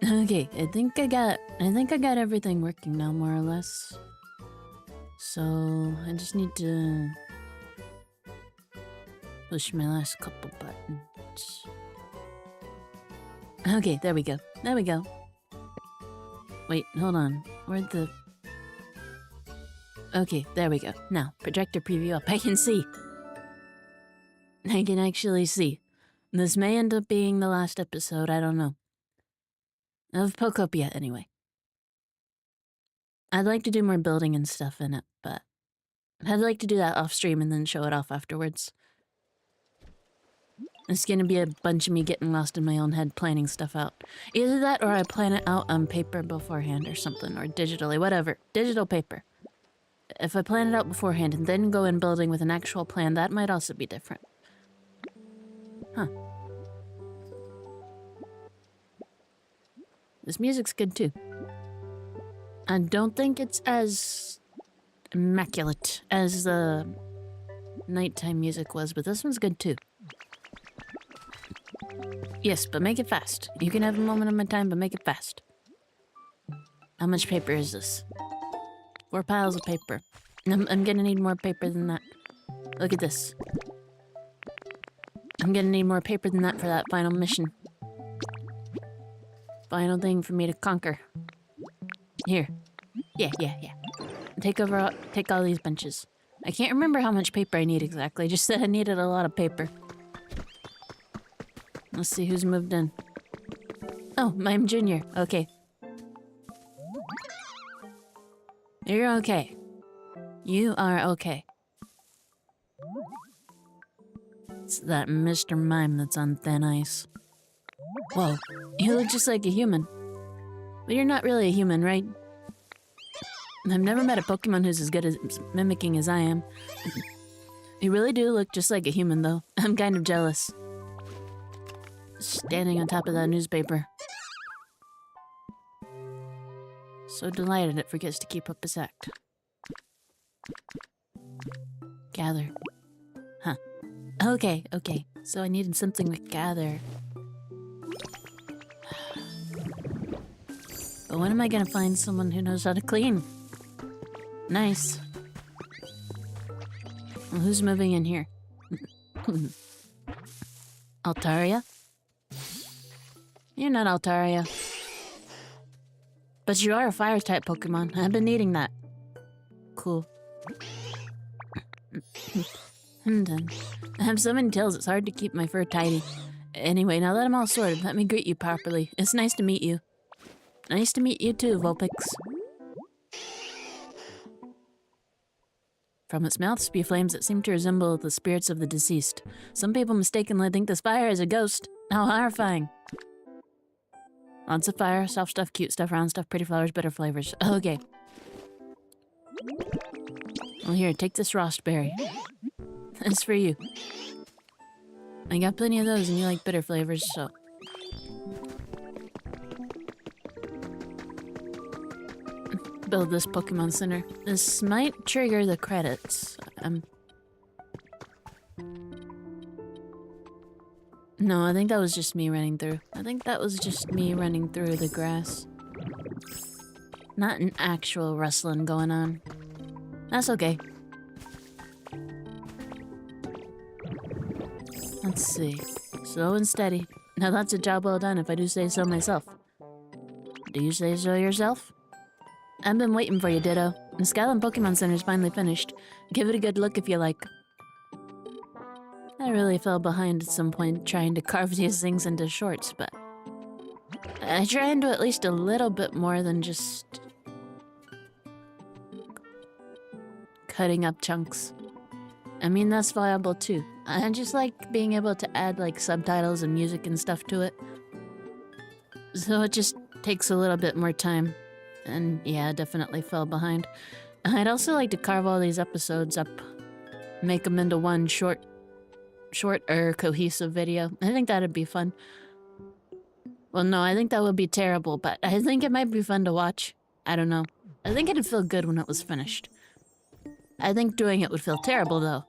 Okay, I think I got everything working now, more or less. So I just need to push my last couple buttons. Okay, there we go. There we go. Wait, hold on. Where'd the... Okay, there we go. Now, projector preview up. I can see. I can actually see. This may end up being the last episode, I don't know. Of Pokopia, anyway. I'd like to do more building and stuff in it, but I'd like to do that off stream and then show it off afterwards. It's gonna be a bunch of me getting lost in my own head planning stuff out. Either that or I plan it out on paper beforehand or something, or digitally, whatever. Digital paper. If I plan it out beforehand and then go in building with an actual plan, that might also be different. Huh. This music's good too. I don't think it's as immaculate as the nighttime music was, but this one's good too. Yes, but make it fast. You can have a moment of my time, but make it fast. How much paper is this? 4 piles of paper. I'm gonna need more paper than that. Look at this. I'm gonna need more paper than that for that final mission. Final thing for me to conquer. Here. Yeah. Take all these bunches. I can't remember how much paper I need exactly. I just said I needed a lot of paper. Let's see who's moved in. Oh, I'm Junior. Okay. You're okay. You are okay. It's that Mr. Mime that's on thin ice. Whoa, you look just like a human. But you're not really a human, right? I've never met a Pokemon who's as good at mimicking as I am. You really do look just like a human, though. I'm kind of jealous. Standing on top of that newspaper. So delighted it forgets to keep up its act. Gather. Huh. Okay. So I needed something to gather. But when am I gonna find someone who knows how to clean? Nice. Well, who's moving in here? Altaria? You're not Altaria. But you are a fire-type Pokemon. I've been needing that. Cool. I have so many tails, it's hard to keep my fur tidy. Anyway, now that I'm all sorted, let me greet you properly. It's nice to meet you. Nice to meet you too, Vulpix. From its mouth spew flames that seem to resemble the spirits of the deceased. Some people mistakenly think this fire is a ghost. How horrifying. Lots of fire, soft stuff, cute stuff, round stuff, pretty flowers, bitter flavors. Okay. Well, here, take this Rostberry. It's for you. I got plenty of those and you like bitter flavors, so... Build this Pokemon Center. This might trigger the credits. No, I think that was just me running through. I think that was just me running through the grass. Not an actual rustling going on. That's okay. Let's see. Slow and steady. Now that's a job well done if I do say so myself. Do you say so yourself? I've been waiting for you, Ditto. The Skyline Pokemon Center's finally finished. Give it a good look if you like. I really fell behind at some point trying to carve these things into shorts, but... I try and do at least a little bit more than just... cutting up chunks. I mean, that's viable too. I just like being able to add like subtitles and music and stuff to it. So it just takes a little bit more time. And yeah, definitely fell behind. I'd also like to carve all these episodes up. Make them into one short or cohesive video. I think that'd be fun. Well, no, I think that would be terrible, but I think it might be fun to watch. I don't know. I think it'd feel good when it was finished. I think doing it would feel terrible, though.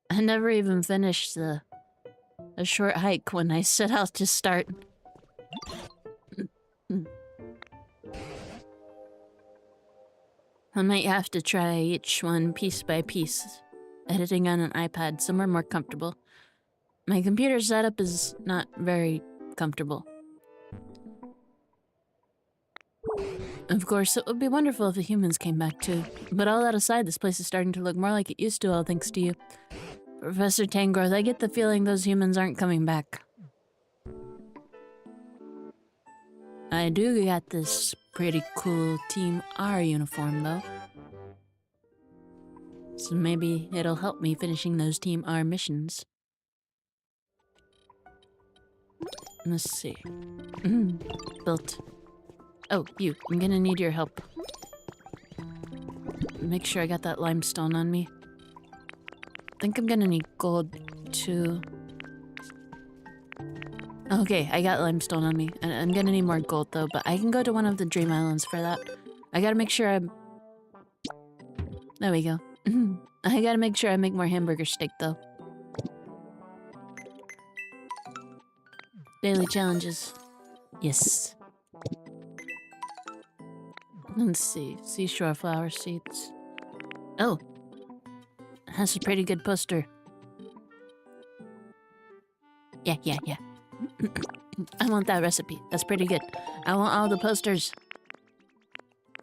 I never even finished a short hike when I set out to start. I might have to try each one piece by piece. Editing on an iPad, somewhere more comfortable. My computer setup is not very comfortable. Of course, it would be wonderful if the humans came back too. But all that aside, this place is starting to look more like it used to, all thanks to you. Professor Tangrowth, I get the feeling those humans aren't coming back. I do got this pretty cool Team R uniform, though. So maybe it'll help me finishing those Team R missions. Let's see. Built. Oh, you. I'm gonna need your help. Make sure I got that limestone on me. I think I'm gonna need gold, too. Okay, I got limestone on me. And I'm gonna need more gold, though, but I can go to one of the Dream Islands for that. I gotta make sure I'm... There we go. I gotta make sure I make more hamburger steak, though. Daily challenges. Yes. Let's see. Seashore flower seeds. Oh! That's a pretty good poster. Yeah. I want that recipe. That's pretty good. I want all the posters.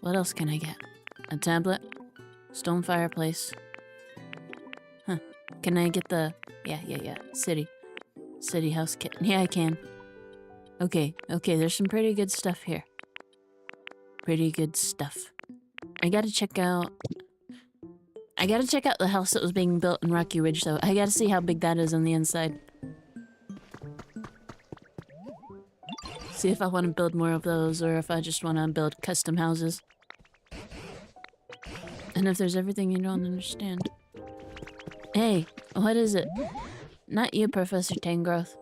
What else can I get? A tablet? Stone fireplace. Huh. Can I get the... Yeah. City house kit. Yeah, I can. Okay, there's some pretty good stuff here. Pretty good stuff. I gotta check out the house that was being built in Rocky Ridge, though. I gotta see how big that is on the inside. See if I want to build more of those, or if I just want to build custom houses. And if there's everything you don't understand. Hey, what is it? Not you, Professor Tangrowth.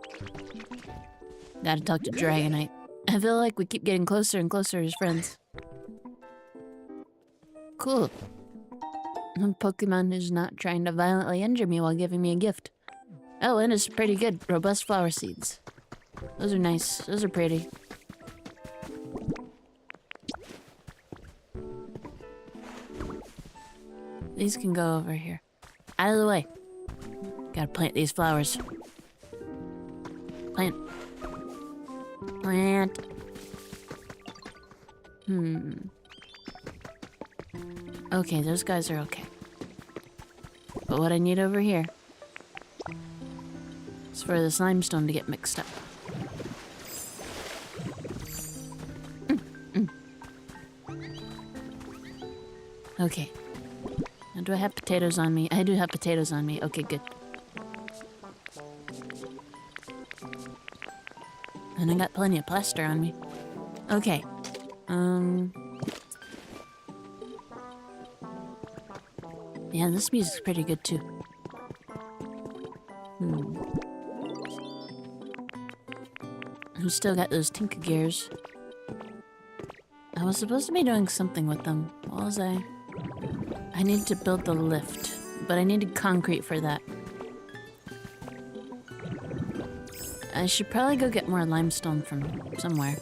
Gotta talk to Dragonite. I feel like we keep getting closer and closer as friends. Cool. A Pokemon who's not trying to violently injure me while giving me a gift. Oh, and it's pretty good. Robust flower seeds. Those are nice. Those are pretty. These can go over here. Out of the way. Gotta plant these flowers. Plant. Okay, those guys are okay. But what I need over here is for this limestone to get mixed up. Okay. Now, do I have potatoes on me? I do have potatoes on me. Okay, good. And I got plenty of plaster on me. Okay. Yeah, this music's pretty good too. I've still got those Tinka gears. I was supposed to be doing something with them. What was I? I needed to build the lift, but I needed concrete for that. I should probably go get more limestone from somewhere.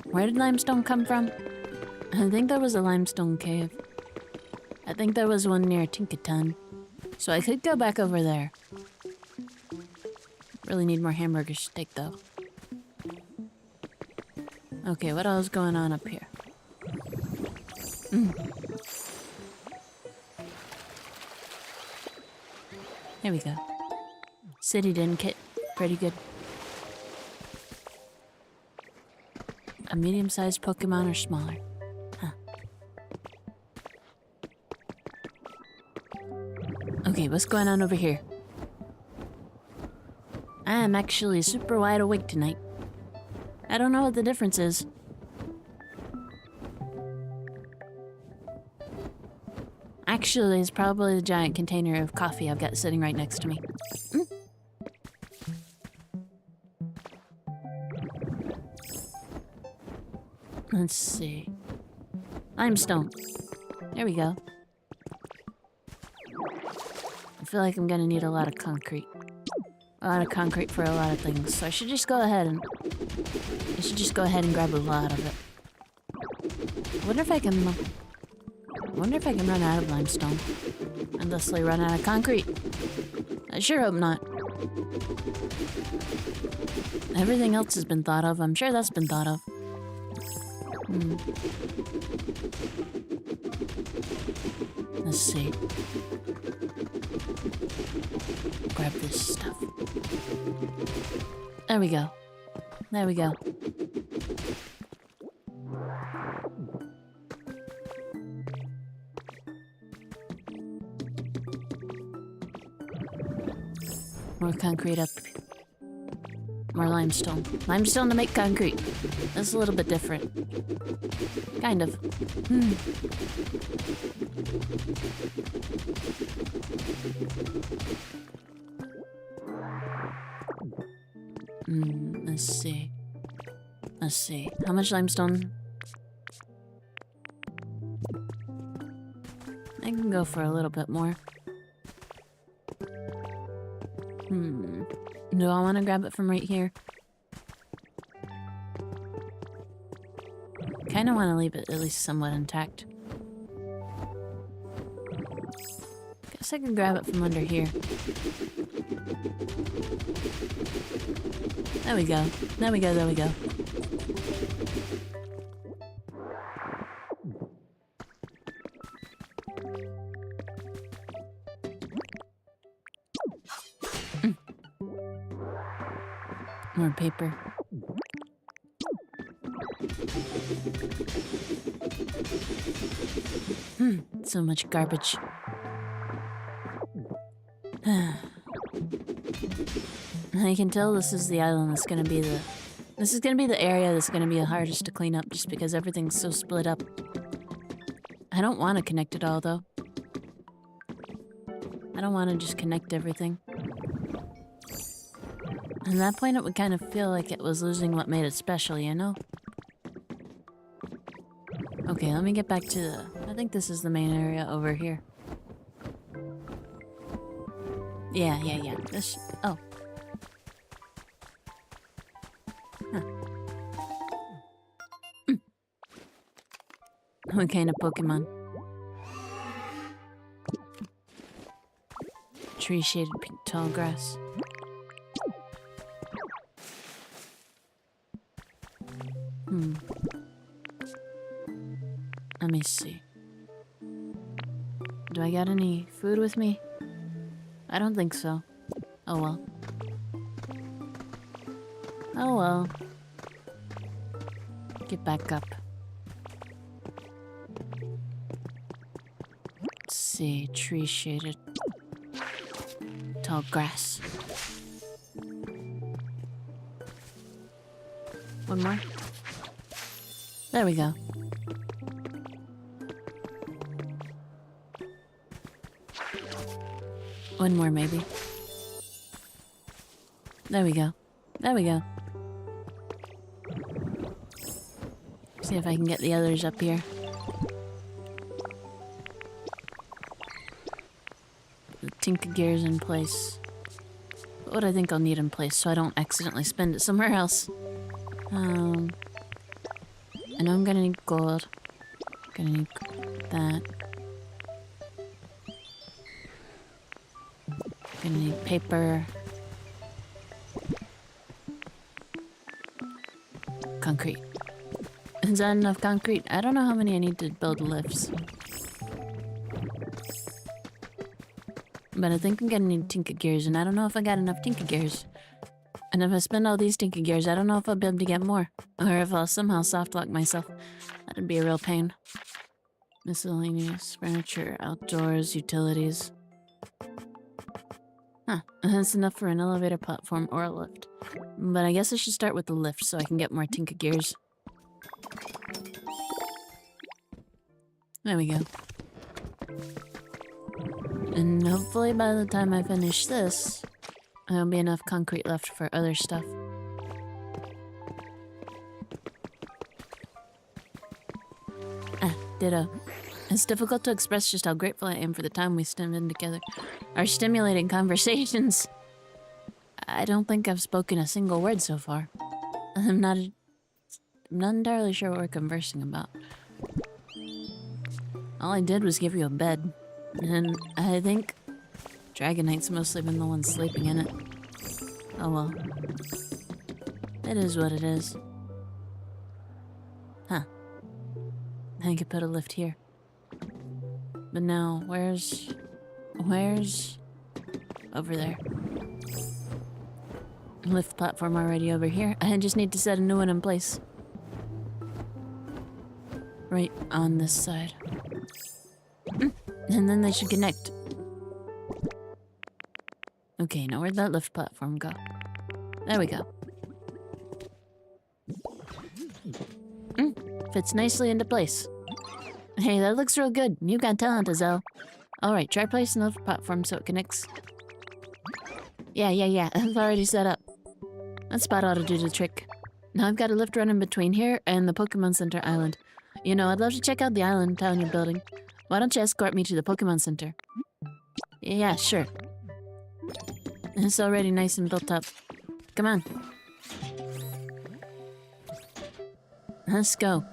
Where did limestone come from? I think there was a limestone cave. I think there was one near Tinkaton. So I could go back over there. Really need more hamburger steak though. Okay, what else is going on up here? There we go. City Den kit. Pretty good. A medium-sized Pokemon or smaller. Huh. Okay, what's going on over here? I am actually super wide awake tonight. I don't know what the difference is. Actually, it's probably the giant container of coffee I've got sitting right next to me. Let's see. Limestone. There we go. I feel like I'm gonna need a lot of concrete. A lot of concrete for a lot of things. So I should just go ahead and grab a lot of it. I wonder if I can run out of limestone. And thusly run out of concrete. I sure hope not. Everything else has been thought of. I'm sure that's been thought of. Let's see. Grab this stuff. There we go. There we go. More concrete up. More limestone. Limestone to make concrete. That's a little bit different. Kind of. Let's see. Let's see. How much limestone? I can go for a little bit more. Do I want to grab it from right here? Kind of want to leave it at least somewhat intact. Guess I can grab it from under here. There we go. There we go, there we go. More paper. So much garbage. I can tell this is the island that's gonna be the... This is gonna be the area that's gonna be the hardest to clean up just because everything's so split up. I don't want to connect it all, though. I don't want to just connect everything. At that point, it would kind of feel like it was losing what made it special, you know? Okay, let me get back to the... I think this is the main area over here. Yeah. This... Oh. Huh. What kind of Pokemon? Tree-shaded pink tall grass. Let me see. Do I got any food with me? I don't think so. Oh well. Oh well. Get back up. Let's see. Tree shaded. Tall grass. One more. There we go. One more, maybe. There we go. There we go. See if I can get the others up here. The Tinka gear's in place. But what I think I'll need in place so I don't accidentally spend it somewhere else. I know I'm gonna need gold. Gonna need that. Gonna need paper. Concrete. Is that enough concrete? I don't know how many I need to build lifts. But I think I'm gonna need Tinka gears, and I don't know if I got enough Tinka gears. And if I spend all these Tinka gears, I don't know if I'll be able to get more. Or if I'll somehow soft lock myself. That'd be a real pain. Miscellaneous, furniture, outdoors, utilities. Huh, that's enough for an elevator platform or a lift. But I guess I should start with the lift so I can get more Tinka gears. There we go. And hopefully by the time I finish this, there'll be enough concrete left for other stuff. Ditto. It's difficult to express just how grateful I am for the time we spend in together. Our stimulating conversations. I don't think I've spoken a single word so far. I'm not... I'm not entirely sure what we're conversing about. All I did was give you a bed. And I think Dragonite's mostly been the one sleeping in it. Oh well. It is what it is. Huh. I could put a lift here. But now, where's... over there. Lift platform already over here. I just need to set a new one in place. Right on this side. And then they should connect. Okay, now where'd that lift platform go? There we go. Fits nicely into place. Hey, that looks real good. You got talent, Azel. Alright, try placing the lift platform so it connects. Yeah. It's already set up. That spot ought to do the trick. Now I've got a lift running between here and the Pokemon Center Island. You know, I'd love to check out the island town you're building. Why don't you escort me to the Pokemon Center? Yeah, sure. It's already nice and built up. Come on. Let's go.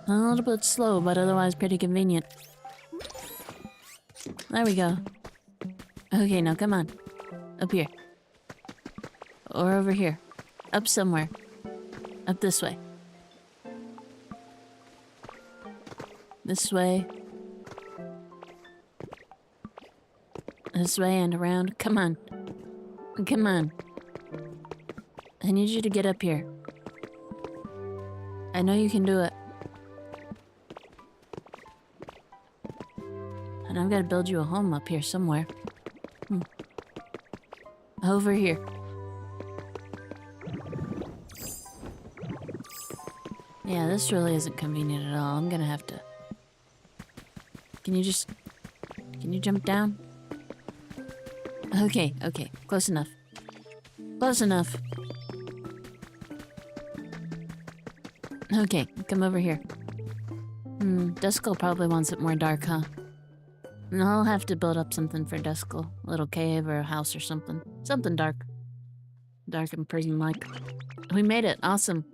A little bit slow, but otherwise pretty convenient. There we go. Okay, now come on. Up here. Or over here. Up somewhere. Up this way. This way. This way and around. Come on. Come on. I need you to get up here. I know you can do it. And I've got to build you a home up here somewhere. Over here. Yeah, this really isn't convenient at all. I'm gonna have to... Can you jump down? Okay. Close enough. Close enough. Okay, come over here. Duskull probably wants it more dark, huh? And I'll have to build up something for Duskull. A little cave or a house or something. Something dark. Dark and prison-like. We made it. Awesome.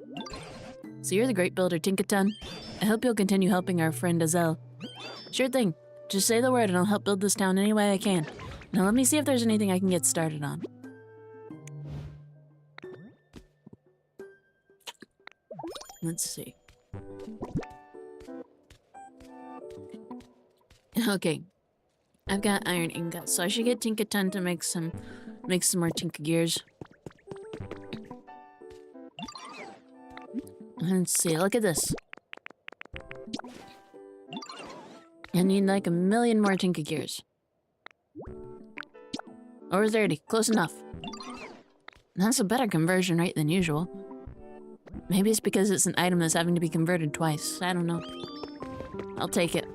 So you're the great builder, Tinkaton. I hope you'll continue helping our friend Azel. Sure thing. Just say the word and I'll help build this town any way I can. Now let me see if there's anything I can get started on. Let's see. Okay. I've got iron ingots, so I should get Tinkaton to make some more Tinka gears. Let's see, look at this. I need like 1 million more Tinka gears. Or 30, close enough. That's a better conversion rate than usual. Maybe it's because it's an item that's having to be converted twice. I don't know. I'll take it.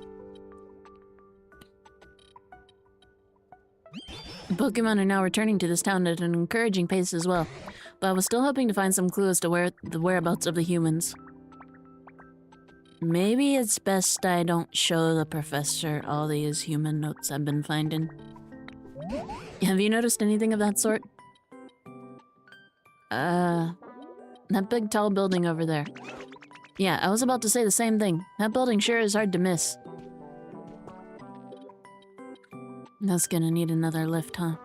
Pokemon are now returning to this town at an encouraging pace as well, but I was still hoping to find some clues to the whereabouts of the humans. Maybe it's best I don't show the professor all these human notes I've been finding. Have you noticed anything of that sort? That big tall building over there. Yeah, I was about to say the same thing. That building sure is hard to miss. That's gonna need another lift, huh?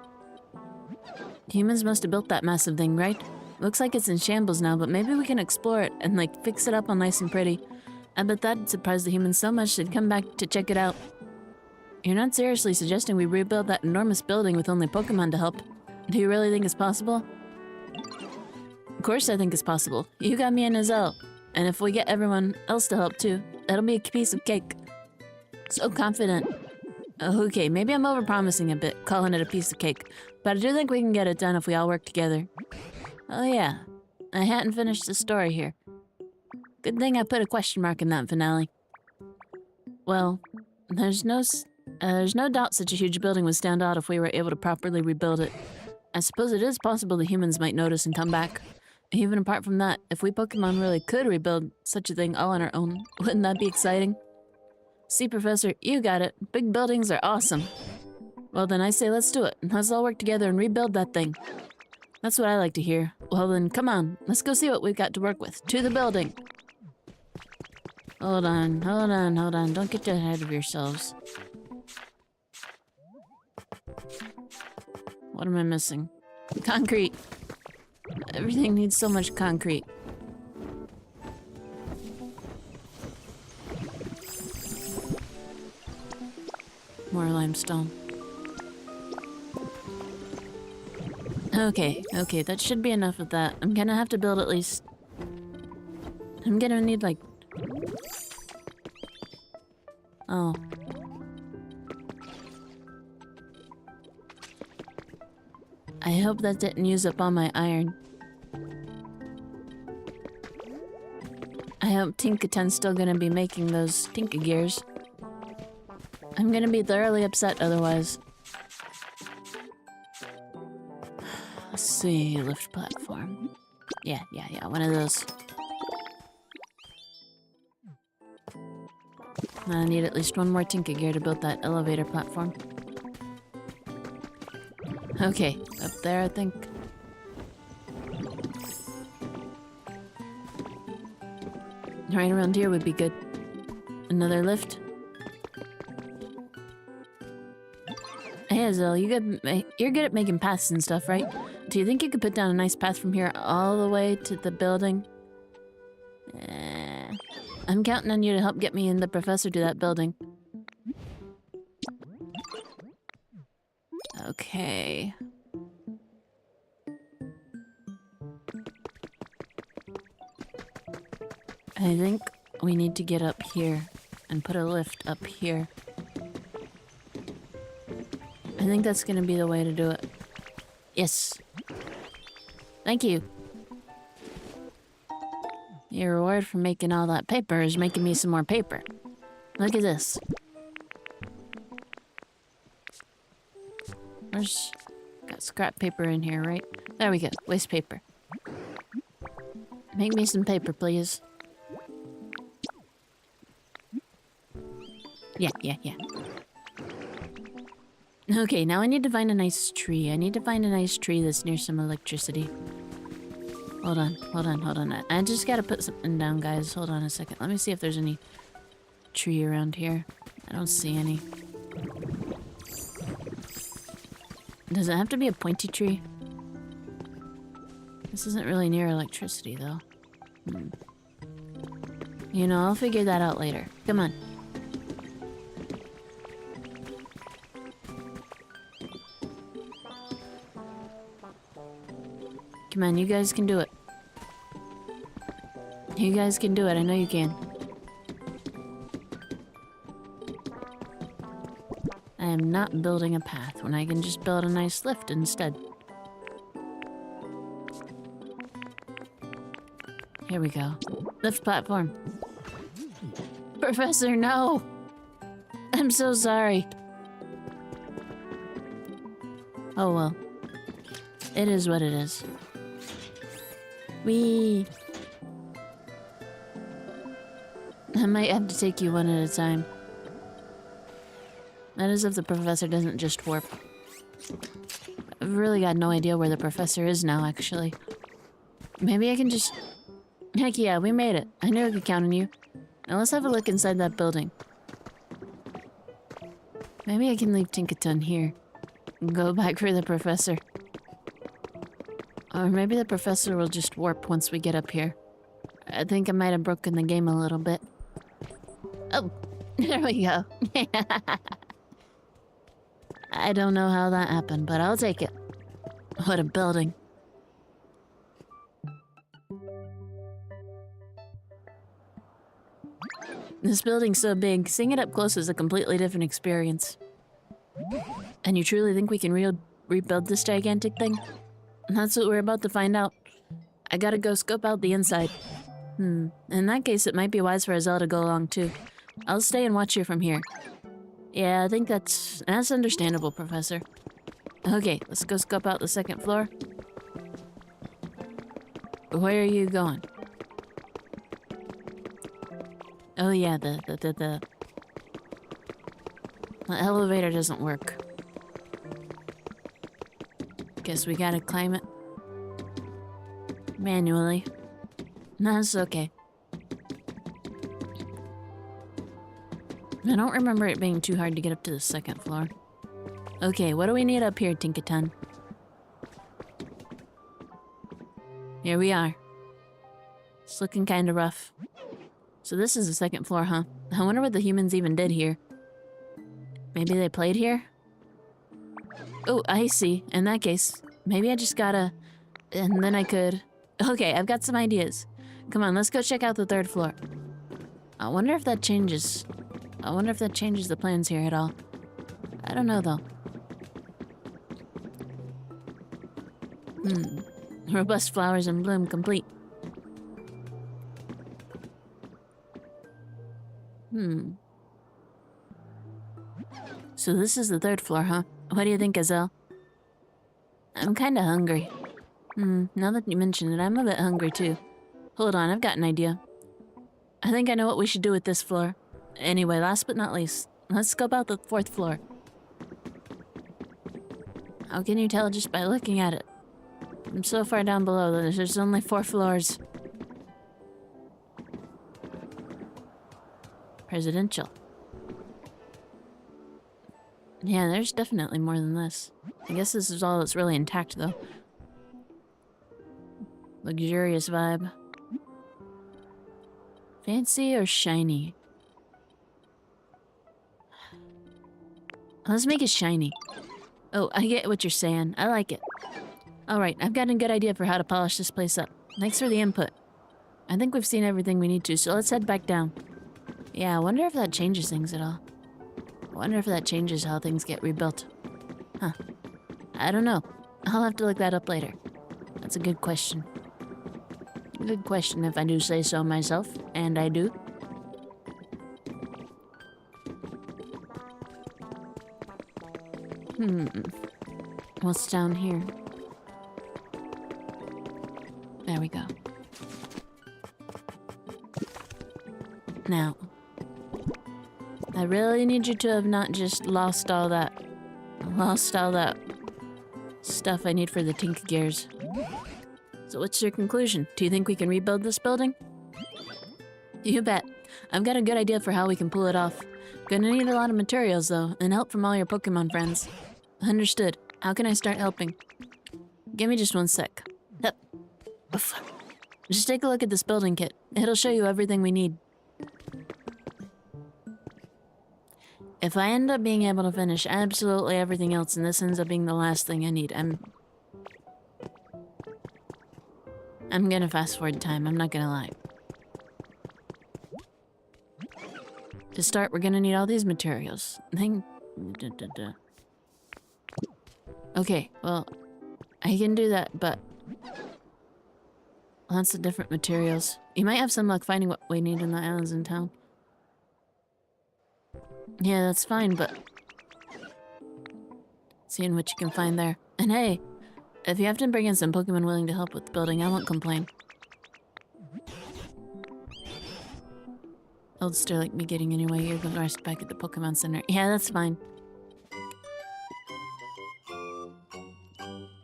Humans must have built that massive thing, right? Looks like it's in shambles now, but maybe we can explore it and, like, fix it up all nice and pretty. I bet that'd surprise the humans so much they'd come back to check it out. You're not seriously suggesting we rebuild that enormous building with only Pokemon to help? Do you really think it's possible? Of course I think it's possible. You got me and Azel. And if we get everyone else to help too, that'll be a piece of cake. So confident. Okay, maybe I'm overpromising a bit, calling it a piece of cake, but I do think we can get it done if we all work together. Oh yeah, I hadn't finished the story here. Good thing I put a question mark in that finale. Well, there's no doubt such a huge building would stand out if we were able to properly rebuild it. I suppose it is possible the humans might notice and come back. Even apart from that, if we Pokemon really could rebuild such a thing all on our own, wouldn't that be exciting? See, Professor, you got it. Big buildings are awesome. Well, then I say let's do it. Let's all work together and rebuild that thing. That's what I like to hear. Well, then come on. Let's go see what we've got to work with. To the building. Hold on. Don't get ahead of yourselves. What am I missing? Concrete. Everything needs so much concrete. More limestone. Okay, that should be enough of that. I'm gonna have to build at least... I'm gonna need like... Oh. I hope that didn't use up all my iron. I hope Tinkaton's still gonna be making those Tinka gears. I'm gonna be thoroughly upset otherwise. Let's see, lift platform. Yeah, one of those. I need at least one more Tinka gear to build that elevator platform. Okay, up there I think. Right around here would be good. Another lift. Hey Azil, you're good at making paths and stuff, right? Do you think you could put down a nice path from here all the way to the building? I'm counting on you to help get me and the professor to that building. Okay. I think we need to get up here and put a lift up here. I think that's gonna be the way to do it. Yes. Thank you. Your reward for making all that paper is making me some more paper. Look at this. There's... got scrap paper in here, right? There we go. Waste paper. Make me some paper, please. Yeah. Okay, now I need to find a nice tree. I need to find a nice tree that's near some electricity. Hold on. I just gotta put something down, guys. Hold on a second. Let me see if there's any tree around here. I don't see any. Does it have to be a pointy tree? This isn't really near electricity, though. You know, I'll figure that out later. Come on. Come on, you guys can do it. You guys can do it, I know you can. I am not building a path when I can just build a nice lift instead. Here we go. Lift platform. Professor, no! I'm so sorry. Oh well. It is what it is. Whee! I might have to take you one at a time. That is if the professor doesn't just warp. I've really got no idea where the professor is now, actually. Maybe I can just... Heck yeah, we made it. I knew I could count on you. Now let's have a look inside that building. Maybe I can leave Tinkaton here. And go back for the professor. Or maybe the professor will just warp once we get up here. I think I might have broken the game a little bit. Oh, there we go. I don't know how that happened, but I'll take it. What a building. This building's so big, seeing it up close is a completely different experience. And you truly think we can rebuild this gigantic thing? That's what we're about to find out. I gotta go scope out the inside. In that case, it might be wise for Azelle to go along too. I'll stay and watch you from here. Yeah, I think that's understandable, Professor. Okay, let's go scope out the second floor. Where are you going? Oh yeah, the elevator doesn't work. Guess we gotta climb it. Manually. That's okay. I don't remember it being too hard to get up to the second floor. Okay, what do we need up here, Tinkaton? Here we are. It's looking kind of rough. So this is the second floor, huh? I wonder what the humans even did here. Maybe they played here? Oh, I see. In that case, maybe I just gotta... And then I could... Okay, I've got some ideas. Come on, let's go check out the third floor. I wonder if that changes... I wonder if that changes the plans here at all. I don't know, though. Robust flowers in bloom complete. So this is the third floor, huh? What do you think, Gazelle? I'm kinda hungry. Now that you mention it, I'm a bit hungry too. Hold on, I've got an idea. I think I know what we should do with this floor. Anyway, last but not least, let's scope out the fourth floor. How can you tell just by looking at it? I'm so far down below that there's only 4 floors. Presidential. Yeah, there's definitely more than this. I guess this is all that's really intact, though. Luxurious vibe. Fancy or shiny? Let's make it shiny. Oh, I get what you're saying. I like it. Alright, I've got a good idea for how to polish this place up. Thanks for the input. I think we've seen everything we need to, so let's head back down. Yeah, I wonder if that changes things at all. I wonder if that changes how things get rebuilt. Huh. I don't know. I'll have to look that up later. That's a good question. Good question if I do say so myself, and I do. What's down here? There we go. Now, I really need you to have not just lost all that stuff I need for the Tinker Gears. So what's your conclusion? Do you think we can rebuild this building? You bet. I've got a good idea for how we can pull it off. Gonna need a lot of materials though, and help from all your Pokemon friends. Understood. How can I start helping? Give me just one sec. Yep. Just take a look at this building kit. It'll show you everything we need. If I end up being able to finish absolutely everything else and this ends up being the last thing I need, I'm gonna fast forward time, I'm not gonna lie. To start, we're gonna need all these materials. Okay, well, I can do that, but lots of different materials. You might have some luck finding what we need in the islands in town. Yeah, that's fine, but seeing what you can find there. And hey, if you have to bring in some Pokemon willing to help with the building, I won't complain. Old stir like me getting anyway, you're gonna rest back at the Pokemon Center. Yeah, that's fine.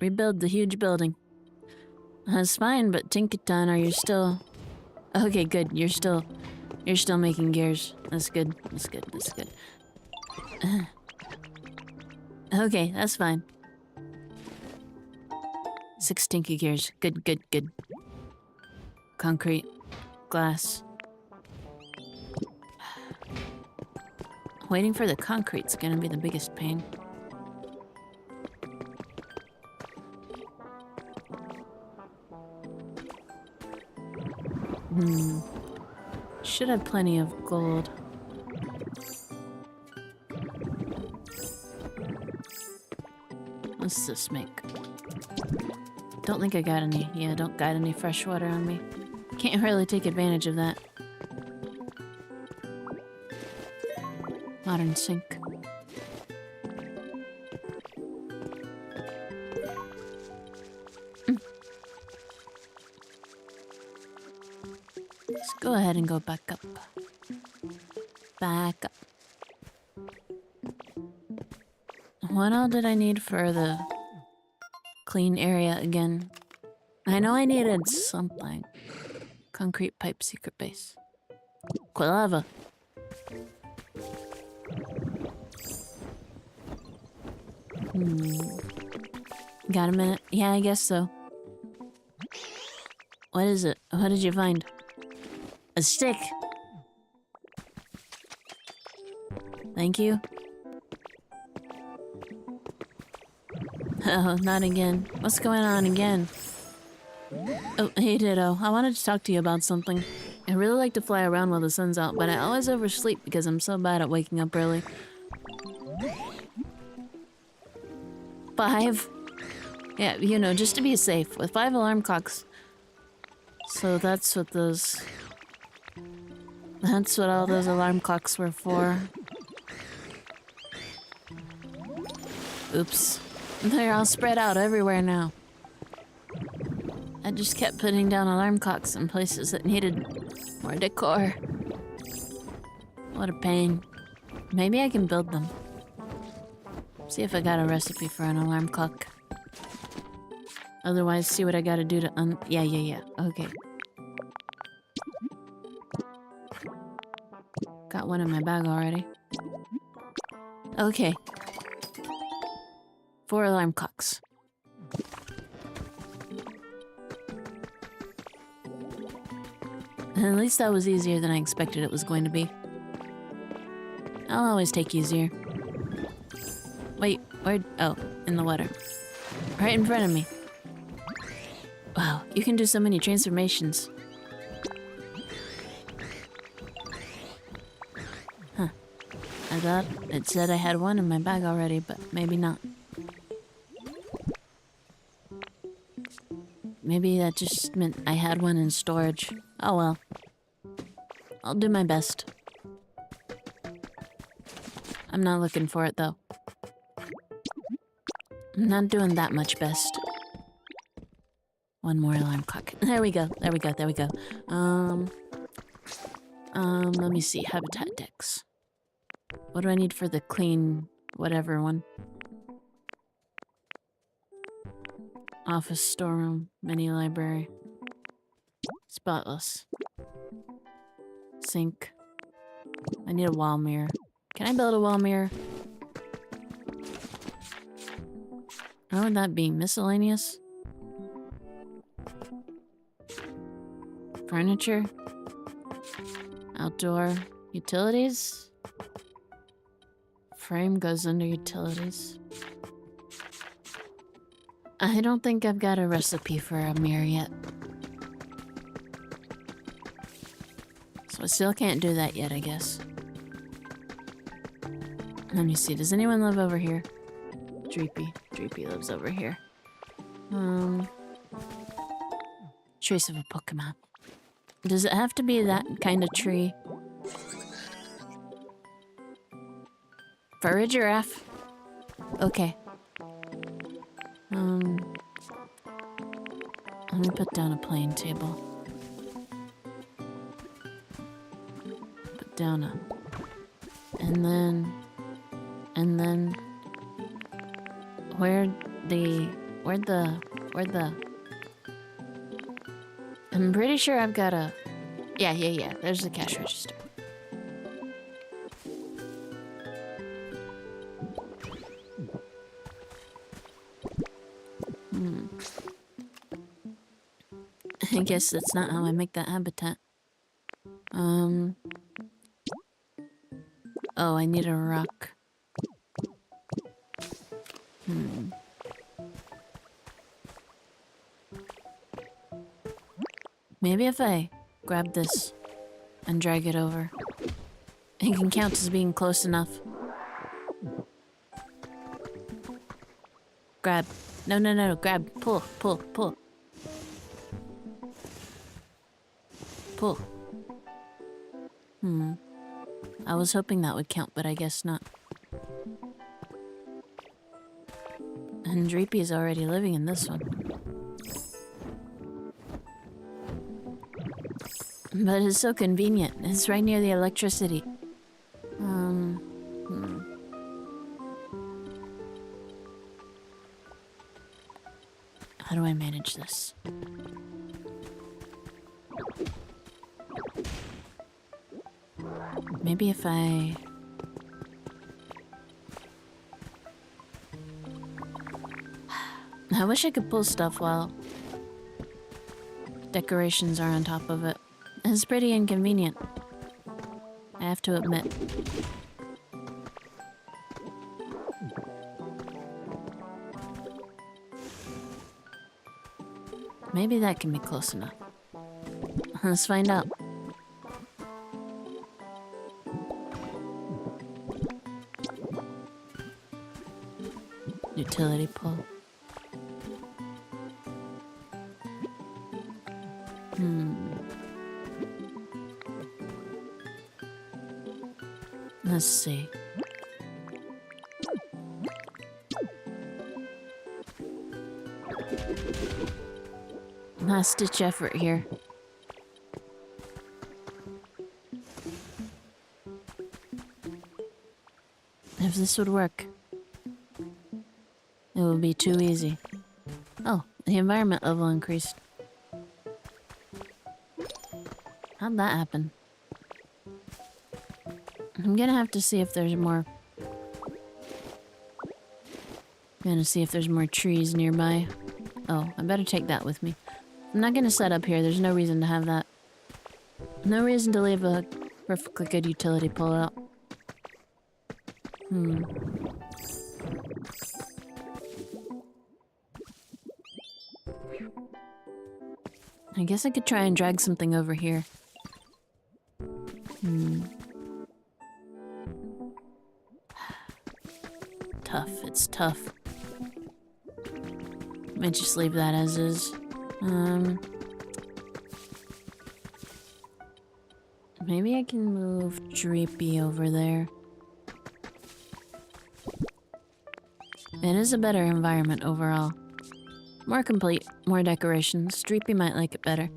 Rebuild the huge building. That's fine, but Tinkaton, are you still... Okay, good. You're still making gears. That's good. That's good. That's good. Okay, that's fine. 6 Tinky gears. Good, good, good. Concrete. Glass. Waiting for the concrete's gonna be the biggest pain. Should have plenty of gold. What's this make? Don't think I got any. Yeah, don't got any fresh water on me. Can't really take advantage of that. Modern sink. Let's go ahead and go back up. Back up. What all did I need for the clean area again. I know I needed something. Concrete pipe secret base. Quilava. Got a minute? Yeah, I guess so. What is it? What did you find? A stick. Thank you. Oh, not again. What's going on again? Oh, hey Ditto. I wanted to talk to you about something. I really like to fly around while the sun's out, but I always oversleep because I'm so bad at waking up early. 5? Yeah, you know, just to be safe, with 5 alarm clocks. So that's what those... That's what all those alarm clocks were for. Oops. They're all spread out everywhere now. I just kept putting down alarm clocks in places that needed more decor. What a pain. Maybe I can build them. See if I got a recipe for an alarm clock. Otherwise, see what I gotta do to yeah. Okay. Got one in my bag already. Okay. 4 alarm clocks. At least that was easier than I expected it was going to be. I'll always take easier. Wait, where? Oh, in the water. Right in front of me. Wow, you can do so many transformations. Huh. I thought it said I had one in my bag already, but maybe not. Maybe that just meant I had one in storage. Oh well. I'll do my best. I'm not looking for it though. I'm not doing that much best. One more alarm clock. There we go. There we go. There we go. Let me see. Habitat decks. What do I need for the clean whatever one? Office, storeroom, mini library. Spotless. Sink. I need a wall mirror. Can I build a wall mirror? How would that be? Miscellaneous? Furniture? Outdoor? Utilities? Frame goes under utilities. I don't think I've got a recipe for a mirror yet. So I still can't do that yet, I guess. Let me see, does anyone live over here? Dreepy. Dreepy lives over here. Trace of a Pokemon. Does it have to be that kind of tree? For a giraffe? Okay. Let me put down a plane table. Put down a... And then... Where'd the... I'm pretty sure I've got a... Yeah. There's the cash register. I guess that's not how I make that habitat. Oh, I need a rock. Maybe if I grab this and drag it over, it can count as being close enough. Grab. No. Grab. Pull. Pull. I was hoping that would count, but I guess not. And Dreepy is already living in this one. But it's so convenient. It's right near the electricity. How do I manage this? Maybe if I... I wish I could pull stuff while decorations are on top of it. It's pretty inconvenient, I have to admit. Maybe that can be close enough. Let's find out. Utility pole. Let's see. Last ditch effort here. If this would work, it would be too easy. Oh, the environment level increased. How'd that happen? I'm gonna have to see if there's more... Gonna see if there's more trees nearby. Oh, I better take that with me. I'm not gonna set up here, there's no reason to have that. No reason to leave a perfectly good utility pole out. I guess I could try and drag something over here. Tough, it's tough. Might just leave that as is. Maybe I can move Dreepy over there. It is a better environment overall. More complete, more decorations. Dreepy might like it better.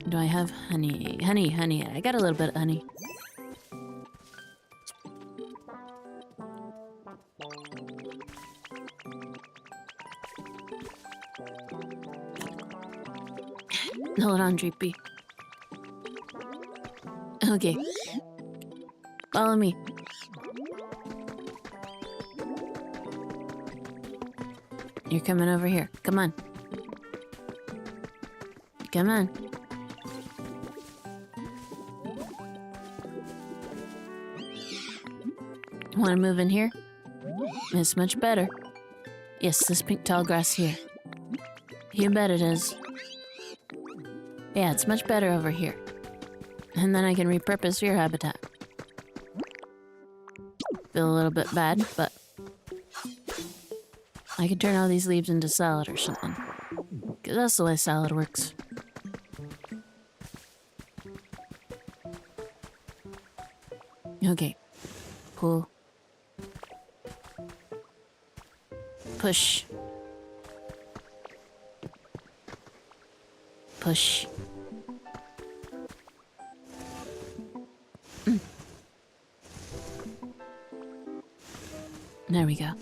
Do I have honey? Honey. I got a little bit of honey. Hold on, Dreepy. Okay. Follow me. You're coming over here. Come on. Come on. Want to move in here? It's much better. Yes, this pink tall grass here. You bet it is. Yeah, it's much better over here. And then I can repurpose your habitat. Feel a little bit bad, but I could turn all these leaves into salad or something. 'Cause that's the way salad works. Okay. Pull. Push. Push. There we go.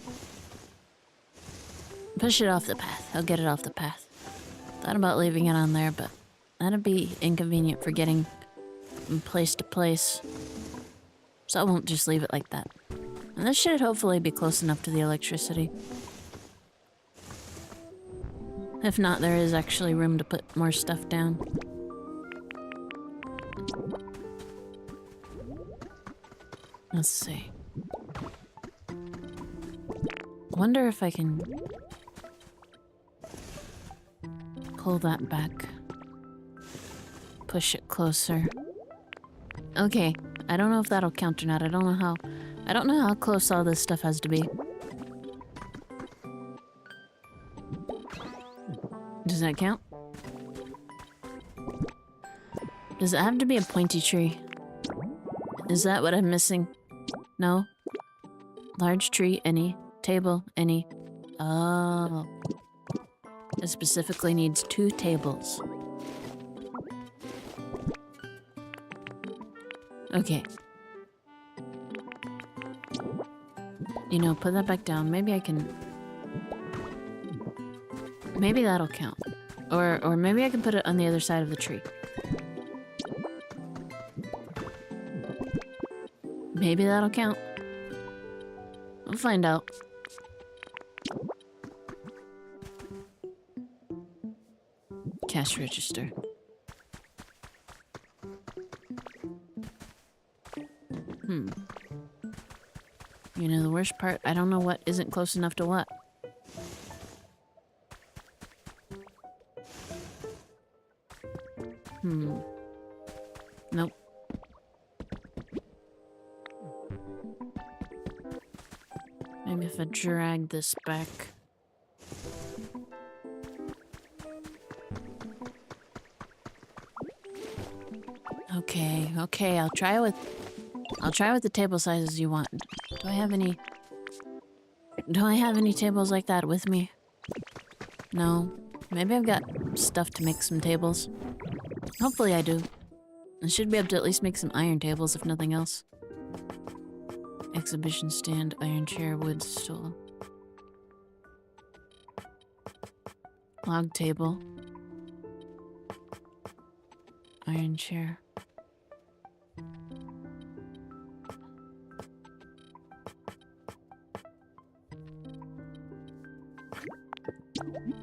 Push it off the path. I'll get it off the path. Thought about leaving it on there, but that'd be inconvenient for getting from place to place. So I won't just leave it like that. And this should hopefully be close enough to the electricity. If not, there is actually room to put more stuff down. Let's see. Wonder if I can pull that back. Push it closer. Okay, I don't know if that'll count or not. I don't know how close all this stuff has to be. Does that count? Does it have to be a pointy tree? Is that what I'm missing? No? Large tree, any. Table, any. Oh. It specifically needs 2 tables. Okay. You know, put that back down. Maybe I can Maybe that'll count. Or maybe I can put it on the other side of the tree. Maybe that'll count. We'll find out. Cash register. You know, the worst part, I don't know what isn't close enough to what. Nope. Maybe if I drag this back. Okay, I'll try with the table sizes you want. Do I have any tables like that with me? No. Maybe I've got stuff to make some tables. Hopefully I do. I should be able to at least make some iron tables, if nothing else. Exhibition stand, iron chair, wood stool. Log table. Iron chair.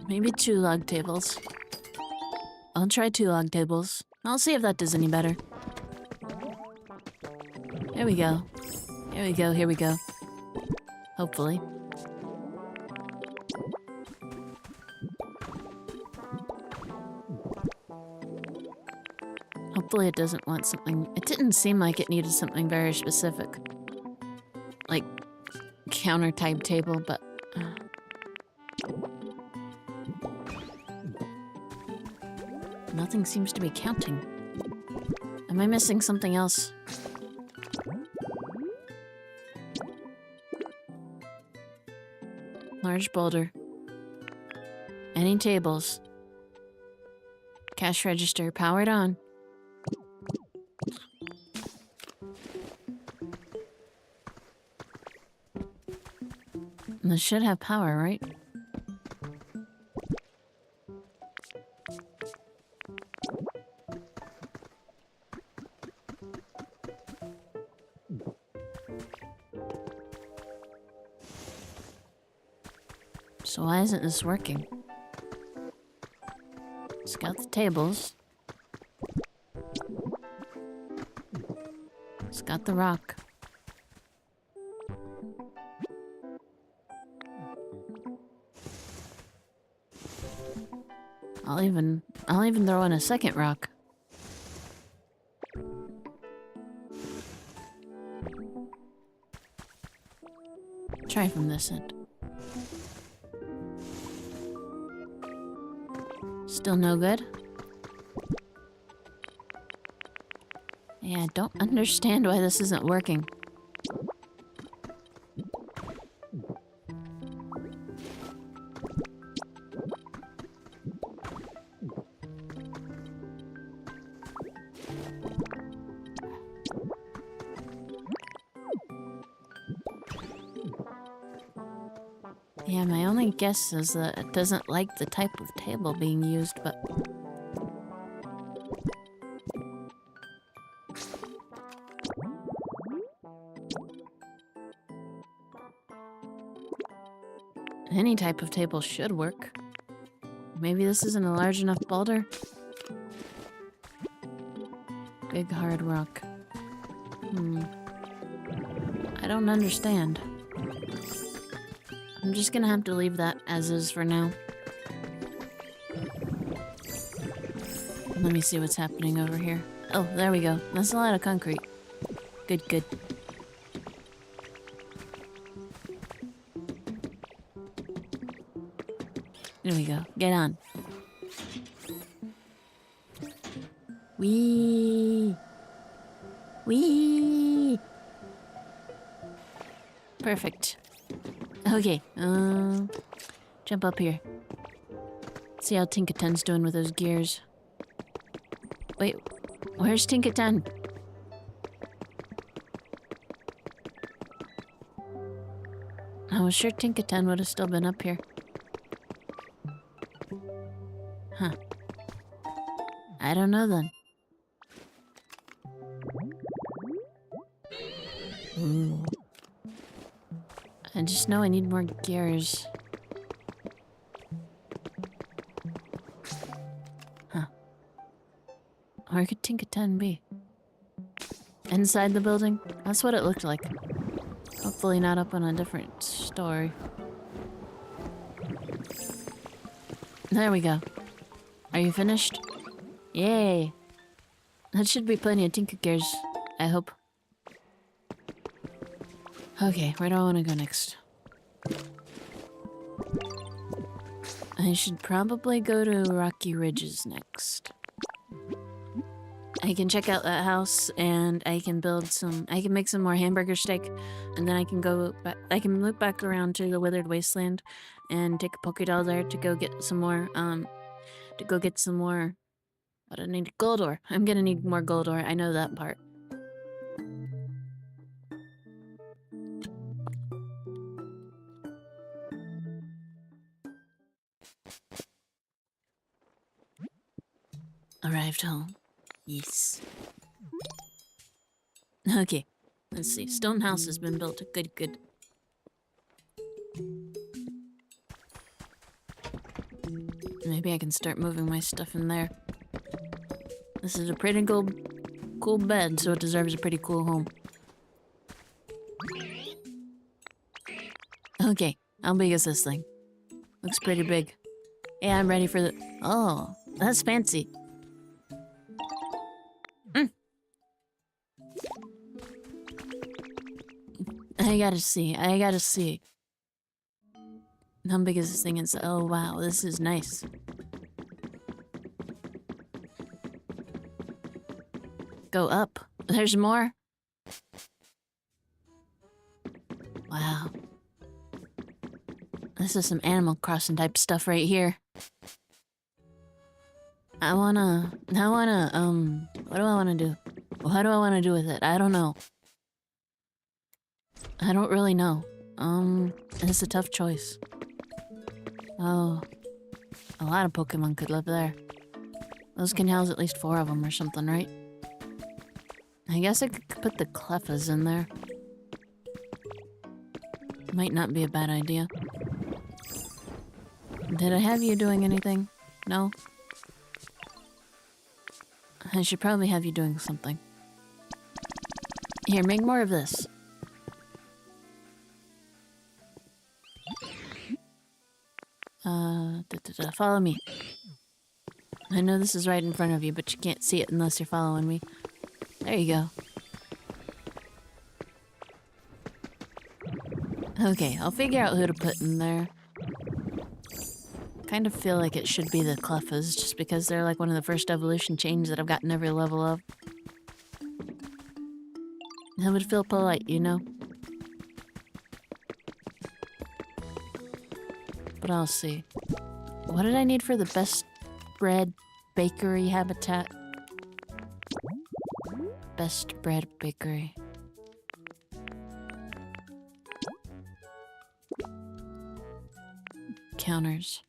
Maybe 2 log tables. I'll try 2 log tables. I'll see if that does any better. Here we go. Here we go. Hopefully. Hopefully it doesn't want something... It didn't seem like it needed something very specific. Like, counter-type table, but... Nothing seems to be counting. Am I missing something else? Large boulder. Any tables? Cash register powered on. This should have power, right? So why isn't this working? It's got the tables. It's got the rock. I'll even throw in a second rock. Try from this end. Still no good? Yeah, I don't understand why this isn't working. Yeah, my only guess is that it doesn't like the type of table being used, but... Any type of table should work. Maybe this isn't a large enough boulder? Big hard rock. I don't understand. I'm just gonna have to leave that as is for now. Let me see what's happening over here. Oh, there we go. That's a lot of concrete. Good, good. There we go. Get on. Whee! Whee! Perfect. Okay, jump up here. See how Tinkaton's doing with those gears. Wait, where's Tinkaton? I was sure Tinkaton would have still been up here. Huh. I don't know then. Ooh. I just know I need more gears. Huh. Where could Tinkaton be? Inside the building? That's what it looked like. Hopefully not up on a different story. There we go. Are you finished? Yay! That should be plenty of Tinka gears, I hope. Okay, where do I want to go next? I should probably go to Rocky Ridges next. I can check out that house and I can make some more hamburger steak, and then I can go back, I can loop back around to the Withered Wasteland and take a Pokédoll there to go get some more, what do I need? Gold ore. I'm gonna need more gold ore, I know that part. Arrived home. Yes. Okay, let's see. Stone house has been built. Good, good. Maybe I can start moving my stuff in there. This is a pretty cool bed, so it deserves a pretty cool home. Okay, how big is this thing? Looks pretty big. Yeah, I'm ready for the... Oh, that's fancy. I gotta see. How big is this thing inside? Oh wow, this is nice. Go up. There's more? Wow. This is some Animal Crossing type stuff right here. I wanna, what do I wanna do? What do I wanna do with it? I don't know. I don't really know. It's a tough choice. Oh, a lot of Pokemon could live there. Those can house at least 4 of them or something, right? I guess I could put the Cleffas in there. Might not be a bad idea. Did I have you doing anything? No? I should probably have you doing something. Here, make more of this. Follow me. I know this is right in front of you, but you can't see it unless you're following me. There you go. Okay, I'll figure out who to put in there. Kind of feel like it should be the Cleffas, just because they're like one of the first evolution chains that I've gotten every level of. That would feel polite, you know? But I'll see. What did I need for the best bread bakery habitat? Best bread bakery. Counters.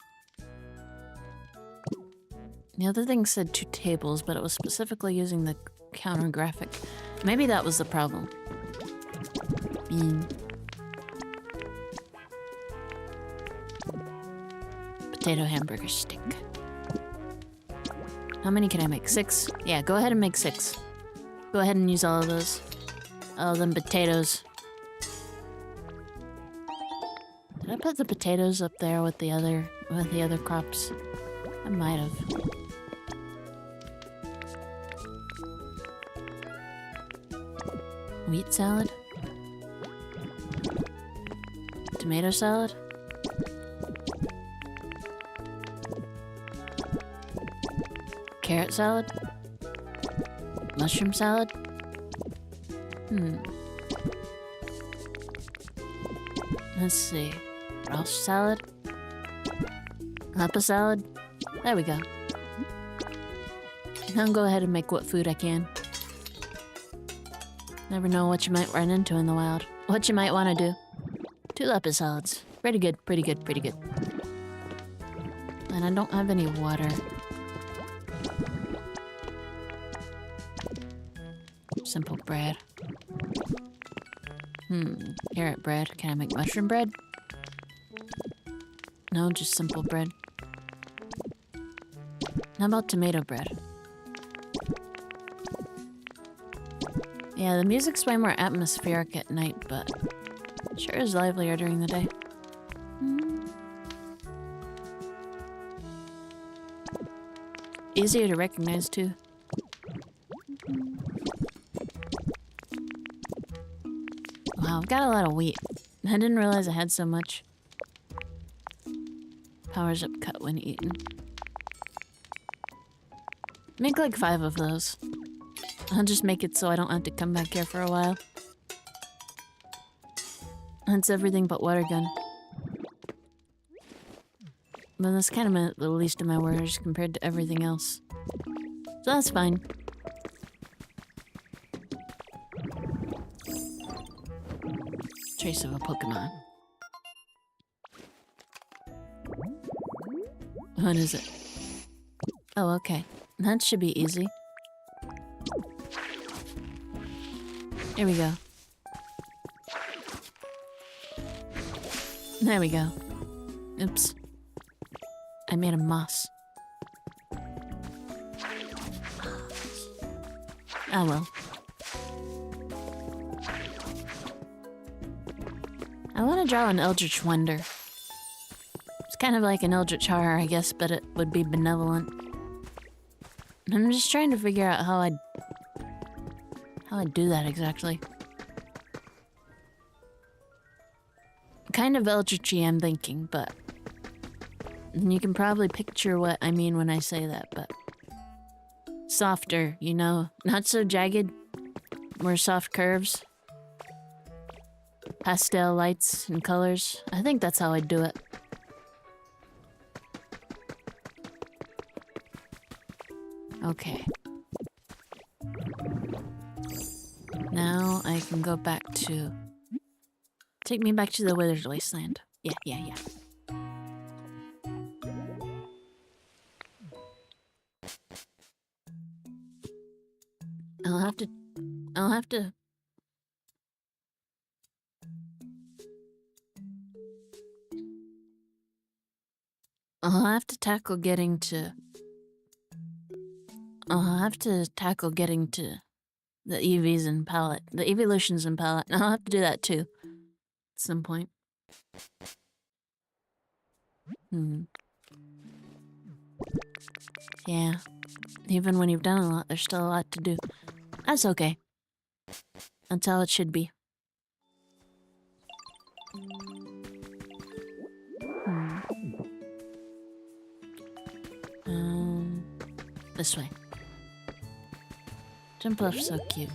The other thing said 2 tables, but it was specifically using the counter graphic. Maybe that was the problem. Bean. Potato hamburger stick. How many can I make? 6? Yeah, go ahead and make 6. Go ahead and use all of those. All them potatoes. Did I put the potatoes up there with the other crops? I might have. Wheat salad? Tomato salad? Carrot salad? Mushroom salad? Let's see. Rouse salad? Apple salad? There we go. Now go ahead and make what food I can. Never know what you might run into in the wild. What you might want to do. 2 lapis salads. Pretty good, pretty good, pretty good. And I don't have any water. Simple bread. Carrot bread. Can I make mushroom bread? No, just simple bread. How about tomato bread? Yeah, the music's way more atmospheric at night, but sure is livelier during the day. Easier to recognize, too. Wow, I've got a lot of wheat. I didn't realize I had so much. Powers up cut when eaten. Make like 5 of those. I'll just make it so I don't have to come back here for a while. That's everything but water gun. But that's kind of the least of my worries compared to everything else. So that's fine. Trace of a Pokemon. What is it? Oh, okay. That should be easy. Here we go. There we go. Oops. I made a moss. Oh well. I want to draw an Eldritch Wonder. It's kind of like an Eldritch Horror, I guess, but it would be benevolent. I'm just trying to figure out how I'd do that exactly. Kind of Eldritchy, I'm thinking, but you can probably picture what I mean when I say that, but softer, you know, not so jagged, more soft curves, pastel lights and colors. I think that's how I'd do it. Okay. Now I can go back to... Take me back to the Withered Wasteland. Yeah. I'll have to tackle getting to... I'll have to tackle getting to the EVs and palette. The evolutions and palette. I'll have to do that too. At some point. Yeah. Even when you've done a lot, there's still a lot to do. That's okay. That's how it should be. This way. Jumpluff's so cute.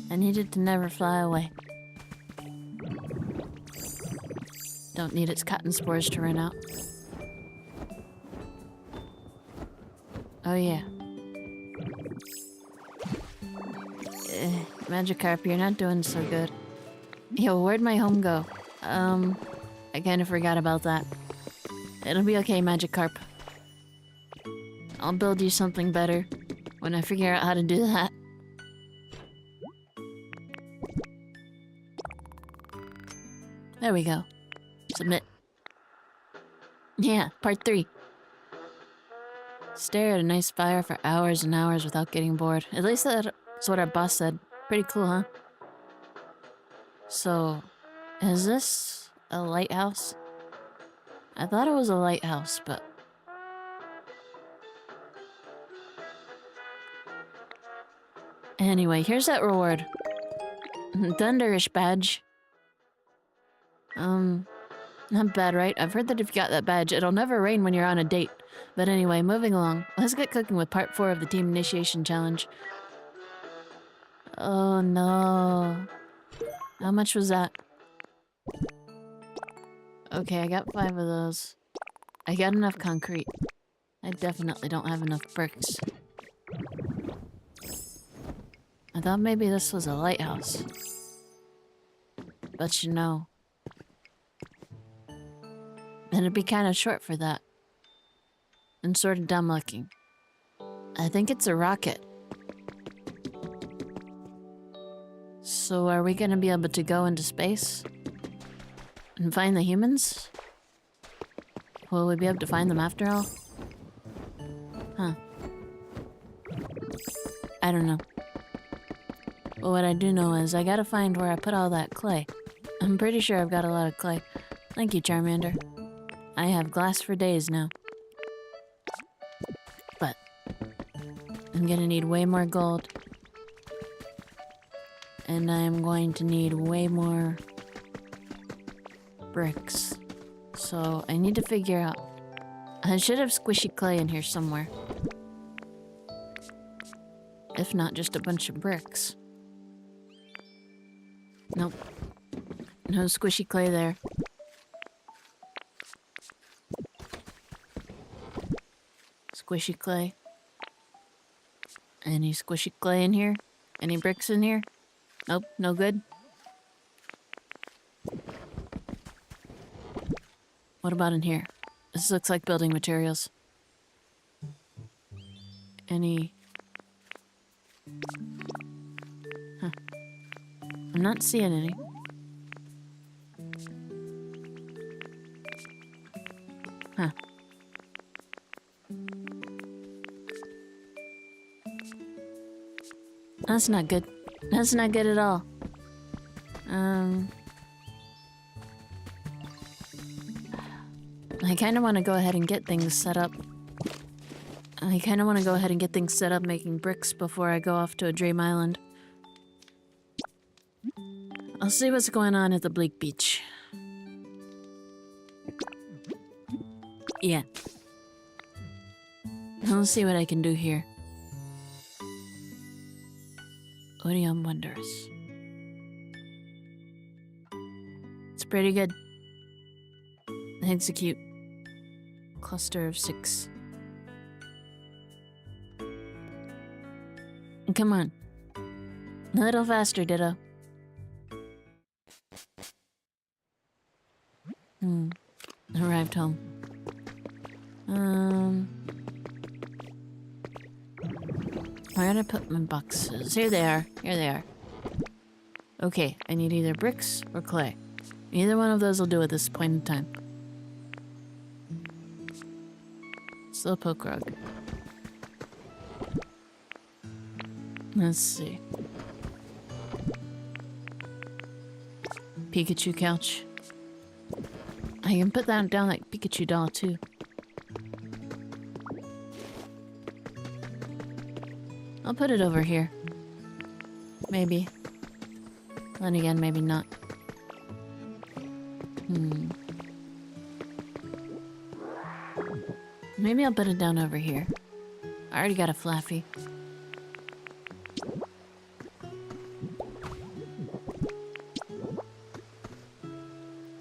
I needed to never fly away. Don't need its cotton spores to run out. Oh yeah. Magikarp, you're not doing so good. Yo, where'd my home go? I kinda forgot about that. It'll be okay, Magikarp. I'll build you something better when I figure out how to do that. There we go. Submit. Yeah, part 3. Stare at a nice fire for hours and hours without getting bored. At least that's what our boss said. Pretty cool, huh? So, is this a lighthouse? I thought it was a lighthouse, but... Anyway, here's that reward. Thunderish badge. Not bad, right? I've heard that if you got that badge, it'll never rain when you're on a date. But anyway, moving along. Let's get cooking with part 4 of the Team Initiation Challenge. Oh no. How much was that? Okay, I got 5 of those. I got enough concrete. I definitely don't have enough bricks. I thought maybe this was a lighthouse. But you know... It'd be kind of short for that. And sort of dumb looking. I think it's a rocket. So are we gonna be able to go into space? And find the humans? Will we be able to find them after all? Huh. I don't know. But what I do know is I gotta find where I put all that clay. I'm pretty sure I've got a lot of clay. Thank you, Charmander. I have glass for days now. But I'm gonna need way more gold. And I'm going to need way more bricks. So I need to figure out. I should have squishy clay in here somewhere. If not, just a bunch of bricks. Nope. No squishy clay there. Squishy clay. Any squishy clay in here? Any bricks in here? Nope, no good. What about in here? This looks like building materials. Any... Huh. I'm not seeing any. Huh. That's not good. That's not good at all. I kind of want to go ahead and get things set up. Making bricks before I go off to a dream island. I'll see what's going on at the Bleak Beach. Yeah. I'll see what I can do here. Odium Wondrous. It's pretty good. Execute. Cluster of 6. Come on. A little faster, Ditto. Arrived home. Where did I put my boxes? Here they are. Here they are. Okay, I need either bricks or clay. Either one of those will do at this point in time. Slowpoke rug. Let's see. Pikachu couch. I can put that down like Pikachu doll too. I'll put it over here. Maybe. Then again, maybe not. Maybe I'll put it down over here. I already got a Flaffy.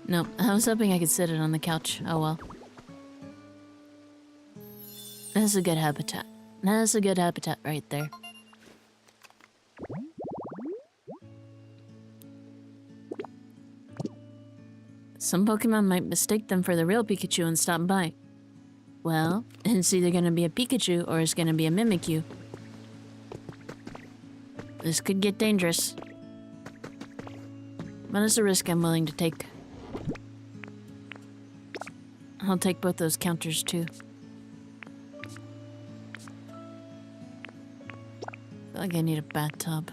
Nope, I was hoping I could sit it on the couch. Oh well. That's a good habitat. That's a good habitat right there. Some Pokemon might mistake them for the real Pikachu and stop by. Well, it's either gonna be a Pikachu or it's gonna be a Mimikyu. This could get dangerous. But it's a risk I'm willing to take. I'll take both those counters too. I feel like I need a bathtub.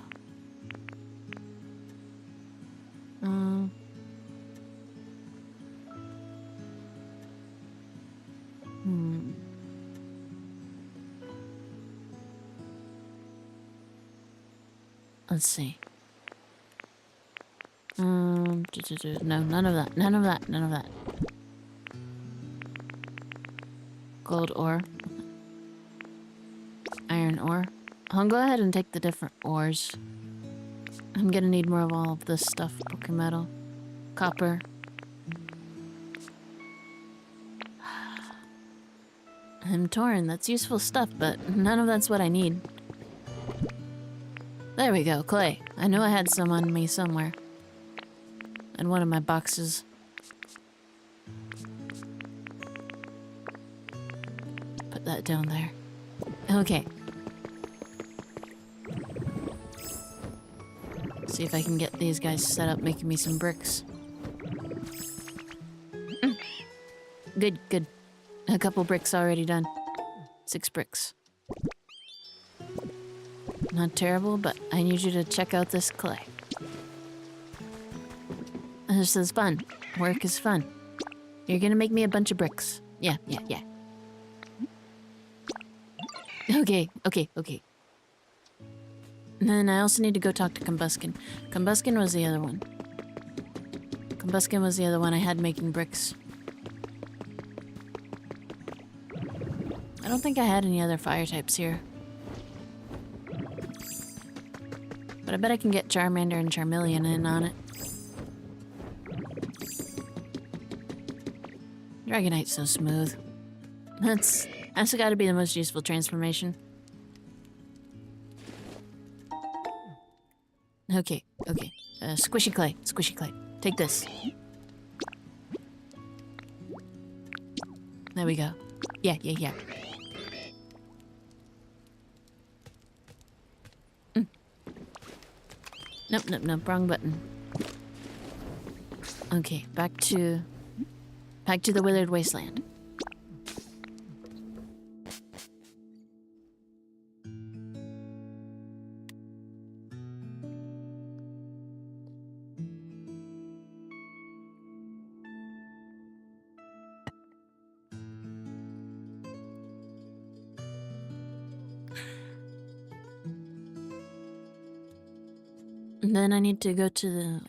Let's see. No, none of that. None of that. None of that. Gold ore. Iron ore. I'll go ahead and take the different ores. I'm gonna need more of all of this stuff. Poké metal. Copper. I'm torn. That's useful stuff, but none of that's what I need. There we go, clay. I knew I had some on me somewhere. In one of my boxes. Put that down there. See if I can get these guys set up making me some bricks. Good, good. A couple bricks already done. 6 bricks. Not terrible, but I need you to check out this clay. This is fun. Work is fun. You're gonna make me a bunch of bricks. Yeah. Okay. And then I also need to go talk to Combuskin. Combuskin was the other one. Combuskin was the other one I had making bricks. I don't think I had any other fire types here. But I bet I can get Charmander and Charmeleon in on it. Dragonite's so smooth. That's gotta be the most useful transformation. Okay. Squishy clay. Take this. There we go. Yeah. Nope, wrong button. Okay, back to the withered wasteland. And then I need to go to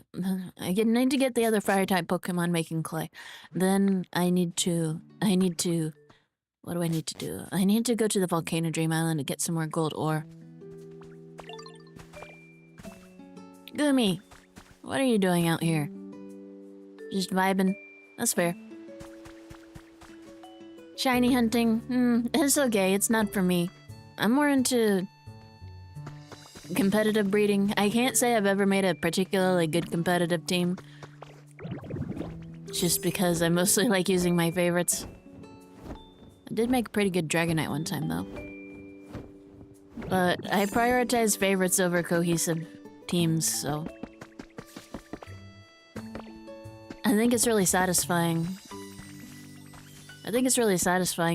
I need to get the other fire type Pokemon making clay. Then I need to what do I need to do? I need to go to the Volcano Dream Island to get some more gold ore. Gumi, what are you doing out here? Just vibing. That's fair. Shiny hunting? It's okay, it's not for me. I'm more into competitive breeding. I can't say I've ever made a particularly good competitive team. Just because I mostly like using my favorites. I did make a pretty good Dragonite one time though. But I prioritize favorites over cohesive teams, so... I think it's really satisfying.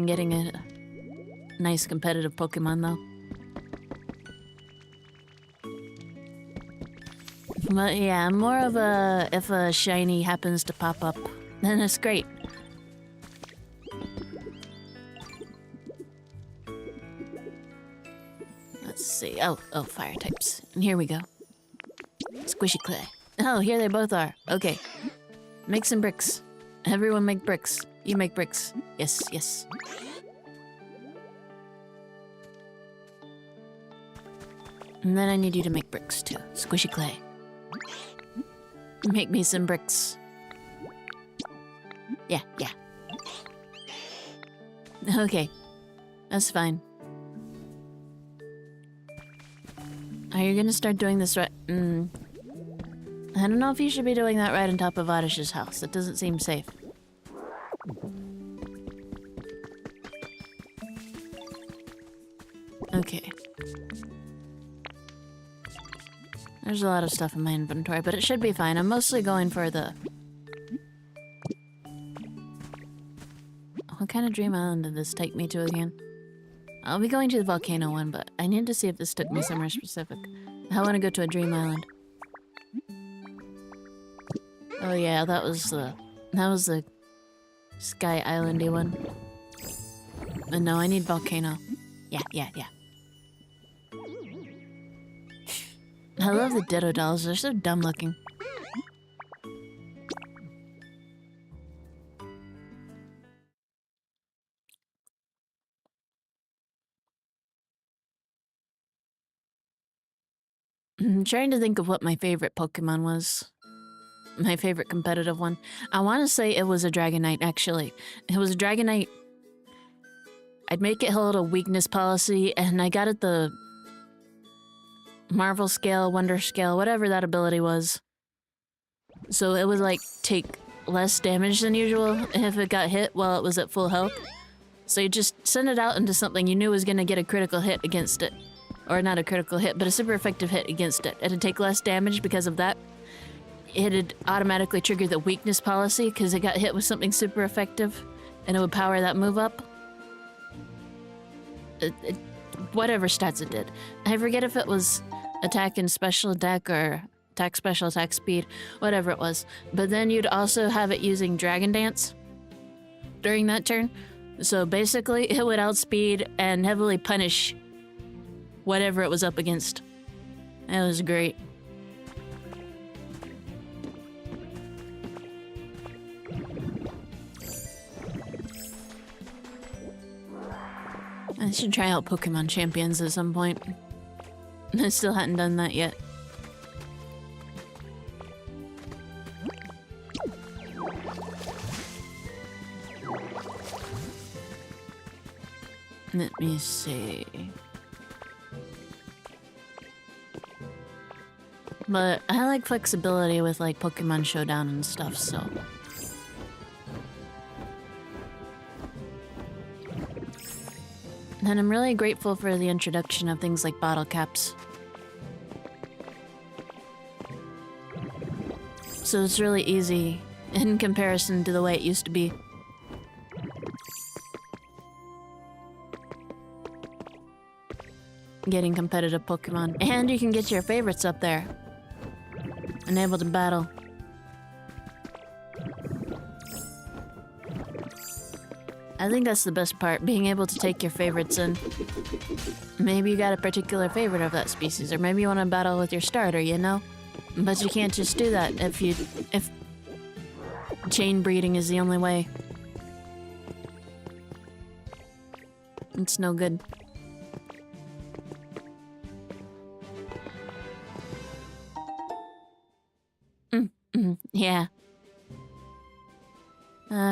Getting a nice competitive Pokemon though. But yeah, I'm more of a, if a shiny happens to pop up, then it's great. Let's see, oh, fire types. And here we go. Squishy clay. Oh, here they both are. Okay. Make some bricks. Everyone make bricks. You make bricks. Yes. And then I need you to make bricks too. Squishy clay. Make me some bricks. Yeah. Okay. That's fine. Are you gonna start doing this right? I don't know if you should be doing that right on top of Oddish's house. That doesn't seem safe. Okay. There's a lot of stuff in my inventory, but it should be fine. I'm mostly going for the... What kind of dream island did this take me to again? I'll be going to the volcano one, but I need to see if this took me somewhere specific. I want to go to a dream island. Oh yeah, that was the Sky Islandy one. But no, I need volcano. Yeah. I love the Ditto dolls, they're so dumb looking. I'm trying to think of what my favorite Pokemon was. My favorite competitive one. I want to say it was a Dragonite, actually. It was a Dragonite. I'd make it hold a weakness policy, and I got it the Marvel scale, Wonder scale, whatever that ability was. So it would like take less damage than usual if it got hit while it was at full health. So you just send it out into something you knew was gonna get a critical hit against it. or not a critical hit, but a super effective hit against it. It'd take less damage because of that. It'd automatically trigger the weakness policy because it got hit with something super effective, and it would power that move up. Whatever stats it did. I forget if it was attack and special attack or attack special attack speed, whatever it was. But then you'd also have it using Dragon Dance during that turn. So basically, it would outspeed and heavily punish whatever it was up against. That was great. I should try out Pokemon Champions at some point. I still hadn't done that yet. Let me see. But I like flexibility with like Pokemon Showdown and stuff, so. And I'm really grateful for the introduction of things like bottle caps. So it's really easy in comparison to the way it used to be. Getting competitive Pokemon. And you can get your favorites up there and able to battle. I think that's the best part, being able to take your favorites in. Maybe you got a particular favorite of that species, or maybe you want to battle with your starter, you know? But you can't just do that if chain breeding is the only way. It's no good. Yeah.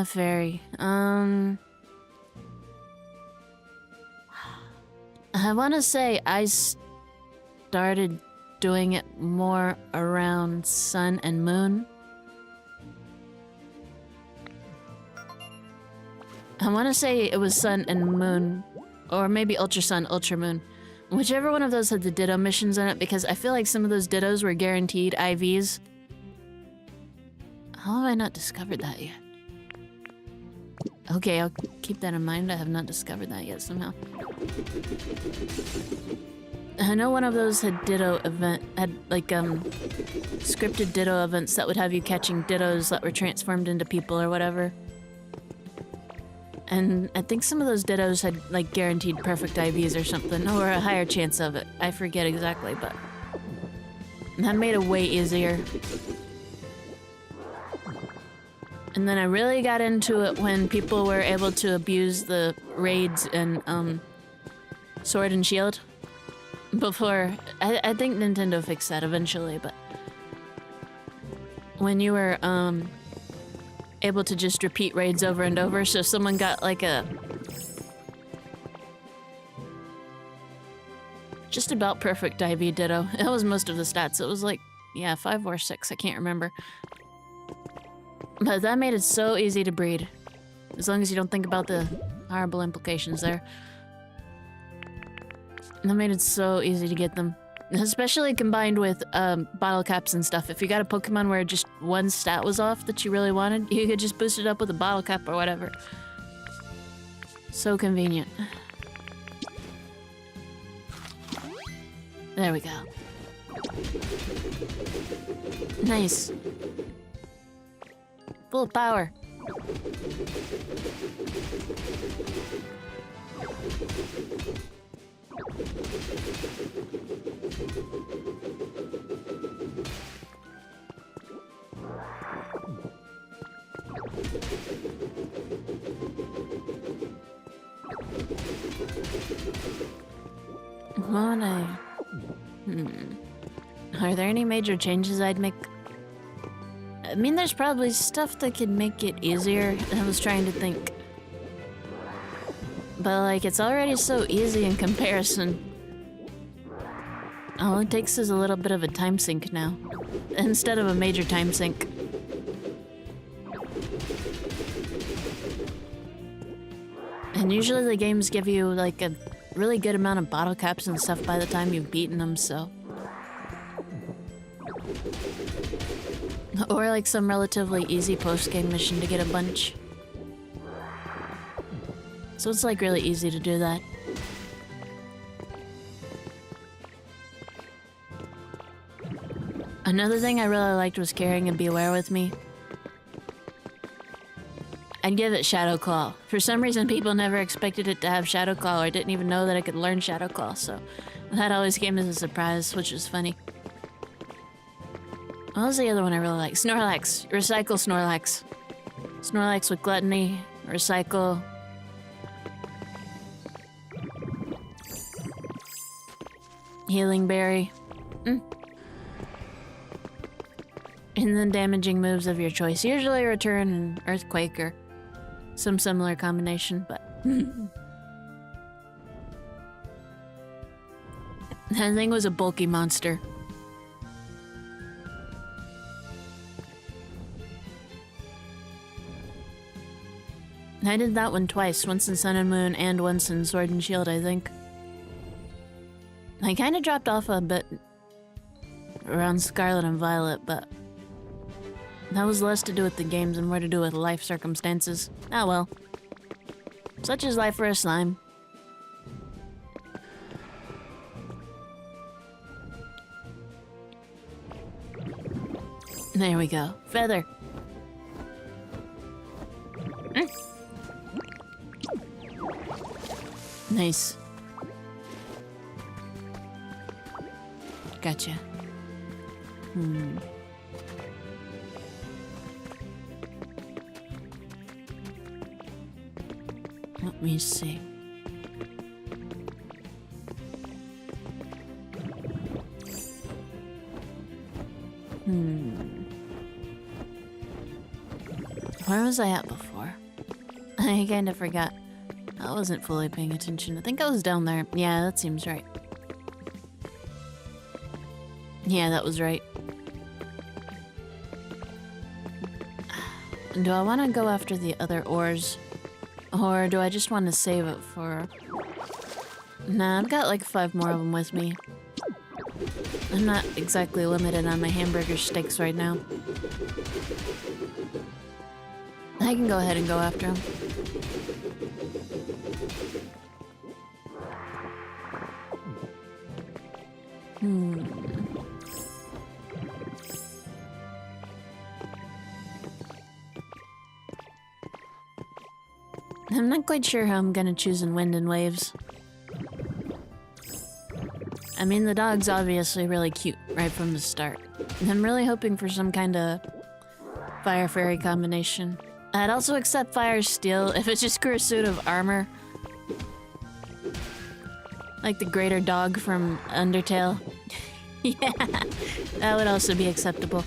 Fairy. I want to say I started doing it more around Sun and Moon. I want to say it was Sun and Moon, or maybe Ultra Sun, Ultra Moon. Whichever one of those had the Ditto missions in it, because I feel like some of those Dittos were guaranteed IVs. How have I not discovered that yet? Okay, I'll keep that in mind. I have not discovered that yet somehow. I know one of those had like scripted Ditto events that would have you catching Dittos that were transformed into people or whatever. And I think some of those Dittos had like guaranteed perfect IVs or something, or a higher chance of it. I forget exactly, but that made it way easier. And then I really got into it when people were able to abuse the raids in Sword and Shield. Before, I think Nintendo fixed that eventually, but when you were able to just repeat raids over and over, so if someone got like a just about perfect IV Ditto. It was most of the stats. It was like, yeah, 5 or 6, I can't remember. But that made it so easy to breed. As long as you don't think about the horrible implications there. That made it so easy to get them. Especially combined with bottle caps and stuff. If you got a Pokemon where just one stat was off that you really wanted, you could just boost it up with a bottle cap or whatever. So convenient. There we go. Nice. Full power. Are there any major changes I'd make? I mean, there's probably stuff that could make it easier. I was trying to think. But, like, it's already so easy in comparison. All it takes is a little bit of a time sink now, instead of a major time sink. And usually the games give you, like, a really good amount of bottle caps and stuff by the time you've beaten them, so... Or like some relatively easy post-game mission to get a bunch. So it's like really easy to do that. Another thing I really liked was carrying a Beware with me. I'd give it Shadow Claw. For some reason, people never expected it to have Shadow Claw or didn't even know that I could learn Shadow Claw, so that always came as a surprise, which was funny. What was the other one I really like? Snorlax. Recycle Snorlax. Snorlax with Gluttony. Recycle. Healing Berry. And then damaging moves of your choice. Usually Return and Earthquake or some similar combination, but... That thing was a bulky monster. I did that one twice, once in Sun and Moon and once in Sword and Shield, I think. I kind of dropped off a bit around Scarlet and Violet, but that was less to do with the games and more to do with life circumstances. Ah well. Such is life for a slime. There we go. Feather. Nice. Gotcha. Let me see. Where was I at before? I kind of forgot. I wasn't fully paying attention. I think I was down there. Yeah, that seems right. Yeah, that was right. Do I want to go after the other ores? Or do I just want to save it for... Nah, I've got like 5 more of them with me. I'm not exactly limited on my hamburger steaks right now. I can go ahead and go after them. I'm not quite sure how I'm gonna choose in Wind and Waves. I mean, the dog's obviously really cute right from the start. And I'm really hoping for some kind of Fire Fairy combination. I'd also accept Fire Steel if it's just for a suit of armor. Like the Greater Dog from Undertale. Yeah, that would also be acceptable.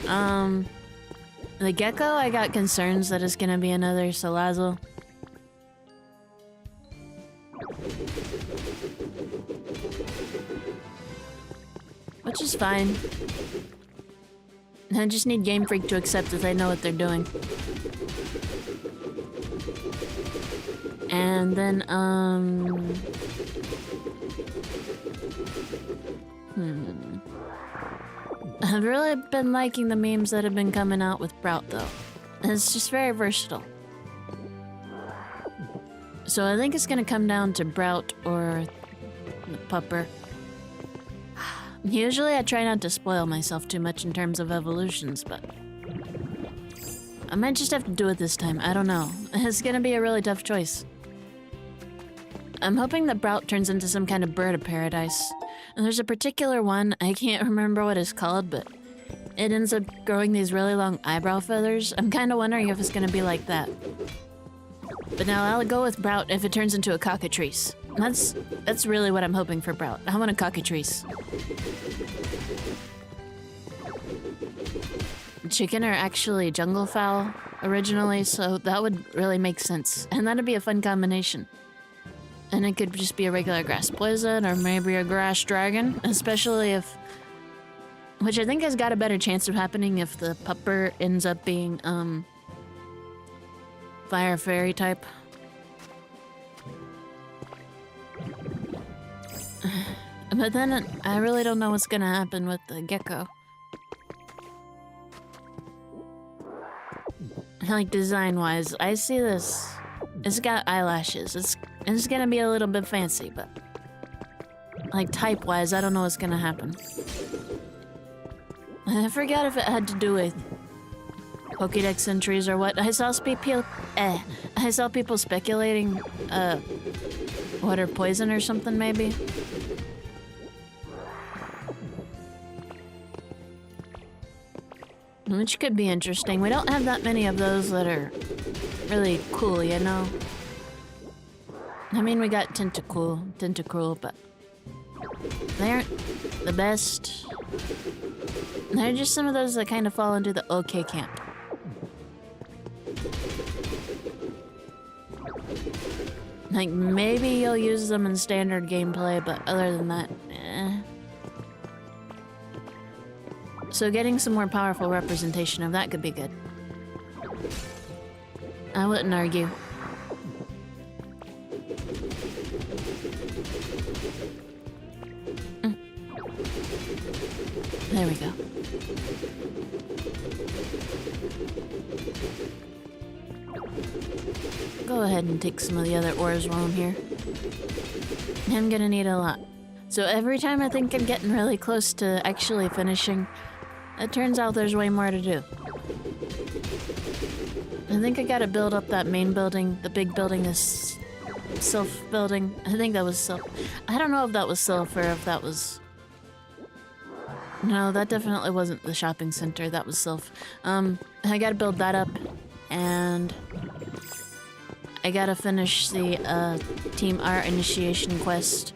The Gecko, I got concerns that it's gonna be another Salazzle. Which is fine. I just need Game Freak to accept that they know what they're doing. And then, I've really been liking the memes that have been coming out with Brout, though. It's just very versatile. So I think it's gonna come down to Brout or the Pupper. Usually I try not to spoil myself too much in terms of evolutions, but... I might just have to do it this time, I don't know. It's gonna be a really tough choice. I'm hoping that Brout turns into some kind of bird of paradise. And there's a particular one, I can't remember what it's called, but it ends up growing these really long eyebrow feathers. I'm kinda wondering if it's gonna be like that. But now I'll go with Brout if it turns into a cockatrice. That's really what I'm hoping for Brout. I want a cockatrice. Chicken are actually jungle fowl originally, so that would really make sense. And that'd be a fun combination. And it could just be a regular grass poison or maybe a grass dragon, especially if... Which I think has got a better chance of happening if the Pupper ends up being, Fire Fairy type. But then I really don't know what's gonna happen with the gecko. Like, design-wise, I see this. It's got eyelashes. It's gonna be a little bit fancy, but... like, type-wise, I don't know what's gonna happen. I forgot if it had to do with Pokédex entries or what. I saw people speculating, water poison or something, maybe? Which could be interesting. We don't have that many of those that are really cool, you know? I mean, we got Tentacruel, but they aren't the best. They're just some of those that kind of fall into the okay camp. Like, maybe you'll use them in standard gameplay, but other than that, eh. So getting some more powerful representation of that could be good. I wouldn't argue. There we go. Go ahead and take some of the other ores while I'm here. I'm gonna need a lot. So every time I think I'm getting really close to actually finishing, it turns out there's way more to do. I think I gotta build up that main building, the big building, this Sylph building. I think that was Sylph. I don't know if that was Sylph or if that was... No, that definitely wasn't the shopping center, that was Sylph. I gotta build that up, and... I gotta finish the, Team Art Initiation quest.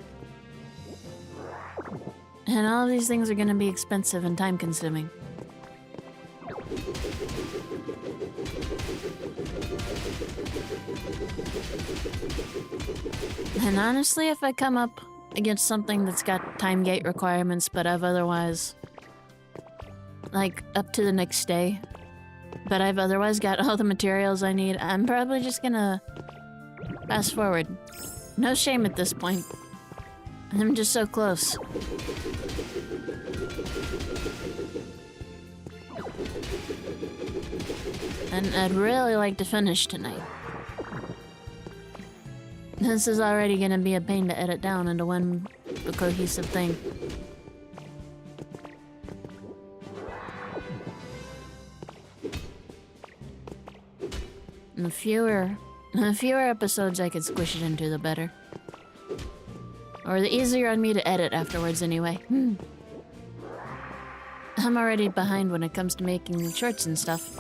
And all of these things are gonna be expensive and time-consuming. And honestly, if I come up against something that's got time gate requirements, but I've otherwise... like, up to the next day, but I've otherwise got all the materials I need, I'm probably just gonna fast forward. No shame at this point. I'm just so close. And I'd really like to finish tonight. This is already gonna be a pain to edit down into one cohesive thing. And the fewer episodes I could squish it into, the better. Or the easier on me to edit afterwards, anyway. I'm already behind when it comes to making shorts and stuff.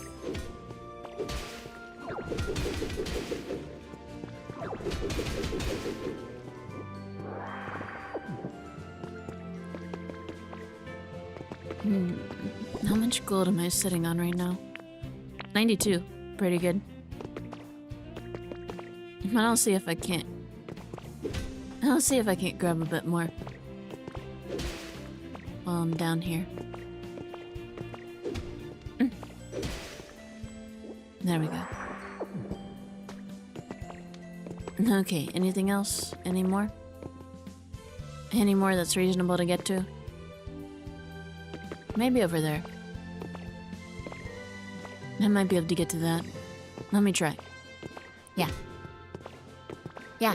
How much gold am I sitting on right now? 92. Pretty good. But I'll see if I can't. I'll see if I can't grab a bit more while I'm down here. There we go. Okay, anything else? Any more? Any more that's reasonable to get to? Maybe over there. I might be able to get to that. Let me try. Yeah. Yeah.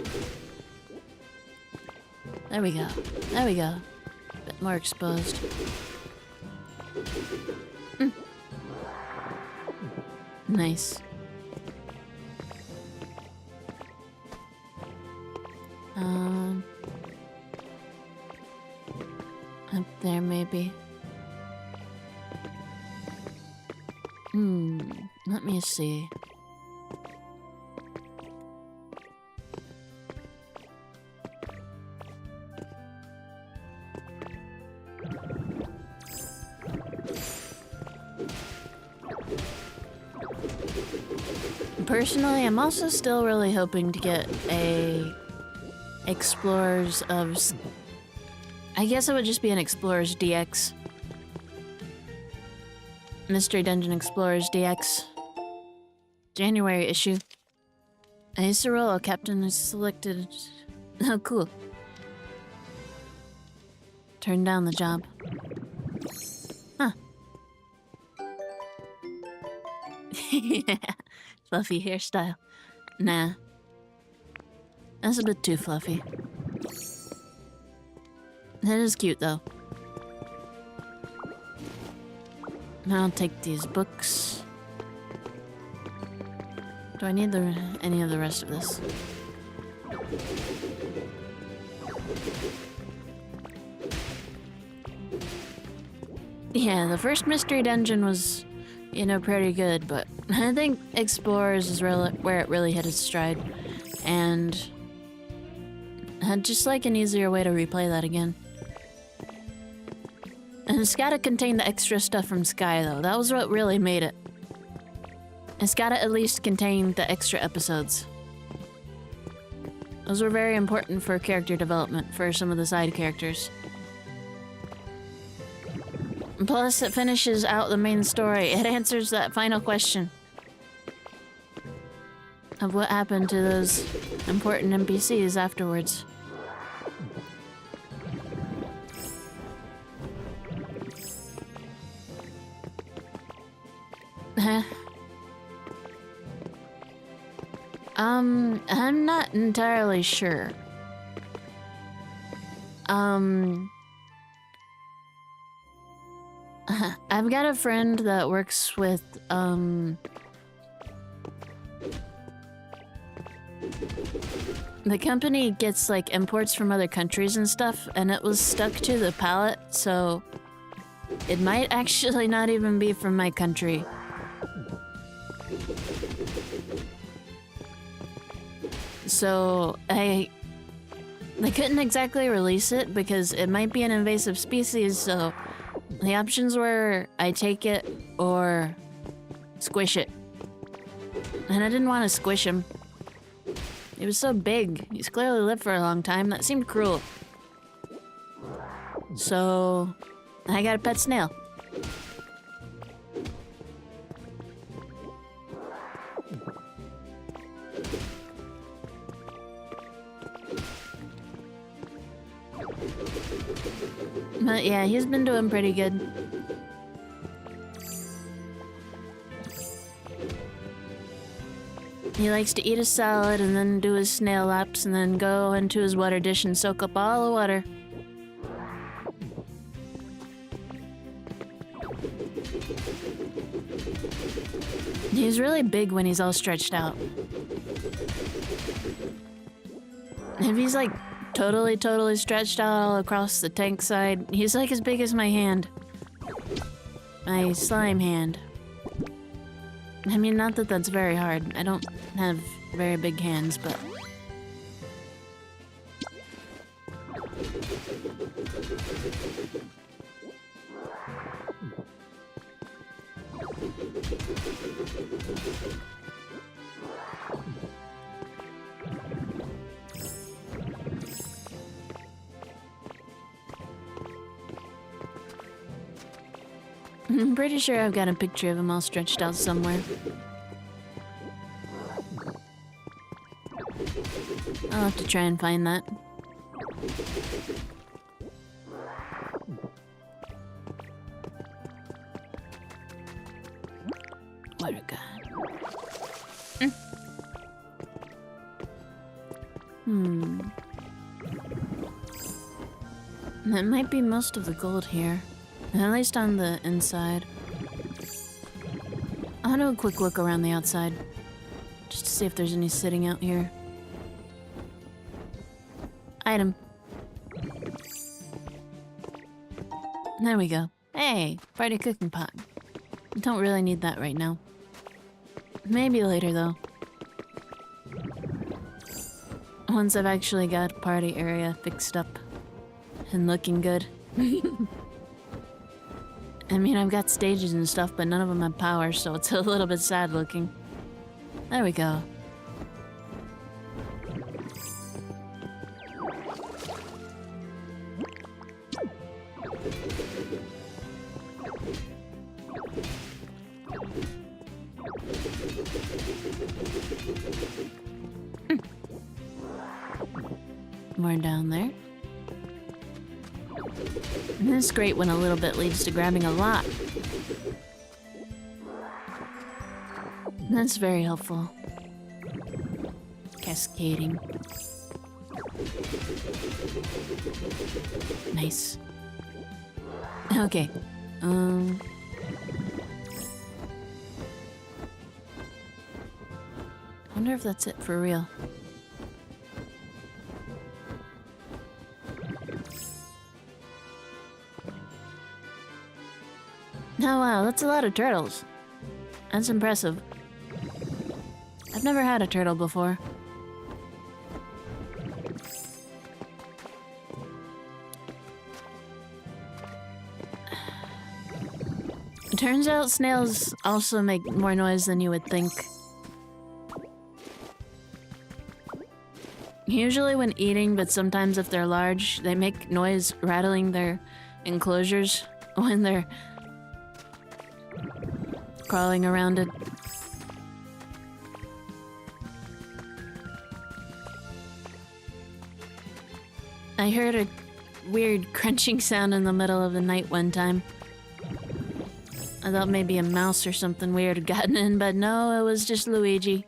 There we go. There we go. Bit more exposed. Nice. Up there maybe. Let me see. Personally, I'm also still really hoping to get a Explorers of... I guess it would just be an Explorers DX. Mystery Dungeon Explorers DX. January issue. Acerolo captain is selected. Oh, cool. Turn down the job. Huh. Yeah. Fluffy hairstyle. Nah. That's a bit too fluffy. That is cute, though. I'll take these books. Do I need any of the rest of this? Yeah, the first mystery dungeon was, you know, pretty good, but I think Explorers is where it really hit its stride. And I'd just like an easier way to replay that again. And it's gotta contain the extra stuff from Sky, though. That was what really made it. It's gotta at least contain the extra episodes. Those were very important for character development for some of the side characters. And plus, it finishes out the main story. It answers that final question of what happened to those important NPCs afterwards. I'm not entirely sure. I've got a friend that works with, the company gets, like, imports from other countries and stuff, and it was stuck to the pallet, so it might actually not even be from my country. So, they couldn't exactly release it because it might be an invasive species, so the options were I take it or squish it. And I didn't want to squish him. He was so big. He's clearly lived for a long time. That seemed cruel. So, I got a pet snail. But yeah, he's been doing pretty good. He likes to eat a salad and then do his snail laps and then go into his water dish and soak up all the water. He's really big when he's all stretched out. If he's like totally stretched out all across the tank side, he's like as big as my hand. My slime hand. I mean, not that that's very hard. I don't have very big hands, but... I'm pretty sure I've got a picture of him all stretched out somewhere. I'll have to try and find that. What a god. That might be most of the gold here. At least on the inside. I'll do a quick look around the outside. Just to see if there's any sitting out here. Item. There we go. Hey, Friday cooking pot. Don't really need that right now. Maybe later, though. Once I've actually got a party area fixed up and looking good. I mean, I've got stages and stuff, but none of them have power, so it's a little bit sad looking. There we go. More down there. And this is great when a little bit leads to grabbing a lot. That's very helpful. Cascading. Nice. Okay. Wonder if that's it for real. Oh wow, that's a lot of turtles. That's impressive. I've never had a turtle before. It turns out snails also make more noise than you would think. Usually when eating, but sometimes if they're large, they make noise rattling their enclosures when they're crawling around it. I heard a weird crunching sound in the middle of the night one time. I thought maybe a mouse or something weird had gotten in, but no, it was just Luigi.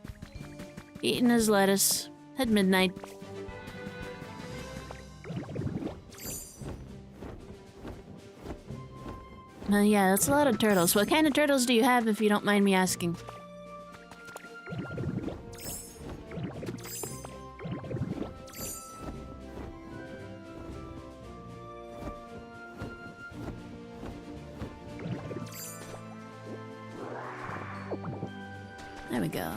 Eating his lettuce at midnight. Yeah, that's a lot of turtles. What kind of turtles do you have, if you don't mind me asking? There we go.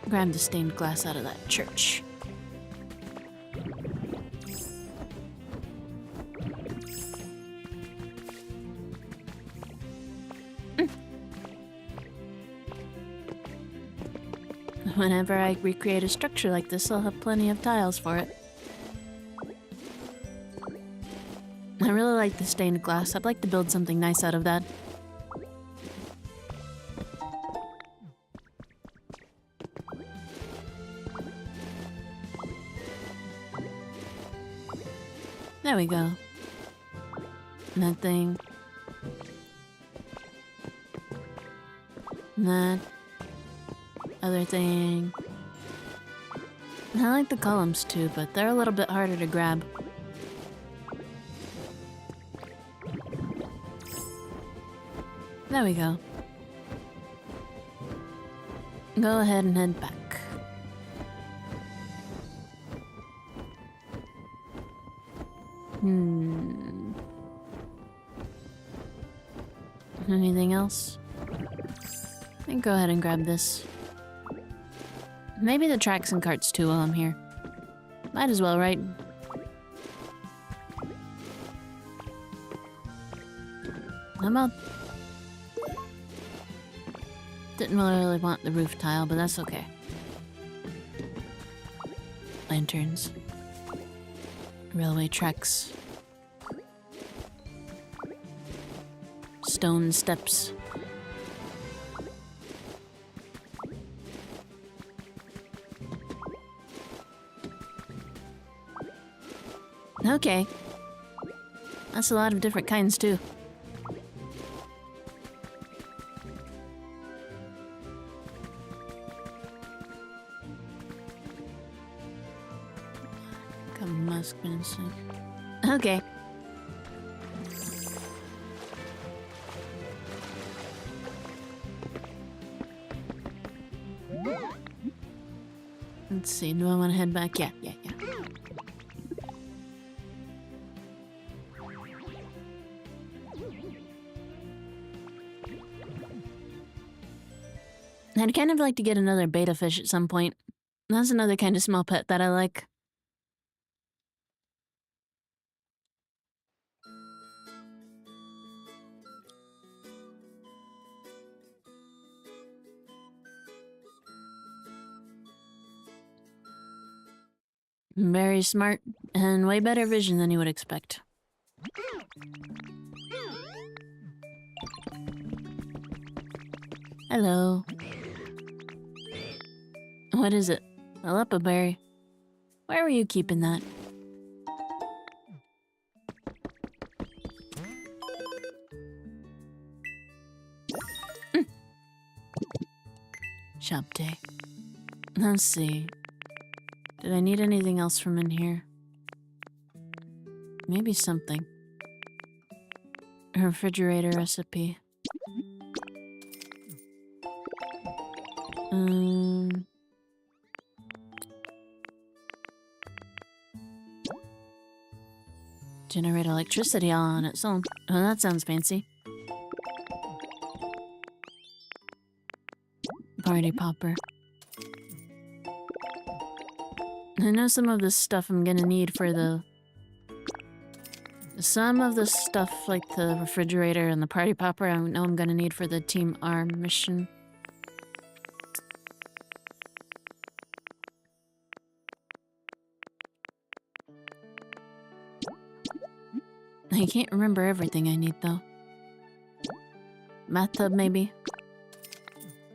Grab the stained glass out of that church. Whenever I recreate a structure like this, I'll have plenty of tiles for it. I really like the stained glass. I'd like to build something nice out of that. There we go. That thing. That. Other thing. I like the columns too, but they're a little bit harder to grab. There we go. Go ahead and head back. Anything else? I think go ahead and grab this. Maybe the tracks and carts too while I'm here. Might as well, right? How about... Didn't really want the roof tile, but that's okay. Lanterns. Railway tracks. Stone steps. Okay. That's a lot of different kinds, too. Come musk inside. Okay. Let's see, do I want to head back? Yeah. I'd kind of like to get another betta fish at some point. That's another kind of small pet that I like. Very smart and way better vision than you would expect. Hello. What is it? A lepa berry. Where were you keeping that? Shop day. Let's see. Did I need anything else from in here? Maybe something. A refrigerator recipe. Generate electricity all on its own. Oh, that sounds fancy. Party popper. I know some of this stuff I'm gonna need for the... Some of the stuff, like the refrigerator and the party popper, I know I'm gonna need for the Team R mission. I can't remember everything I need, though. Bathtub, maybe?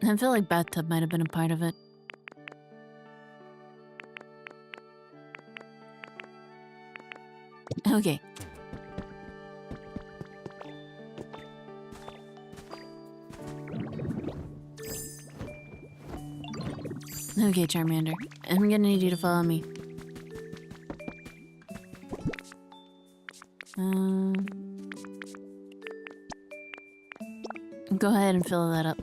I feel like bathtub might have been a part of it. Okay. Okay, Charmander. I'm gonna need you to follow me. Go ahead and fill that up.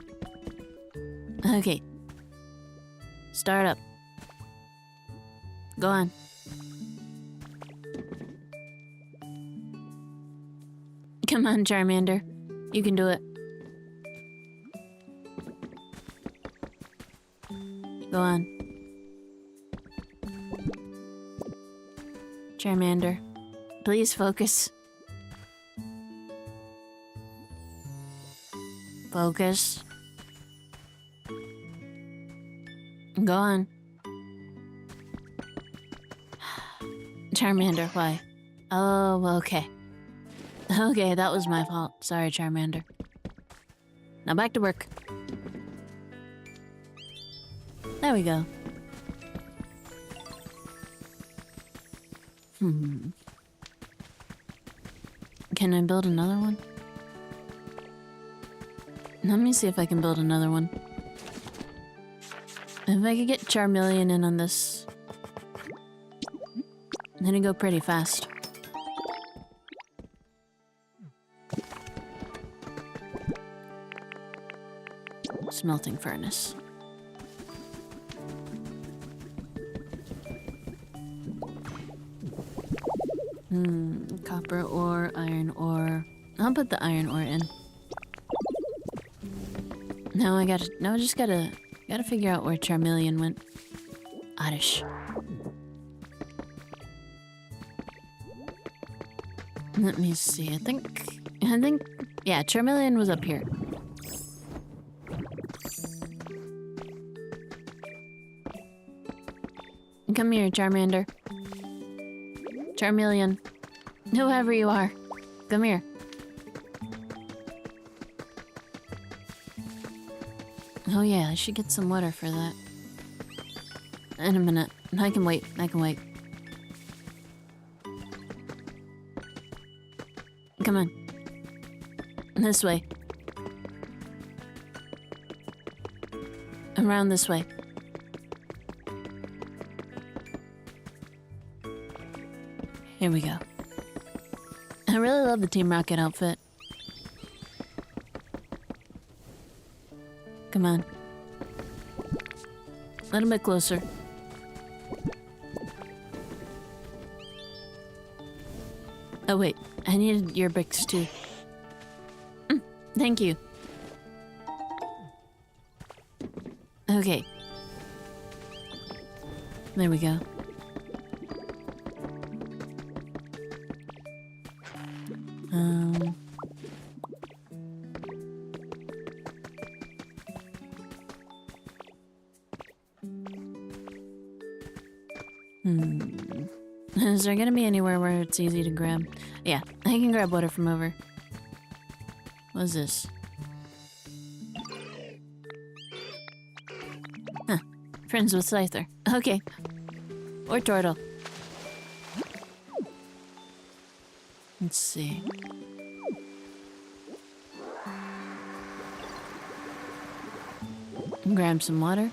Okay. Start up. Go on. Come on, Charmander. You can do it. Go on. Charmander, please focus. Focus. Go on. Charmander, why? Oh, okay. Okay, that was my fault. Sorry, Charmander. Now back to work. There we go. Can I build another one? Let me see if I can build another one. If I could get Charmeleon in on this, then it'd go pretty fast. Smelting furnace. Copper ore, iron ore. I'll put the iron ore in. Now I just gotta figure out where Charmeleon went. Oddish. Let me see, I think, yeah, Charmeleon was up here. Come here, Charmander. Charmeleon. Whoever you are. Come here. Oh yeah, I should get some water for that. In a minute. I can wait. Come on. This way. Around this way. Here we go. I really love the Team Rocket outfit. Come on. A little bit closer. Oh wait, I needed your bricks too. Thank you. Okay. There we go. Is there gonna be anywhere where it's easy to grab? Yeah, I can grab water from over. What's this? Huh. Friends with Scyther. Okay. Or Turtle. Let's see. Grab some water.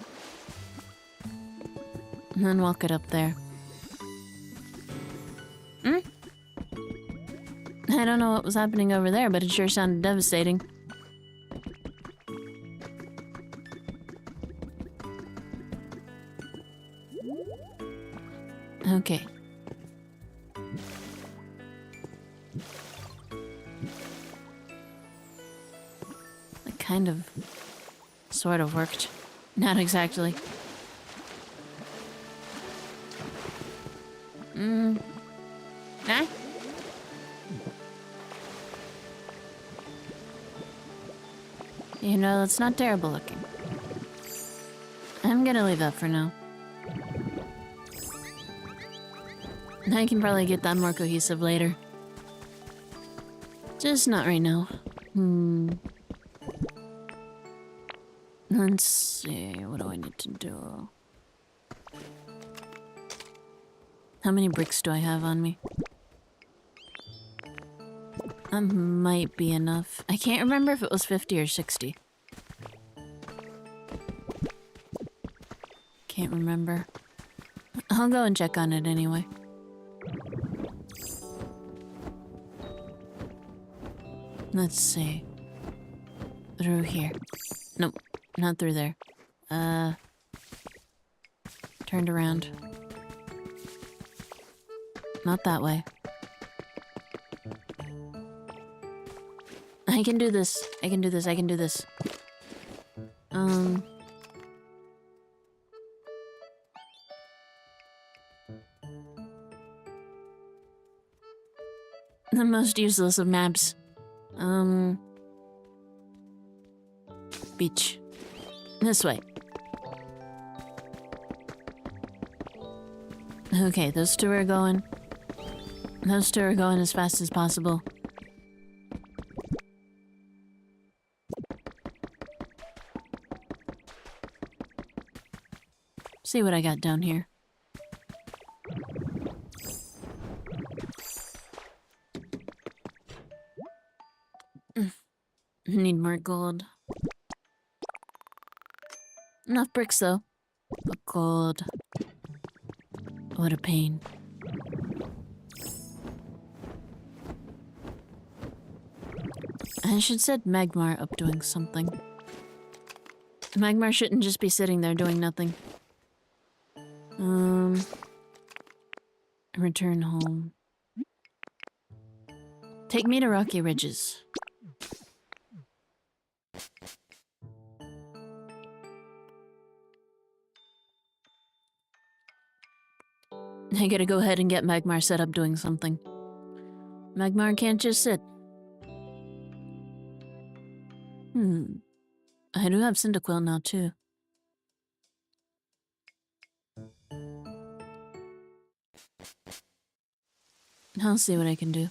And then walk it up there. I don't know what was happening over there, but it sure sounded devastating. Okay. It kind of, sort of worked. Not exactly. Huh? You know, that's not terrible looking. I'm gonna leave that for now. I can probably get that more cohesive later. Just not right now. Let's see, what do I need to do? How many bricks do I have on me? That might be enough. I can't remember if it was 50 or 60. Can't remember. I'll go and check on it anyway. Let's see. Through here. Nope, not through there. Turned around. Not that way. I can do this. I can do this. I can do this. The most useless of maps. Beach. This way. Okay, those two are going. Those two are going as fast as possible. See what I got down here. Need more gold. Enough bricks though. But gold. What a pain. I should set Magmar up doing something. Magmar shouldn't just be sitting there doing nothing. Return home. Take me to Rocky Ridges. I gotta go ahead and get Magmar set up doing something. Magmar can't just sit. I do have Cyndaquil now, too. I'll see what I can do.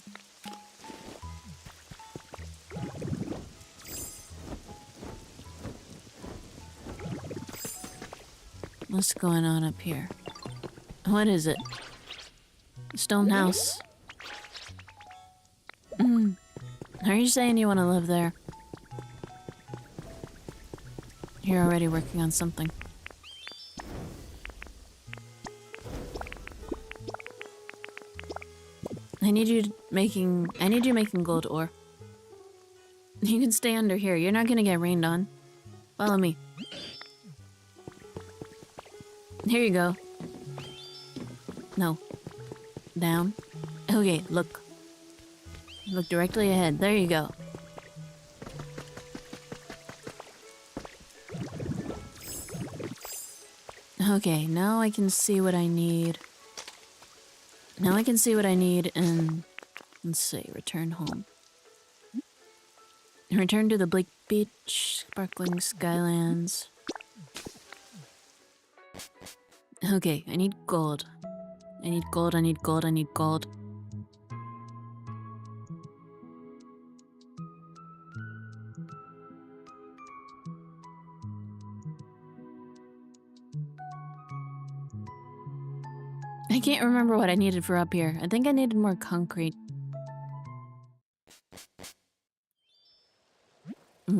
What's going on up here? What is it? Stone house. Are you saying you want to live there? You're already working on something. I need you making gold ore. You can stay under here. You're not gonna get rained on. Follow me. Here you go. No. Down. Okay, look. Look directly ahead. There you go. Okay, now I can see what I need. Now I can see what I need and... Let's see, return home. Return to the Bleak Beach, Sparkling Skylands. Okay, I need gold. I need gold, I need gold, I need gold. I can't remember what I needed for up here. I think I needed more concrete.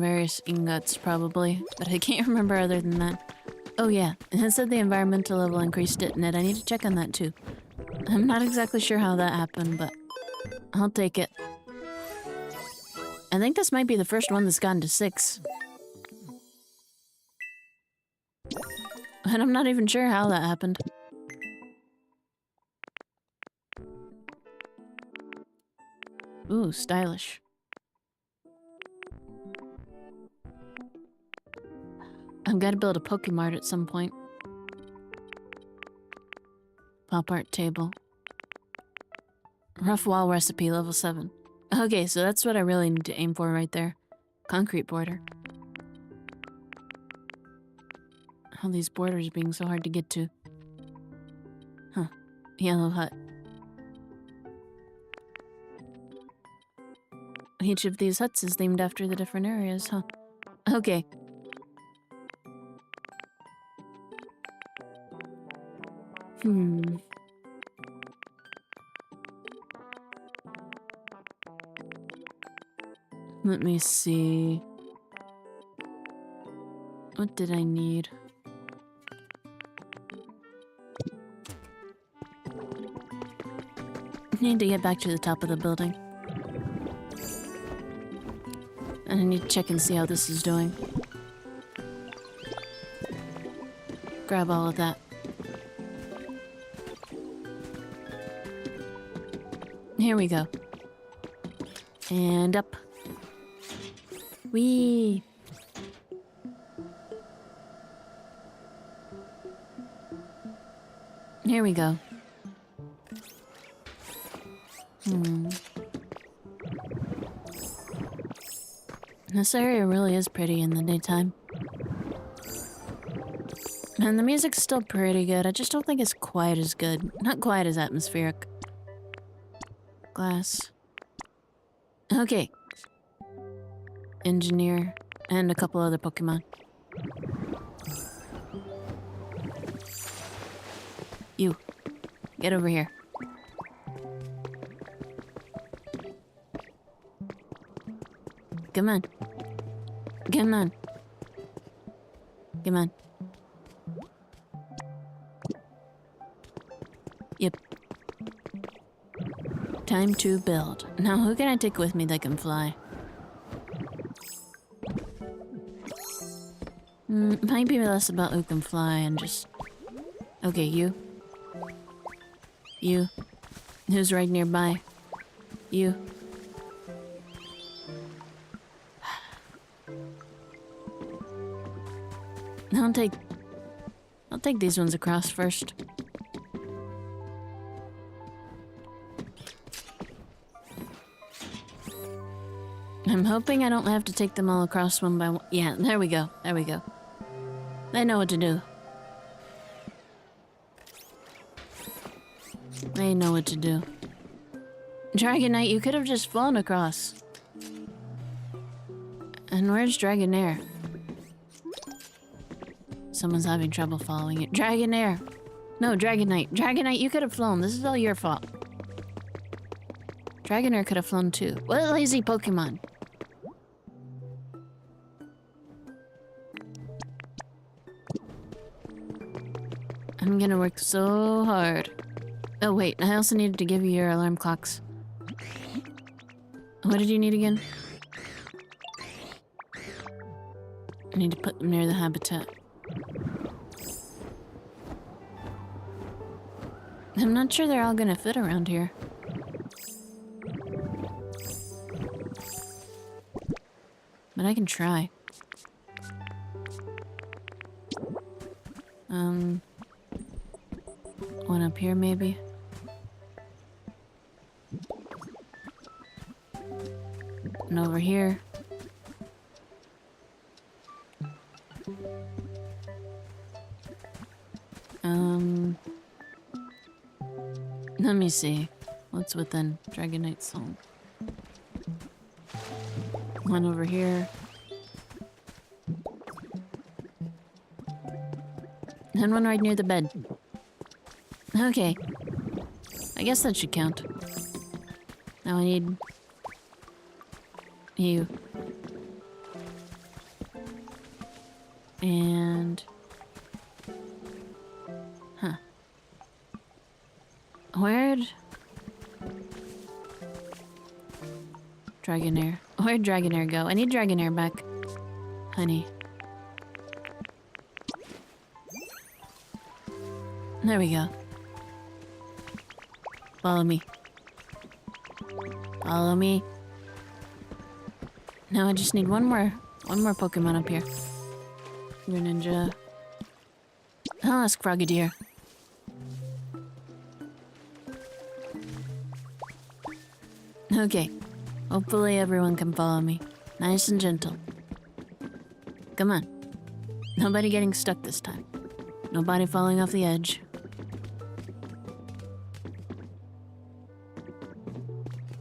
various ingots, probably. But I can't remember other than that. Oh yeah, it said the environmental level increased it in it. I need to check on that too. I'm not exactly sure how that happened, but I'll take it. I think this might be the first one that's gotten to 6. And I'm not even sure how that happened. Ooh, stylish. I've got to build a Pokemart at some point. Pop art table. Rough wall recipe, level 7. Okay, so that's what I really need to aim for right there. Concrete border. All these borders being so hard to get to. Huh. Yellow hut. Each of these huts is named after the different areas, huh? Okay. Let me see. What did I need? I need to get back to the top of the building. And I need to check and see how this is doing. Grab all of that. Here we go. And up. Whee! Here we go. This area really is pretty in the daytime. And the music's still pretty good. I just don't think it's quite as good. Not quite as atmospheric. Glass. Okay. Engineer. And a couple other Pokemon. You. Get over here. Come on. Come on. Come on. Yep. Time to build. Now, who can I take with me that can fly? Might be less about who can fly and just... Okay, you. You. Who's right nearby? You. I'll take these ones across first. I'm hoping I don't have to take them all across one by one. Yeah, there we go. There we go. They know what to do. They know what to do. Dragonite, you could have just flown across. And where's Dragonair? Someone's having trouble following it. Dragonair! No, Dragonite. Dragonite, you could have flown. This is all your fault. Dragonair could have flown too. What a lazy Pokemon. I'm gonna work so hard. Oh wait, I also needed to give you your alarm clocks. What did you need again? I need to put them near the habitat. I'm not sure they're all gonna fit around here. But I can try. One up here maybe? And over here. Let me see. What's within Dragonite's home? One over here. And one right near the bed. Okay. I guess that should count. Now I need... you. And... Huh. Where'd Dragonair? Where'd Dragonair go? I need Dragonair back. Honey. There we go. Follow me. Follow me. Now I just need one more Pokemon up here. Greninja. I'll ask Frogadier. Okay. Hopefully everyone can follow me. Nice and gentle. Come on. Nobody getting stuck this time. Nobody falling off the edge.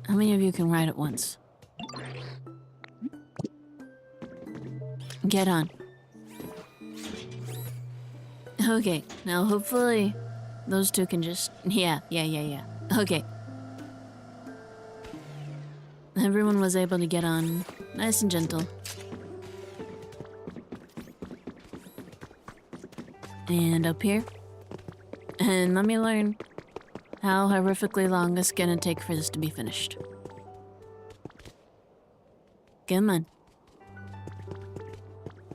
How many of you can ride at once? Get on. Okay, now hopefully those two can just... Yeah. Okay. Everyone was able to get on nice and gentle. And up here. And let me learn how horrifically long it's gonna take for this to be finished. Come on.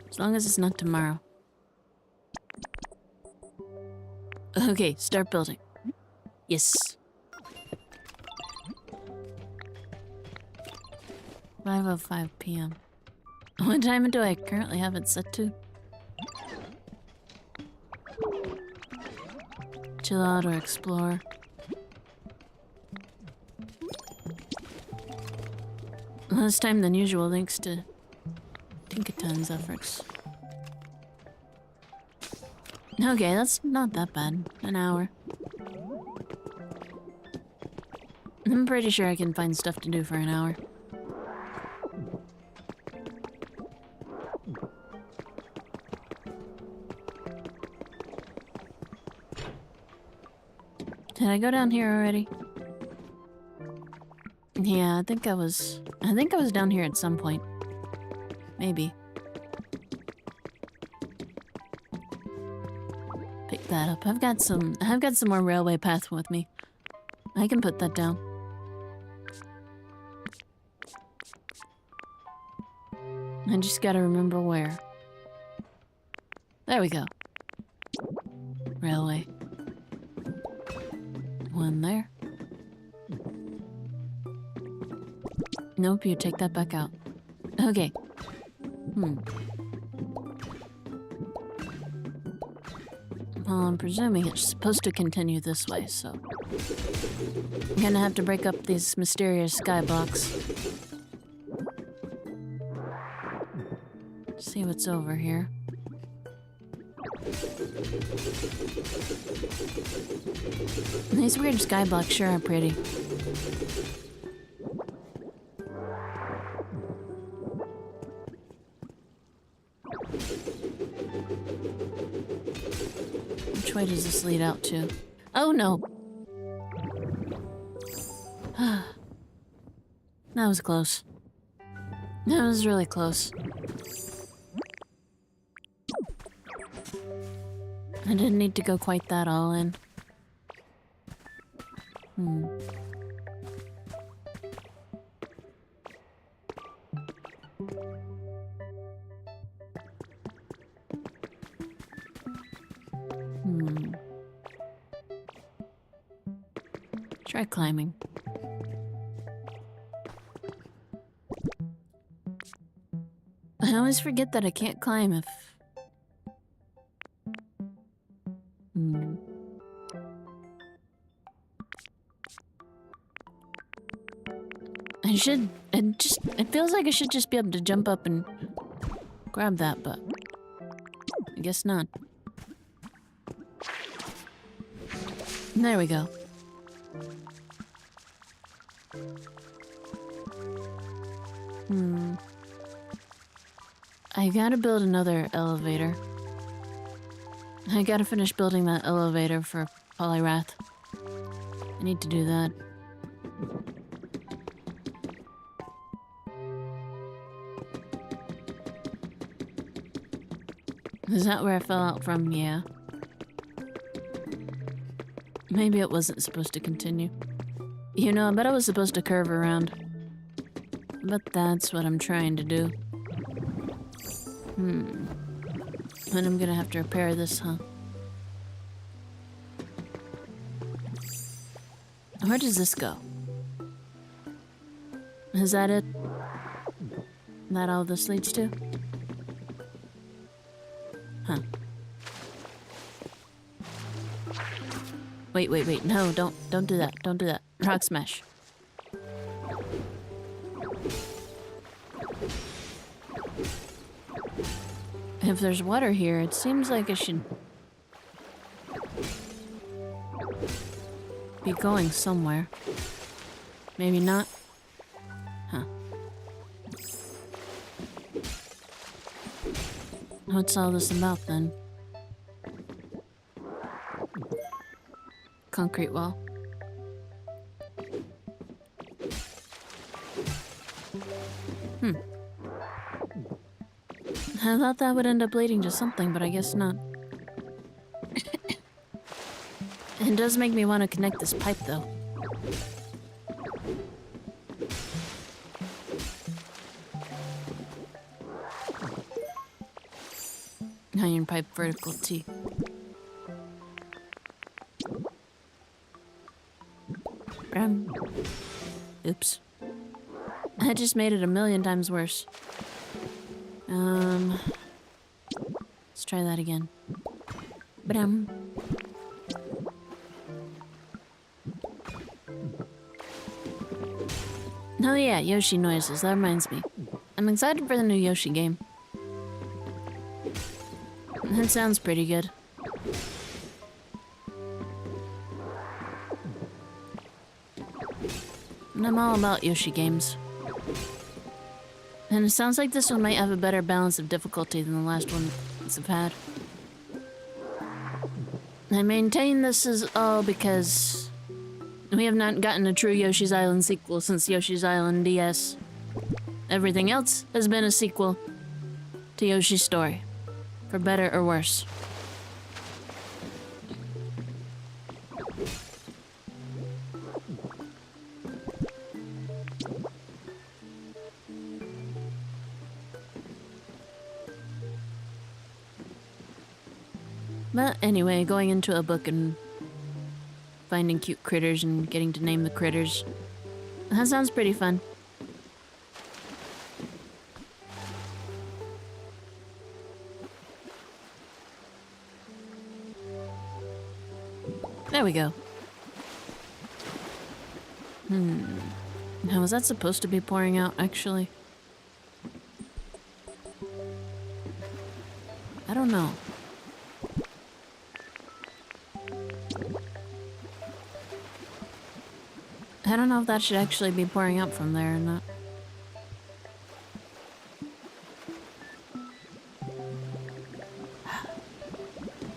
As long as it's not tomorrow. Okay, start building. Yes. 5:05 p.m. What time do I currently have it set to? Chill out or explore. Less time than usual thanks to Tinkaton's efforts. Okay, that's not that bad. An hour. I'm pretty sure I can find stuff to do for an hour. Did I go down here already? Yeah, I think I was down here at some point. Maybe. Pick that up. I've got some more railway path with me. I can put that down. I just gotta remember where. There we go. Railway. One there. Nope, you take that back out. Okay. Well, I'm presuming it's supposed to continue this way, so... I'm gonna have to break up these mysterious sky blocks. See what's over here. These weird sky blocks sure are pretty. Which way does this lead out to? Oh no! That was close. That was really close. I didn't need to go quite that all in. Try climbing. I always forget that I can't climb if... It feels like I should just be able to jump up and grab that, but I guess not. There we go. I gotta build another elevator. I gotta finish building that elevator for Polyrath. I need to do that. Is that where I fell out from? Yeah. Maybe it wasn't supposed to continue. You know, I bet I was supposed to curve around. But that's what I'm trying to do. And I'm gonna have to repair this, huh? Where does this go? Is that it? That all this leads to? Huh. Wait, no, don't do that, don't do that. Rock smash. If there's water here, it seems like it should be going somewhere. Maybe not? Huh. What's all this about then? Concrete wall. I thought that would end up leading to something, but I guess not. It does make me want to connect this pipe, though. Iron pipe vertical T. Oops. I just made it 1,000,000 times worse. Let's try that again. Bram. Oh yeah, Yoshi noises. That reminds me. I'm excited for the new Yoshi game. That sounds pretty good. And I'm all about Yoshi games. And it sounds like this one might have a better balance of difficulty than the last one I've had. I maintain this is all because we have not gotten a true Yoshi's Island sequel since Yoshi's Island DS. Everything else has been a sequel to Yoshi's Story, for better or worse. But anyway, going into a book and finding cute critters and getting to name the critters. That sounds pretty fun. There we go. Now, was that supposed to be pouring out, actually? I don't know. I don't know if that should actually be pouring out from there or not.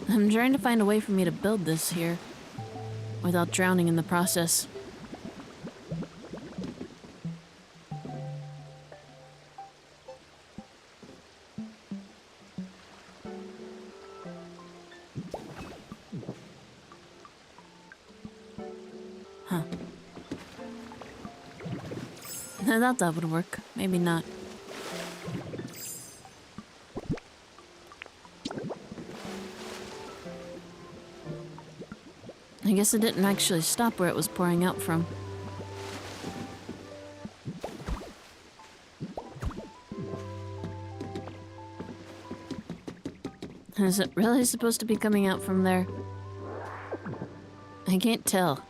I'm trying to find a way for me to build this here without drowning in the process. Huh. I thought that would work. Maybe not. I guess it didn't actually stop where it was pouring out from. Is it really supposed to be coming out from there? I can't tell.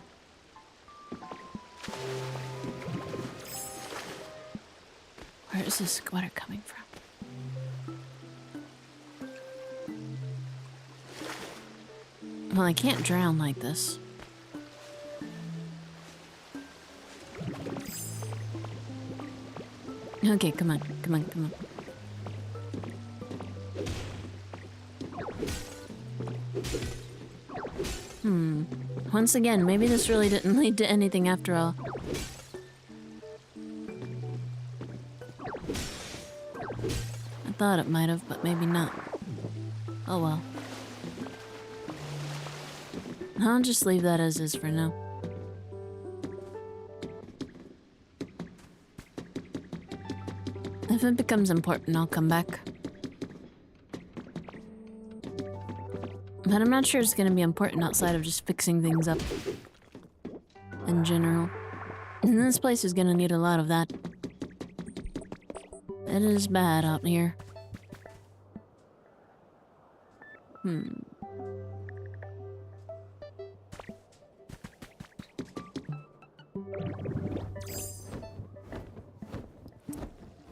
Where is this water coming from? Well, I can't drown like this. Okay, come on, come on, come on. Once again, maybe this really didn't lead to anything after all. I thought it might have, but maybe not. Oh well. I'll just leave that as is for now. If it becomes important, I'll come back. But I'm not sure it's gonna be important outside of just fixing things up. In general. And this place is gonna need a lot of that. It is bad out here.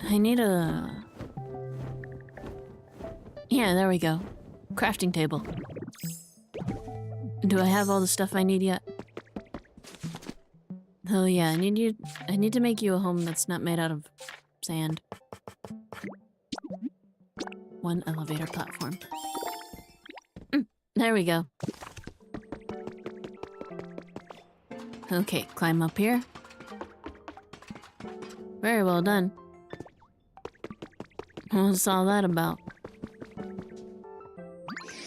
I need a... Yeah, there we go. Crafting table. Do I have all the stuff I need yet? Oh yeah, I need to make you a home that's not made out of sand. One elevator platform. There we go. Okay, climb up here. Very well done. What's all that about?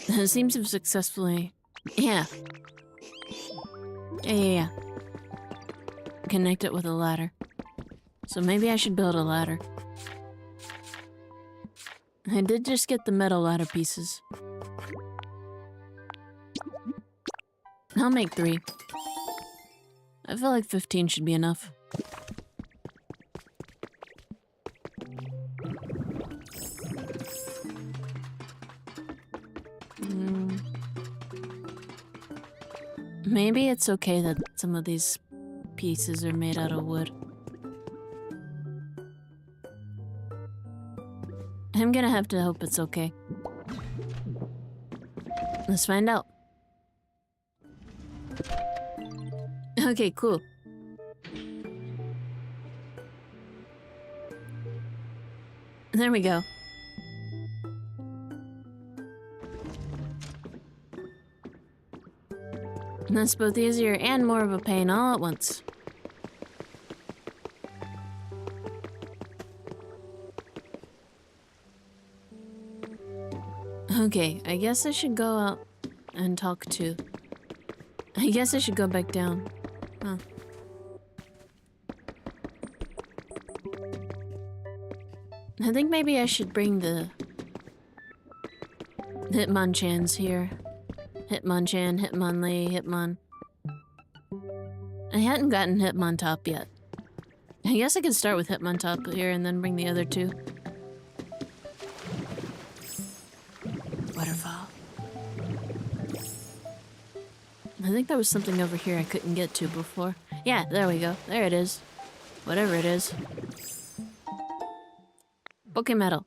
It seems to have successfully... Yeah. Yeah. Connect it with a ladder. So maybe I should build a ladder. I did just get the metal ladder pieces. I'll make 3. I feel like 15 should be enough. Maybe it's okay that some of these pieces are made out of wood. I'm gonna have to hope it's okay. Let's find out. Okay, cool. There we go. That's both easier and more of a pain all at once. Okay, I guess I should go out and talk to... I guess I should go back down. Huh. I think maybe I should bring the... Hitmonchans here. Hitmonchan, Hitmonlee, Hitmon... I hadn't gotten Hitmontop yet. I guess I could start with Hitmontop here and then bring the other 2. Waterfall. I think there was something over here I couldn't get to before. Yeah, there we go. There it is. Whatever it is. Pokemetal.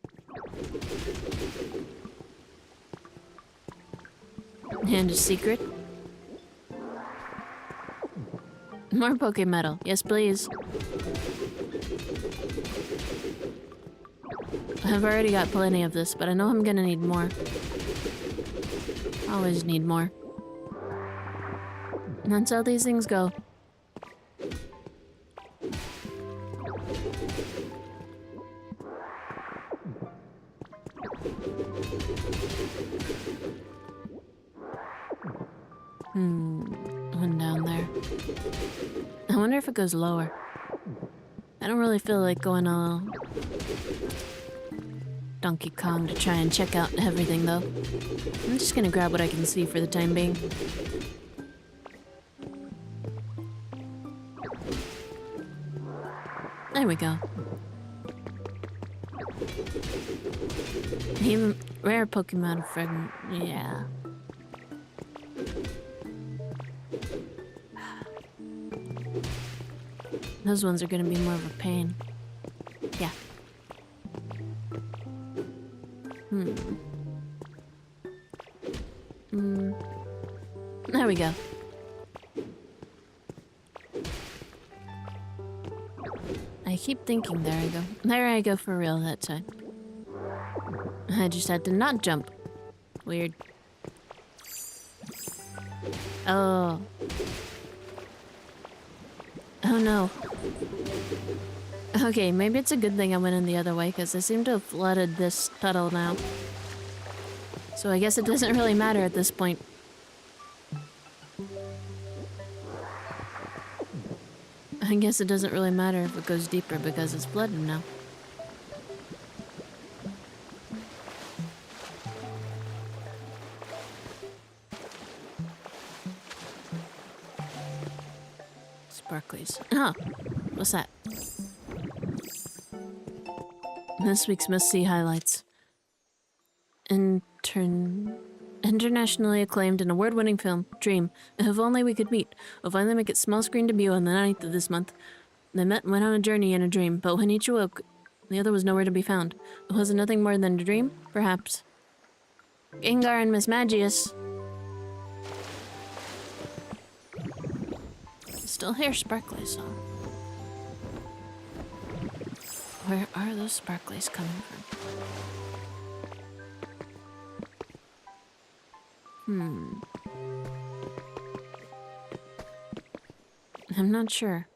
And a secret. More Pokemetal. Yes, please. I've already got plenty of this, but I know I'm gonna need more. Always need more. And that's how these things go. One down there. I wonder if it goes lower. I don't really feel like going all Donkey Kong to try and check out everything, though. I'm just gonna grab what I can see for the time being. There we go. Even rare Pokemon fragment, yeah. Those ones are gonna be more of a pain. Yeah. There we go. I keep thinking there I go. There I go for real that time. I just had to not jump. Weird. Oh. Oh no. Okay, maybe it's a good thing I went in the other way, because I seem to have flooded this tunnel now. So I guess it doesn't really matter at this point. I guess it doesn't really matter if it goes deeper because it's flooded now. Sparklies. Oh, what's that? This week's must-see highlights. Internationally acclaimed and award-winning film, Dream. If only we could meet. We'll finally make its small screen debut on the 9th of this month. They met and went on a journey in a dream, but when each awoke, the other was nowhere to be found. Was it nothing more than a dream? Perhaps. Gengar and Miss Magius. Still hear sparklies, though. Where are those sparklies coming from? I'm not sure.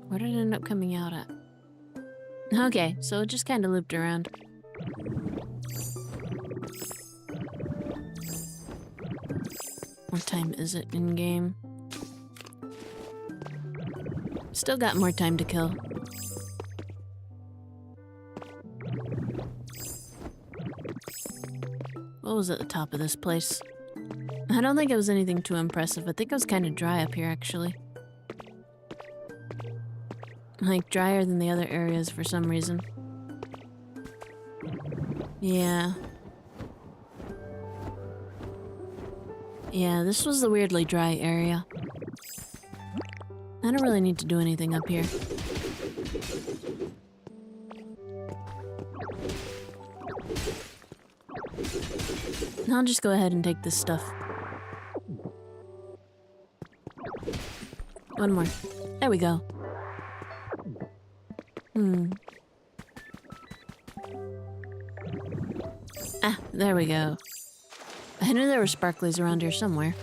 Where did it end up coming out at? Okay, so it just kind of looped around. What time is it in game? Still got more time to kill. What was at the top of this place? I don't think it was anything too impressive. I think it was kind of dry up here, actually. Like, drier than the other areas for some reason. Yeah. Yeah, this was the weirdly dry area. I don't really need to do anything up here. I'll just go ahead and take this stuff. One more. There we go. Ah, there we go. I knew there were sparklies around here somewhere.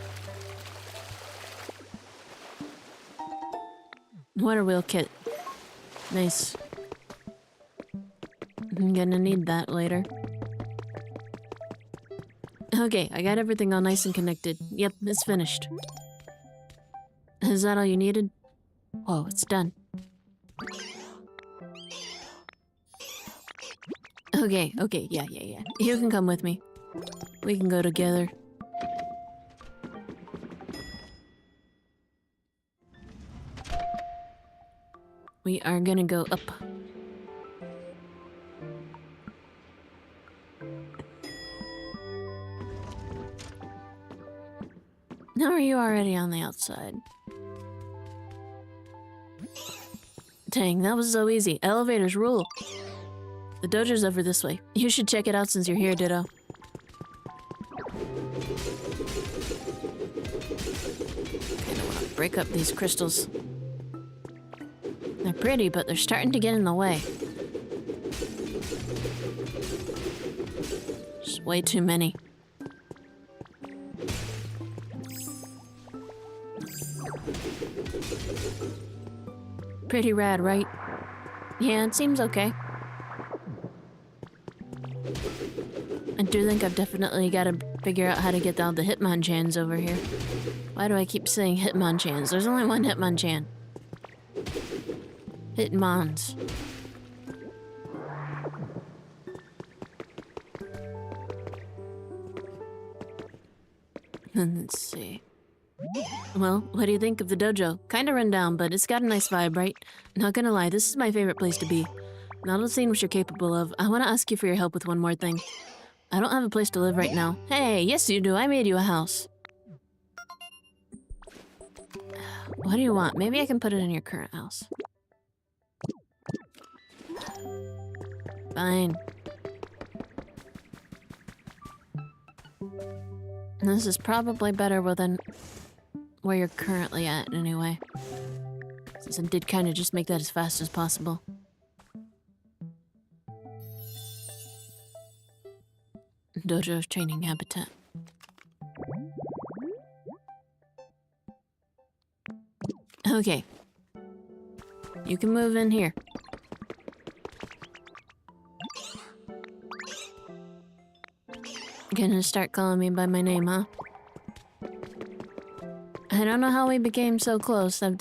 Water wheel kit. Nice. I'm gonna need that later. Okay, I got everything all nice and connected. Yep, it's finished. Is that all you needed? Whoa, it's done. Okay, yeah. You can come with me. We can go together. We are gonna go up. How are you already on the outside? Dang, that was so easy. Elevators rule. The dojo's over this way. You should check it out since you're here, Ditto. Kinda wanna break up these crystals. They're pretty, but they're starting to get in the way. Just way too many. Pretty rad, right? Yeah, it seems okay. I do think I've definitely got to figure out how to get down the Hitmonchans over here. Why do I keep saying Hitmonchans? There's only one Hitmonchan. Hitmons. Let's see. Well, what do you think of the dojo? Kinda run down, but it's got a nice vibe, right? Not gonna lie, this is my favorite place to be. Now that seeing what you're capable of, I want to ask you for your help with one more thing. I don't have a place to live right now. Hey, yes you do, I made you a house. What do you want? Maybe I can put it in your current house. Fine. This is probably better than where you're currently at, anyway. Since I did kind of just make that as fast as possible. Dojo's training habitat. Okay. You can move in here. Gonna start calling me by my name, huh? I don't know how we became so close. I've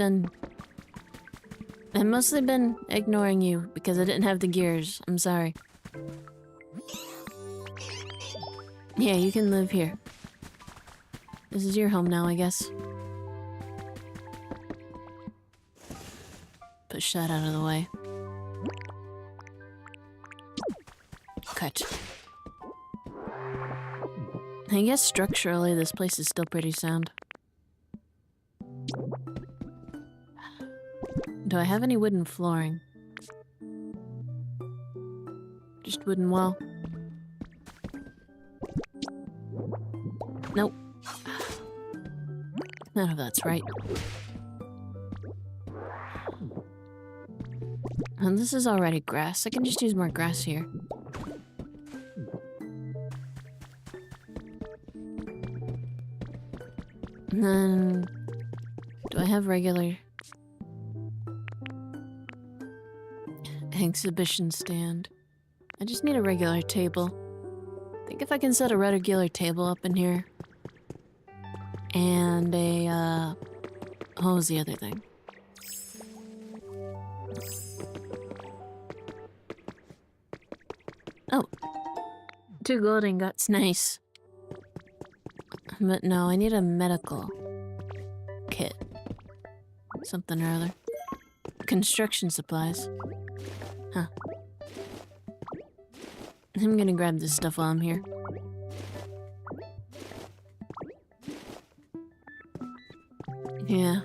mostly been ignoring you because I didn't have the gears. I'm sorry. Yeah, you can live here. This is your home now, I guess. Push that out of the way. Cut. I guess structurally this place is still pretty sound. Do I have any wooden flooring? Just wooden wall. Nope. None of that's right. And this is already grass. I can just use more grass here. And then... do I have regular... exhibition stand? I just need a regular table. I think if I can set a regular table up in here... and a, what was the other thing? Oh. 2 gold ingots, nice. But no, I need a medical kit. Something or other. Construction supplies. Huh. I'm gonna grab this stuff while I'm here. Yeah.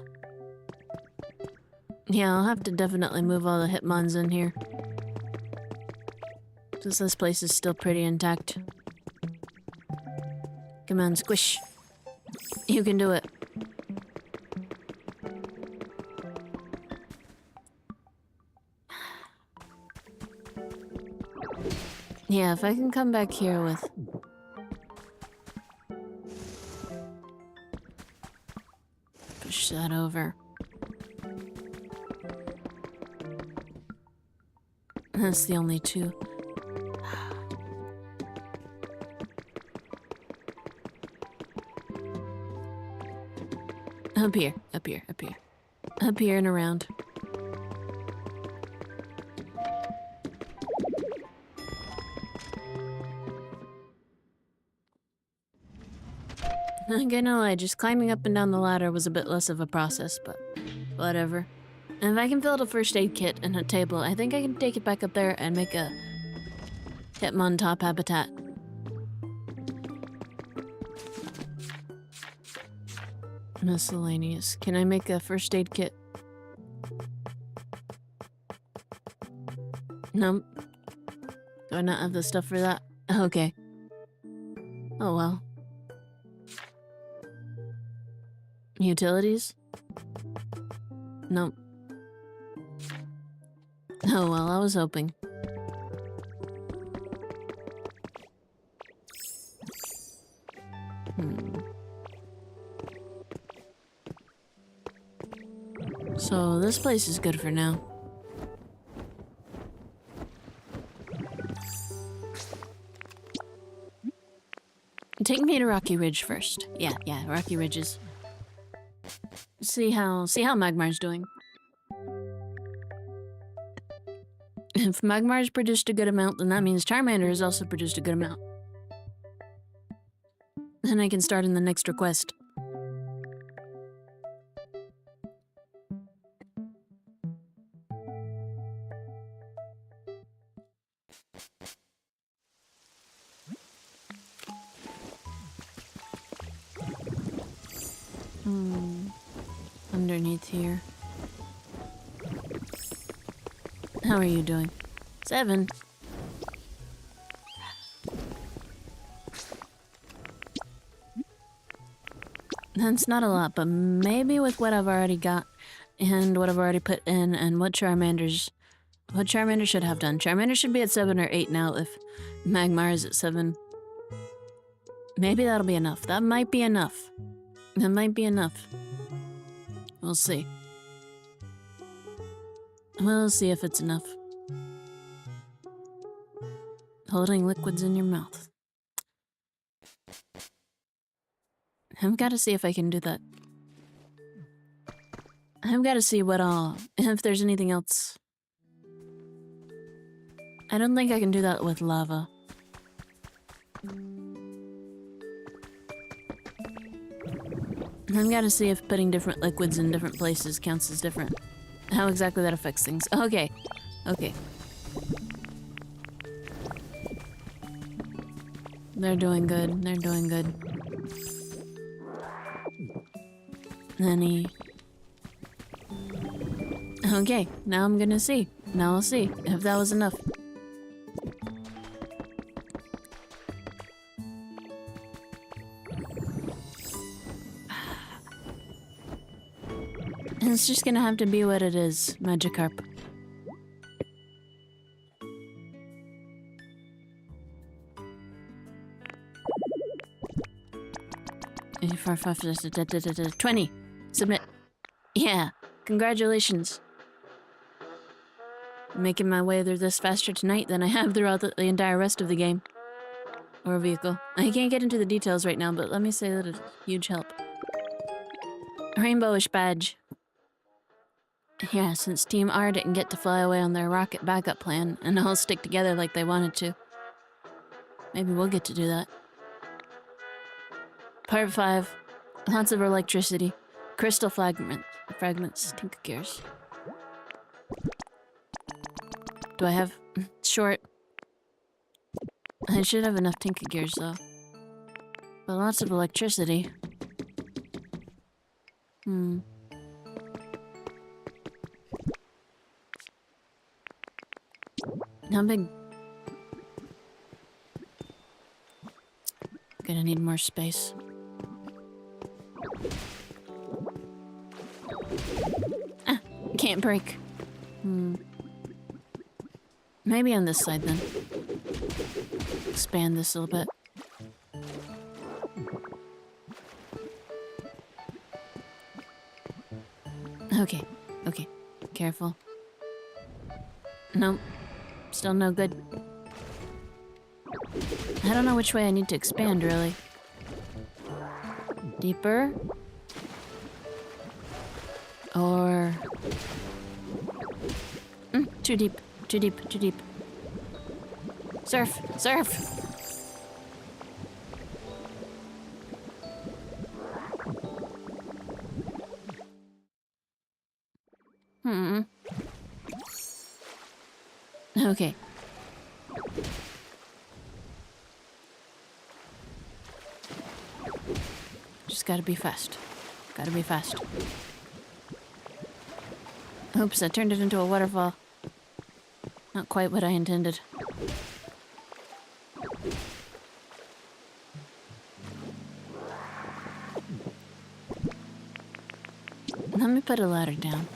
Yeah, I'll have to definitely move all the hitmons in here. Since this place is still pretty intact. Come on, squish. You can do it. Yeah, if I can come back here with... push that over. That's the only 2. Up here, up here, up here. Up here and around. I'm gonna lie, just climbing up and down the ladder was a bit less of a process, but whatever. And if I can build a first aid kit and a table, I think I can take it back up there and make a Hitmon top habitat. Miscellaneous. Can I make a first aid kit? Nope. Do I not have the stuff for that? Okay. Oh well. Utilities? Nope. Oh well, I was hoping. So this place is good for now. Take me to Rocky Ridge first. Yeah, Rocky Ridges. See how Magmar's doing. If Magmar's produced a good amount, then that means Charmander has also produced a good amount. Then I can start in the next request. Underneath here. How are you doing? 7. That's not a lot, but maybe with what I've already got and what I've already put in and what Charmander should have done. Charmander should be at 7 or 8 now if Magmar is at 7. Maybe that'll be enough. That might be enough. That might be enough. We'll see. We'll see if it's enough. Holding liquids in your mouth. I've got to see if I can do that. I've got to see if there's anything else. I don't think I can do that with lava. I've got to see if putting different liquids in different places counts as different. How exactly that affects things. Okay. Okay. They're doing good. They're doing good. Honey. Okay, now I'm gonna see. Now I'll see if that was enough. It's just gonna have to be what it is, Magikarp. For 20. Submit. Yeah, congratulations. I'm making my way through this faster tonight than I have throughout the entire rest of the game. Or vehicle. I can't get into the details right now, but let me say that it's a huge help. Rainbowish badge. Yeah, since Team R didn't get to fly away on their rocket backup plan and all stick together like they wanted to. Maybe we'll get to do that. Part 5. Lots of electricity. Crystal fragments. Tinker gears. Do I have... short. I should have enough tinker gears though. But lots of electricity. How big? Gonna need more space. Ah, can't break. Maybe on this side then. Expand this a little bit. Okay, okay. Careful. Nope. Still no good. I don't know which way I need to expand, really. Deeper? Or... too deep. Too deep. Too deep. Surf! Surf! Okay. Just gotta be fast. Gotta be fast. Oops, I turned it into a waterfall. Not quite what I intended. Let me put a ladder down.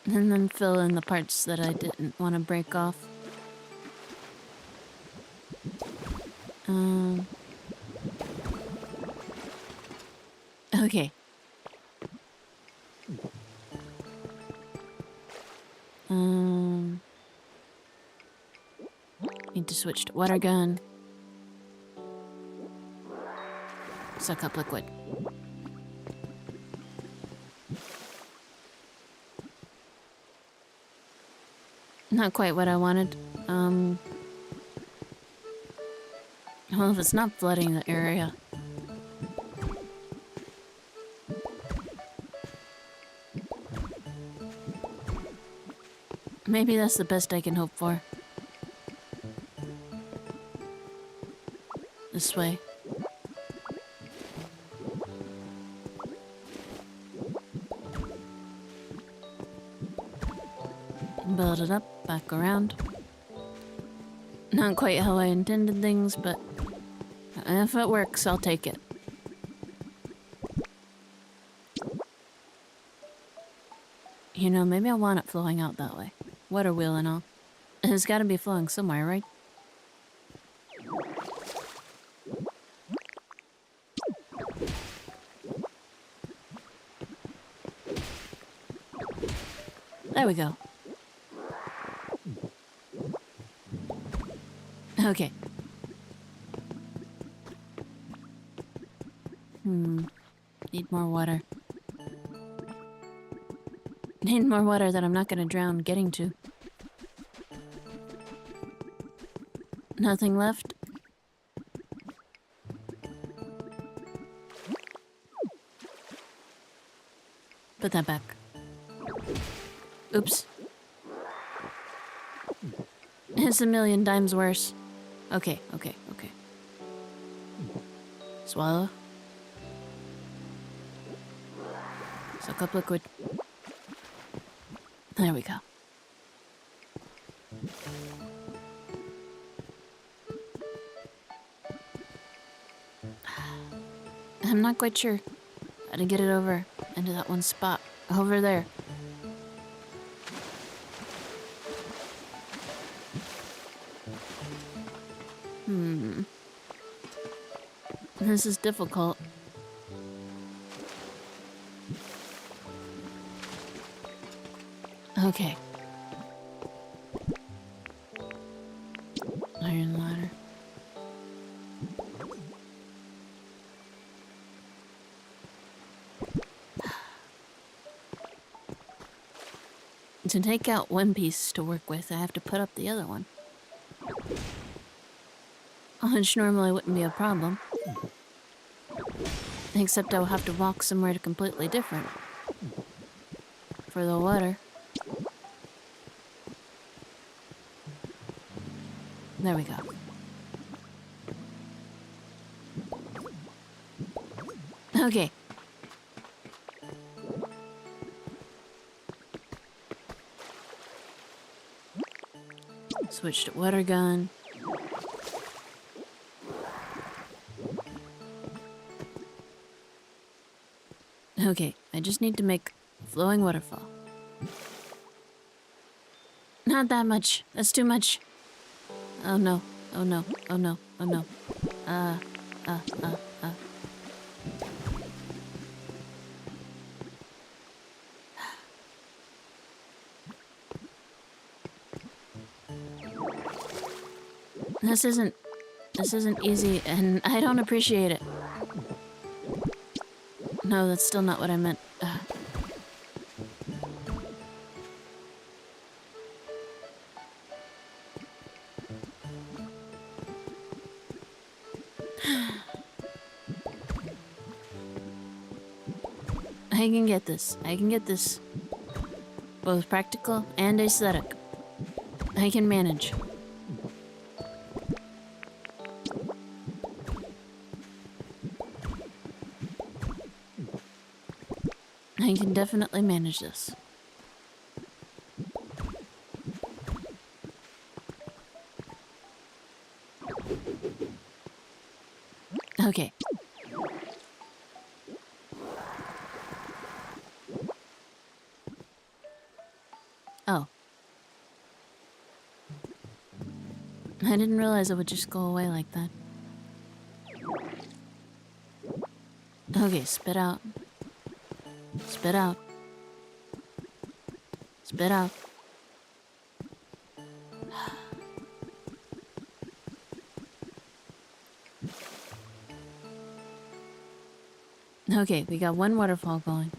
And then fill in the parts that I didn't want to break off. Okay. Need to switch to water gun. Suck up liquid. Not quite what I wanted. Well, if it's not flooding the area. Maybe that's the best I can hope for. This way. Build it up, back around. Not quite how I intended things, but if it works, I'll take it. You know, maybe I want it flowing out that way. Water wheel and all. It's gotta be flowing somewhere, right? There we go. Okay, Need more water. Need more water that I'm not gonna drown getting to. Nothing left? Put that back. Oops. It's a million times worse. Okay. Swallow. Suck up liquid. There we go. I'm not quite sure how to get it over into that one spot over there. This is difficult. Okay. Iron ladder. To take out one piece to work with, I have to put up the other one. Which normally wouldn't be a problem. Except I'll have to walk somewhere completely different. For the water. There we go. Okay. Switch to water gun. Okay, I just need to make a flowing waterfall. Not that much. That's too much. Oh no. Oh no. Oh no. Oh no. This isn't easy, and I don't appreciate it. No, that's still not what I meant. I can get this. I can get this. Both practical and aesthetic. I can manage. I can definitely manage this. Okay. Oh. I didn't realize it would just go away like that. Okay, spit out. Spit out. Spit out. Okay, we got one waterfall going.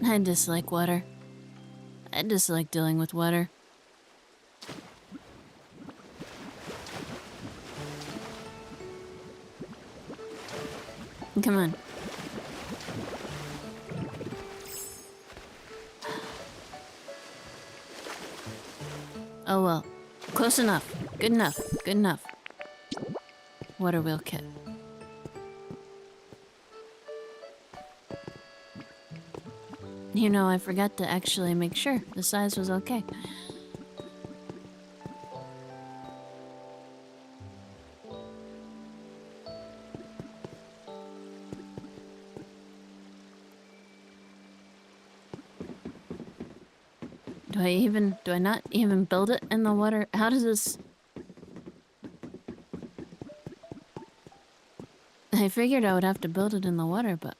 I dislike water. I dislike dealing with water. Come on. Oh well. Close enough. Good enough. Good enough. Water wheel kit. You know, I forgot to actually make sure the size was okay. Do I not even build it in the water? How does this... I figured I would have to build it in the water, but...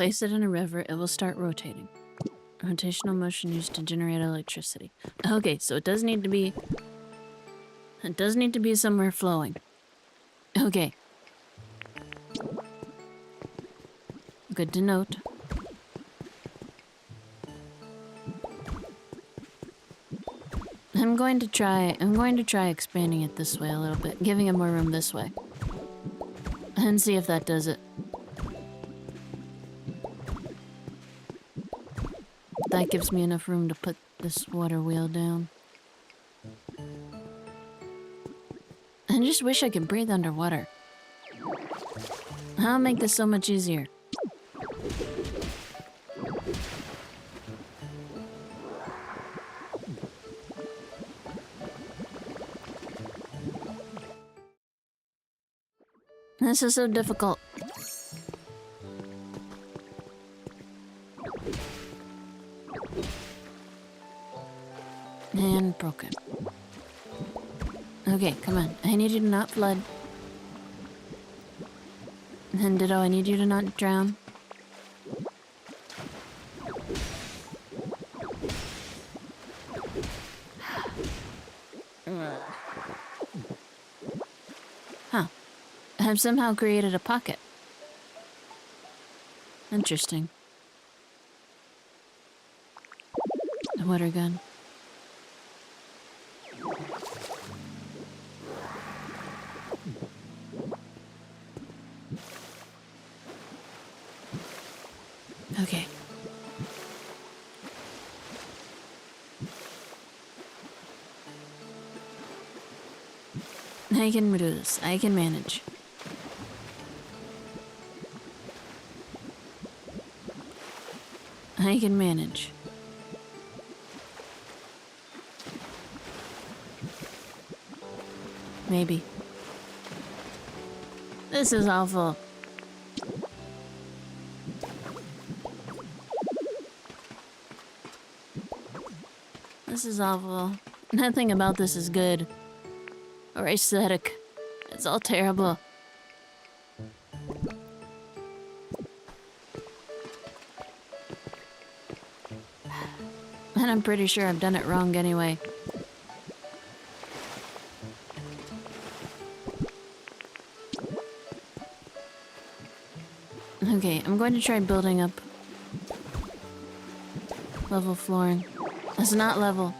Place it in a river, it will start rotating. Rotational motion used to generate electricity. Okay, so it does need to be... It does need to be somewhere flowing. Okay. Good to note. I'm going to try expanding it this way a little bit, giving it more room this way. And see if that does it. That gives me enough room to put this water wheel down. I just wish I could breathe underwater. That'll make this so much easier. This is so difficult. And broken. Okay, come on. I need you to not flood. And ditto, I need you to not drown. Huh. I've somehow created a pocket. Interesting. A water gun. Okay. I can do this. I can manage. I can manage. Maybe. This is awful. This is awful. Nothing about this is good. Or aesthetic. It's all terrible. And I'm pretty sure I've done it wrong anyway. Okay, I'm going to try building up level flooring. It's not level.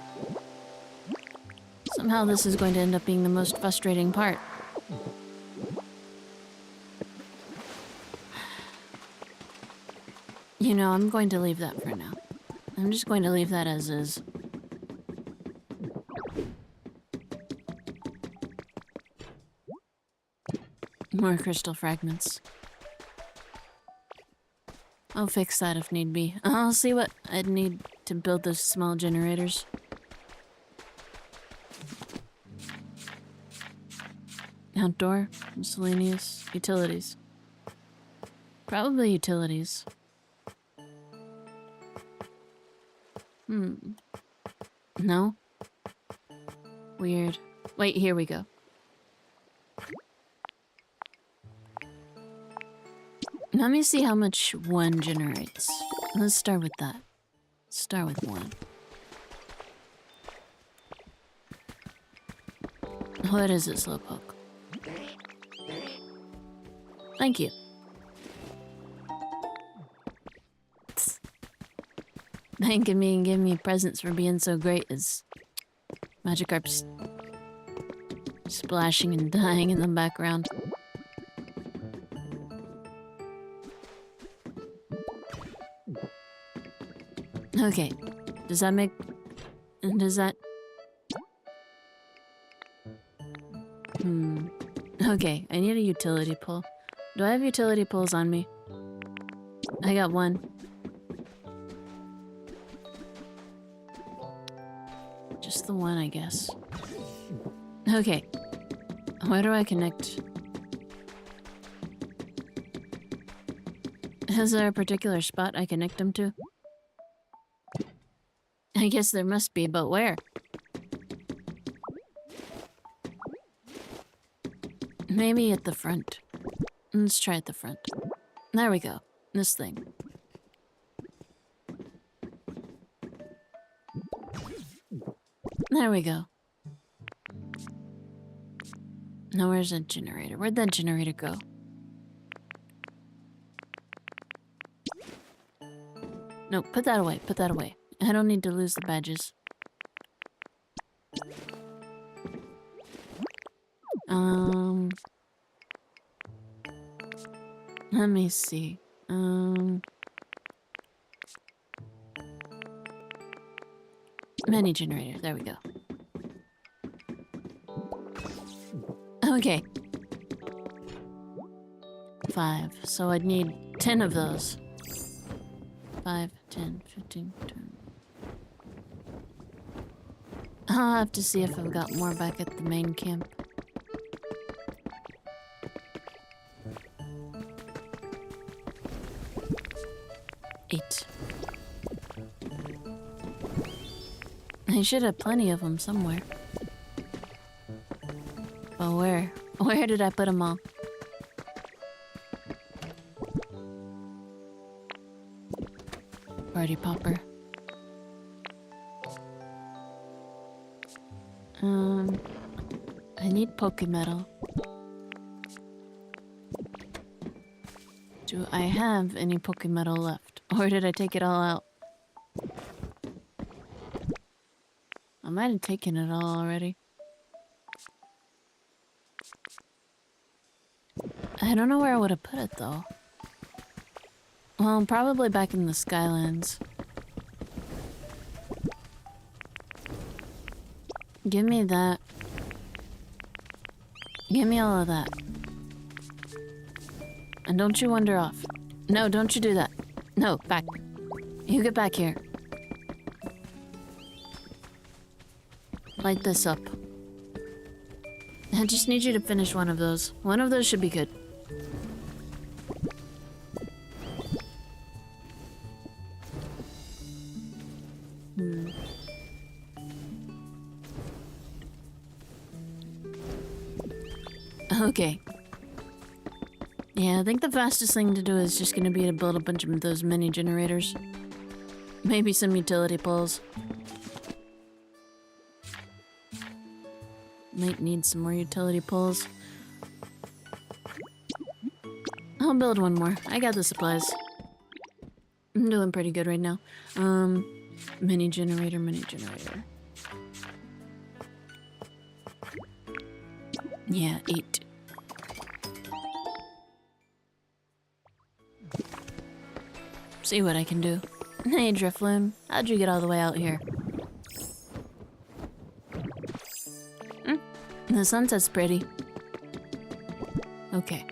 Somehow this is going to end up being the most frustrating part. You know, I'm going to leave that for now. I'm just going to leave that as is. More crystal fragments. I'll fix that if need be. I'll see what I'd need to build those small generators. Outdoor, miscellaneous, utilities. Probably utilities. No? Weird. Wait, here we go. Let me see how much one generates. Let's start with that. Start with one. What is it, Slowpoke? Thank you. Thanking me and giving me presents for being so great is Magikarp's splashing and dying in the background. Okay, does that... Okay, I need a utility pole. Do I have utility poles on me? I got one. Just the one, I guess. Okay. Where do I connect? Is there a particular spot I connect them to? I guess there must be, but where? Maybe at the front. Let's try at the front. There we go. This thing. There we go. Now where's that generator? Where'd that generator go? No, put that away. Put that away. I don't need to lose the badges. Let me see. Mini generator. There we go. Okay. 5. So I'd need 10 of those. 5, 10, 15, 20. I'll have to see if I've got more back at the main camp. Eight. I should have plenty of them somewhere. But where? Where did I put them all? Party popper. I need Pokemetal. Do I have any Pokemetal left? Or did I take it all out? I might have taken it all already. I don't know where I would have put it though. Well, probably back in the Skylands. Give me that. Give me all of that. And don't you wander off. No, don't you do that. No, back. You get back here. Light this up. I just need you to finish one of those. One of those should be good. Okay. Yeah, I think the fastest thing to do is just gonna be to build a bunch of those mini generators. Maybe some utility poles. Might need some more utility poles. I'll build one more. I got the supplies. I'm doing pretty good right now. Mini generator, mini generator. Yeah, 8. See what I can do. Hey, Drifloon. How'd you get all the way out here? The sunset's pretty. Okay.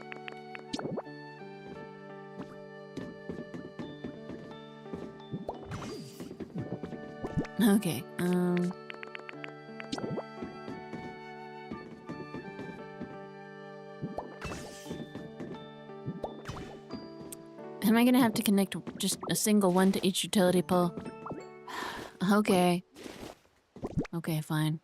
Okay, am I gonna have to connect just a single one to each utility pole? Okay. Okay, fine.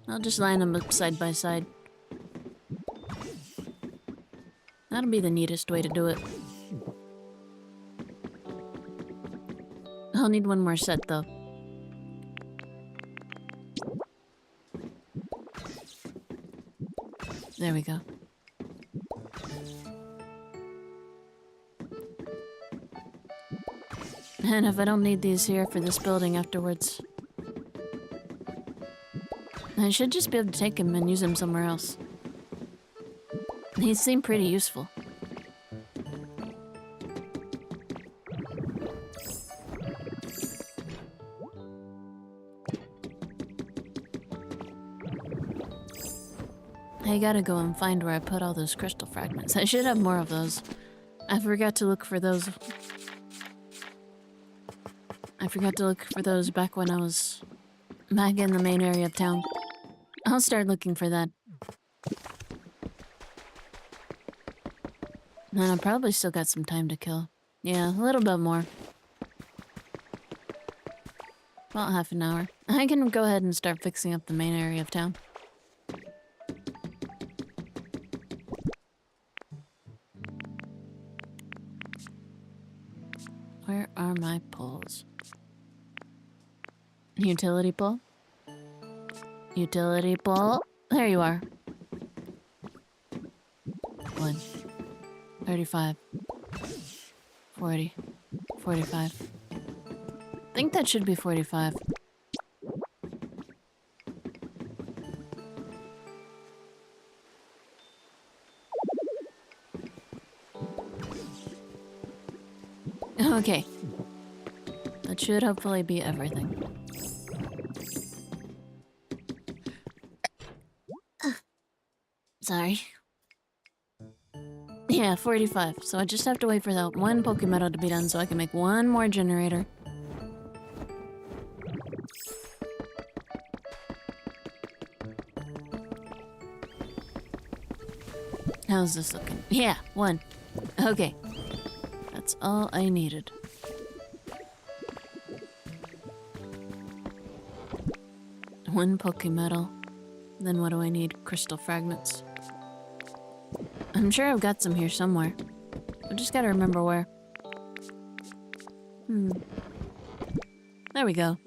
I'll just line them up side by side. That'll be the neatest way to do it. I'll need one more set, though. There we go. And if I don't need these here for this building afterwards, I should just be able to take him and use him somewhere else. He seemed pretty useful. I gotta go and find where I put all those crystal fragments. I should have more of those. I forgot to look for those. I forgot to look for those back when I was back in the main area of town. I'll start looking for that. And I've probably still got some time to kill. Yeah, a little bit more. About half an hour. I can go ahead and start fixing up the main area of town. my poles? Utility pole? Utility pole? There you are. 1, 35, 40, 45. I think that should be 45. Okay. That should hopefully be everything. Sorry. Yeah, 45. So I just have to wait for that one Pokemetal to be done so I can make one more generator. How's this looking? Yeah, 1. Okay. That's all I needed. One Pokemetal. Then what do I need? Crystal fragments. I'm sure I've got some here somewhere. I just gotta remember where. There we go.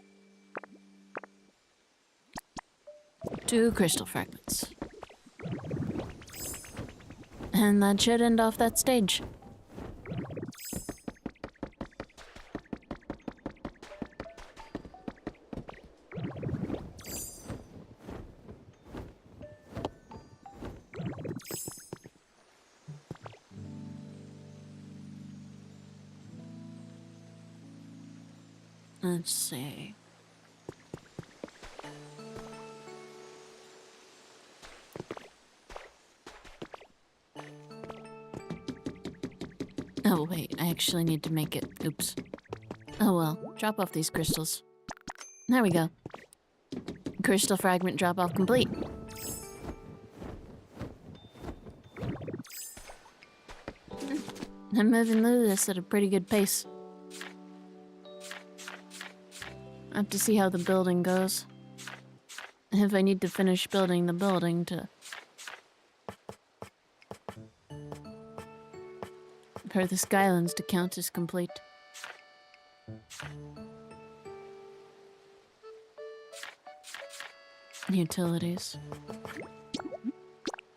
2 crystal fragments. And that should end off that stage. Let's see. Oh wait, I actually need to make it. Oops. Oh well, drop off these crystals. There we go. Crystal fragment drop off complete. I'm moving through this at a pretty good pace. I have to see how the building goes. If I need to finish building the building for the Skylands to count as complete. Utilities.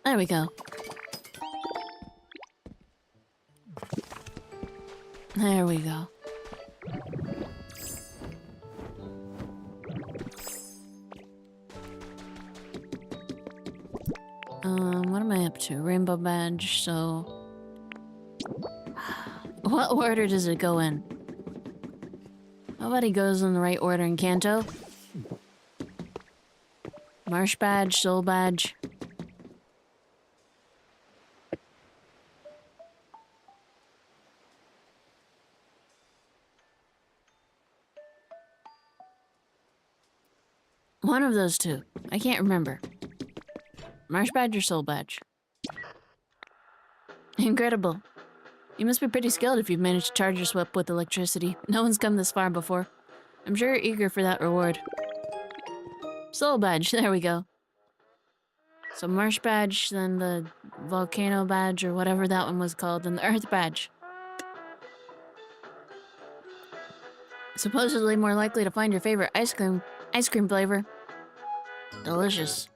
There we go. There we go. What am I up to? Rainbow badge, so... What order does it go in? Nobody goes in the right order in Kanto. Marsh badge, soul badge. One of those two. I can't remember. Marsh badge or soul badge? Incredible. You must be pretty skilled if you've managed to charge your sweep with electricity. No one's come this far before. I'm sure you're eager for that reward. Soul badge, there we go. So marsh badge, then the volcano badge, or whatever that one was called, and the earth badge. Supposedly more likely to find your favorite ice cream flavor. Delicious.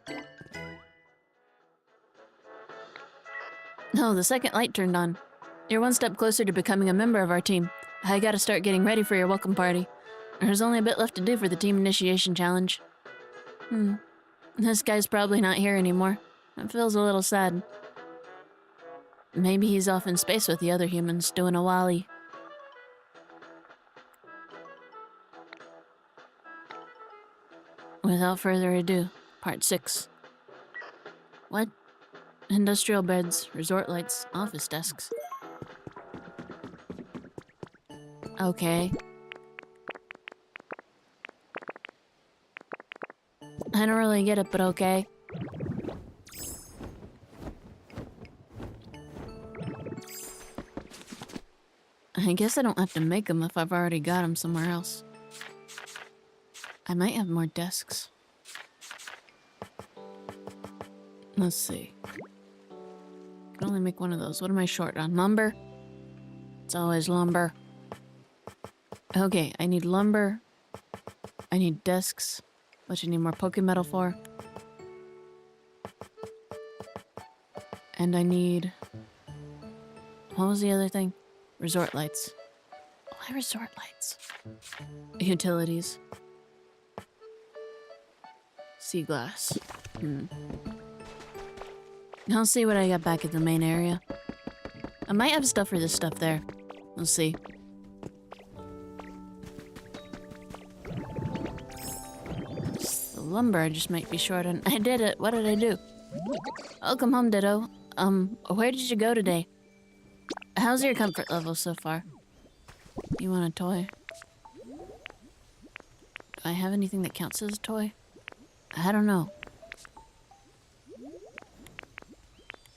Oh, the second light turned on. You're one step closer to becoming a member of our team. I gotta start getting ready for your welcome party. There's only a bit left to do for the team initiation challenge. This guy's probably not here anymore. That feels a little sad. Maybe he's off in space with the other humans, doing a wally. Without further ado, part 6. What? Industrial beds, resort lights, office desks. Okay. I don't really get it, but okay. I guess I don't have to make them if I've already got them somewhere else. I might have more desks. Let's see. I can only make one of those. What am I short on? Lumber? It's always lumber. Okay, I need lumber. I need desks, which I need more Pokemetal for. And I need... What was the other thing? Resort lights. Why resort lights? Utilities. Sea glass. I'll see what I got back at the main area. I might have stuff for this stuff there. We'll see. The lumber I just might be short on. I did it. What did I do? Welcome home, Ditto. Where did you go today? How's your comfort level so far? You want a toy? Do I have anything that counts as a toy? I don't know.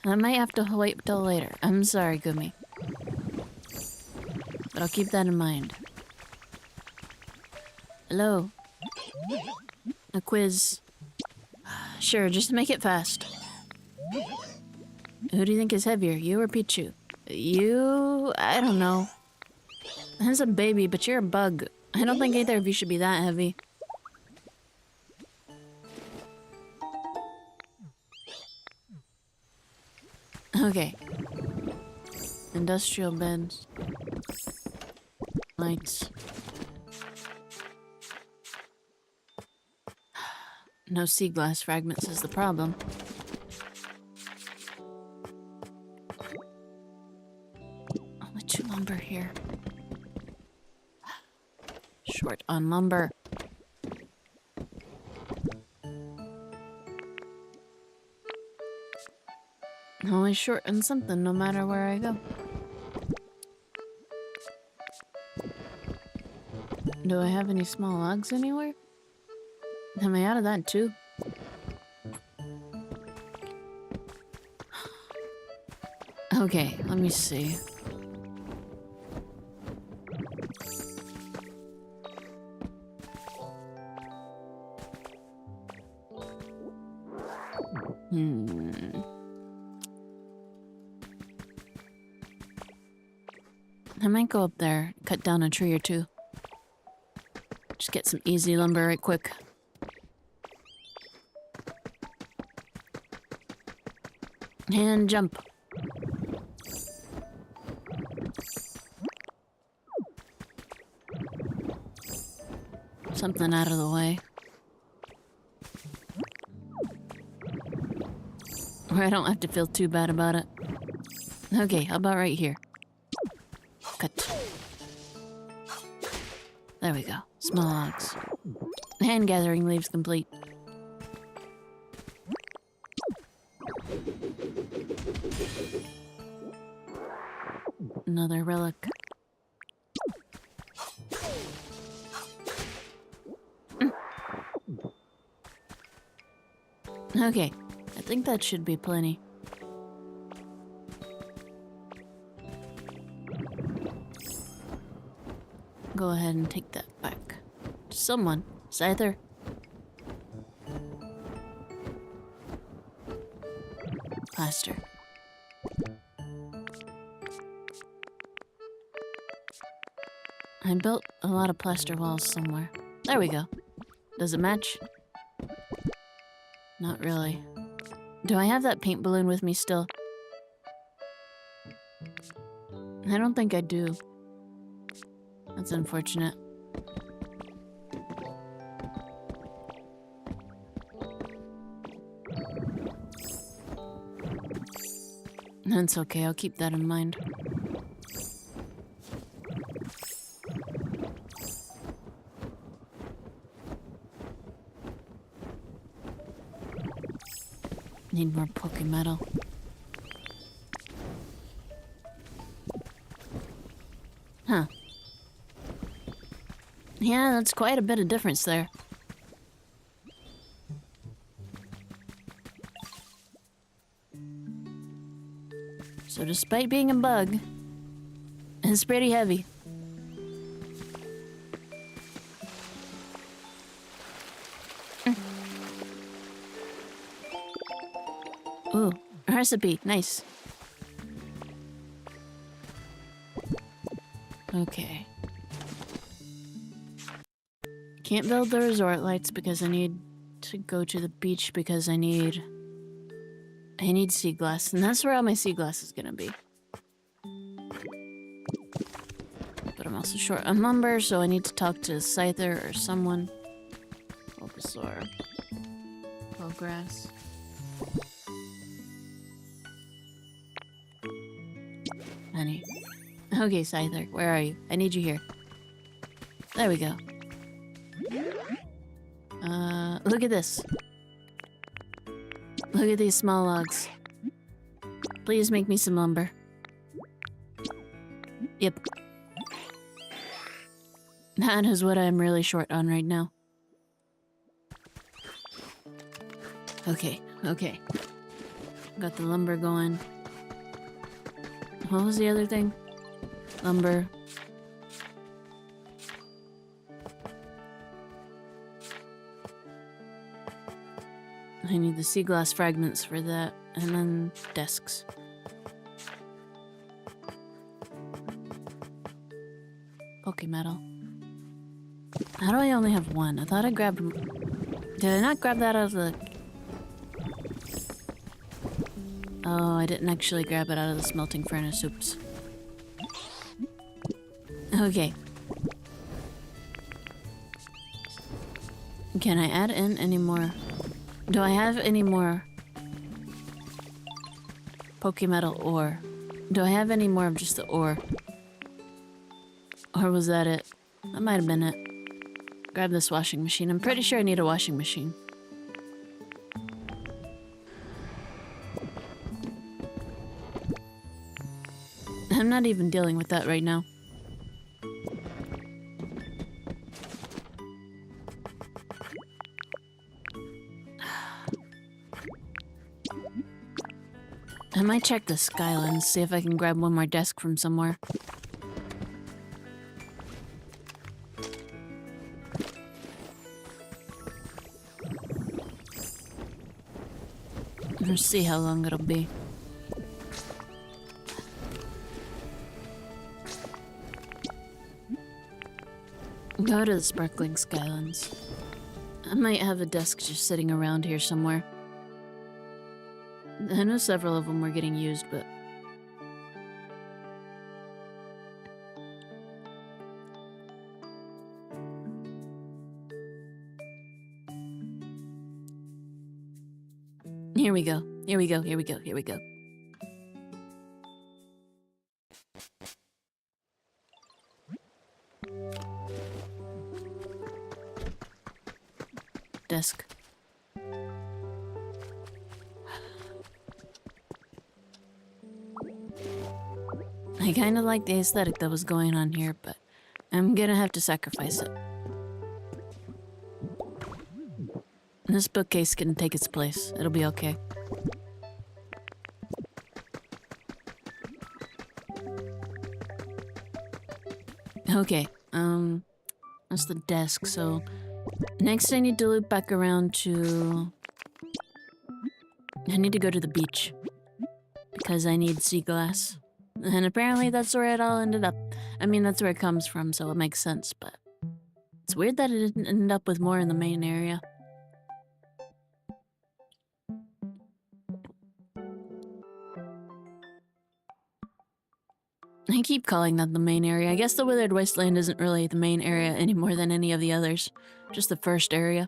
I might have to wait till later. I'm sorry, Gumi. But I'll keep that in mind. Hello? A quiz. Sure, just make it fast. Who do you think is heavier, you or Pichu? You... I don't know. That's a baby, but you're a bug. I don't think either of you should be that heavy. Okay. Industrial beds. Lights. No sea glass fragments is the problem. Only 2 lumber here. Short on lumber. Always short on something no matter where I go. Do I have any small logs anywhere? Am I out of that too? Okay, let me see. I might go up there, cut down a tree or two. Just get some easy lumber right quick. And jump. Something out of the way. Where I don't have to feel too bad about it. Okay, how about right here? Cut. There we go. Small logs. Hand gathering leaves complete. Another relic. Okay, I think that should be plenty. Go ahead and take that back. To someone. Scyther. Plaster. I built a lot of plaster walls somewhere. There we go. Does it match? Not really. Do I have that paint balloon with me still? I don't think I do. That's unfortunate. That's okay, I'll keep that in mind. Need more Pokemetal. Huh. Yeah, that's quite a bit of difference there. So despite being a bug, it's pretty heavy. Ooh, a recipe, nice. Okay. Can't build the resort lights because I need to go to the beach because I need sea glass, and that's where all my sea glass is gonna be. But I'm also short on lumber, so I need to talk to Scyther or someone. Bulbasaur. Grass. Honey. Okay, Scyther, where are you? I need you here. There we go. Look at this. Look at these small logs. Please make me some lumber. Yep. That is what I'm really short on right now. Okay. Got the lumber going. What was the other thing? Lumber. I need the sea glass fragments for that, and then desks. Pokemetal. How do I only have one? I thought I grabbed... Did I not grab that out of the... Oh, I didn't actually grab it out of the smelting furnace. Oops. Okay. Can I add in any more... Do I have any more Pokemetal ore? Do I have any more of just the ore? Or was that it? That might have been it. Grab this washing machine. I'm pretty sure I need a washing machine. I'm not even dealing with that right now. I might check the Skylands, see if I can grab one more desk from somewhere. Let's see how long it'll be. Go to the Sparkling Skylands. I might have a desk just sitting around here somewhere. I know several of them were getting used, but... Here we go. Here we go. Here we go. Here we go. Desk. I kind of like the aesthetic that was going on here, but I'm gonna have to sacrifice it. This bookcase can take its place. It'll be okay. Okay, that's the desk, so... Next I need to loop back around to... I need to go to the beach. Because I need sea glass. And apparently that's where it all ended up. I mean, that's where it comes from, so it makes sense, but... It's weird that it didn't end up with more in the main area. I keep calling that the main area. I guess the Withered Wasteland isn't really the main area any more than any of the others. Just the first area.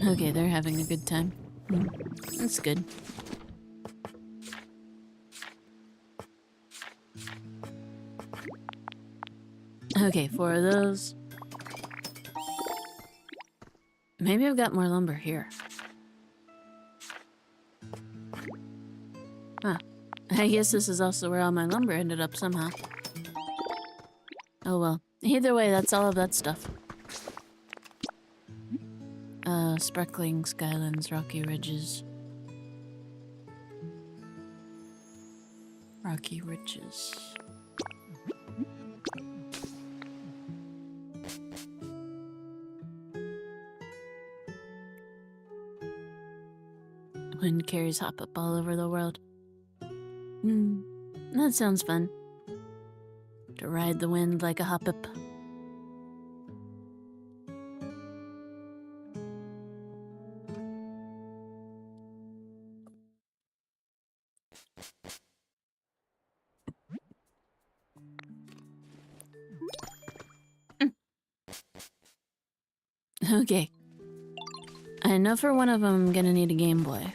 Okay, they're having a good time. That's good. Okay, 4 of those. Maybe I've got more lumber here. Huh. I guess this is also where all my lumber ended up somehow. Oh well. Either way, that's all of that stuff. Sparkling Skylands, Rocky Ridges. Rocky Ridges. Wind carries hop up all over the world. That sounds fun. To ride the wind like a hoppip. Okay. I know for one of them I'm gonna need a Game Boy.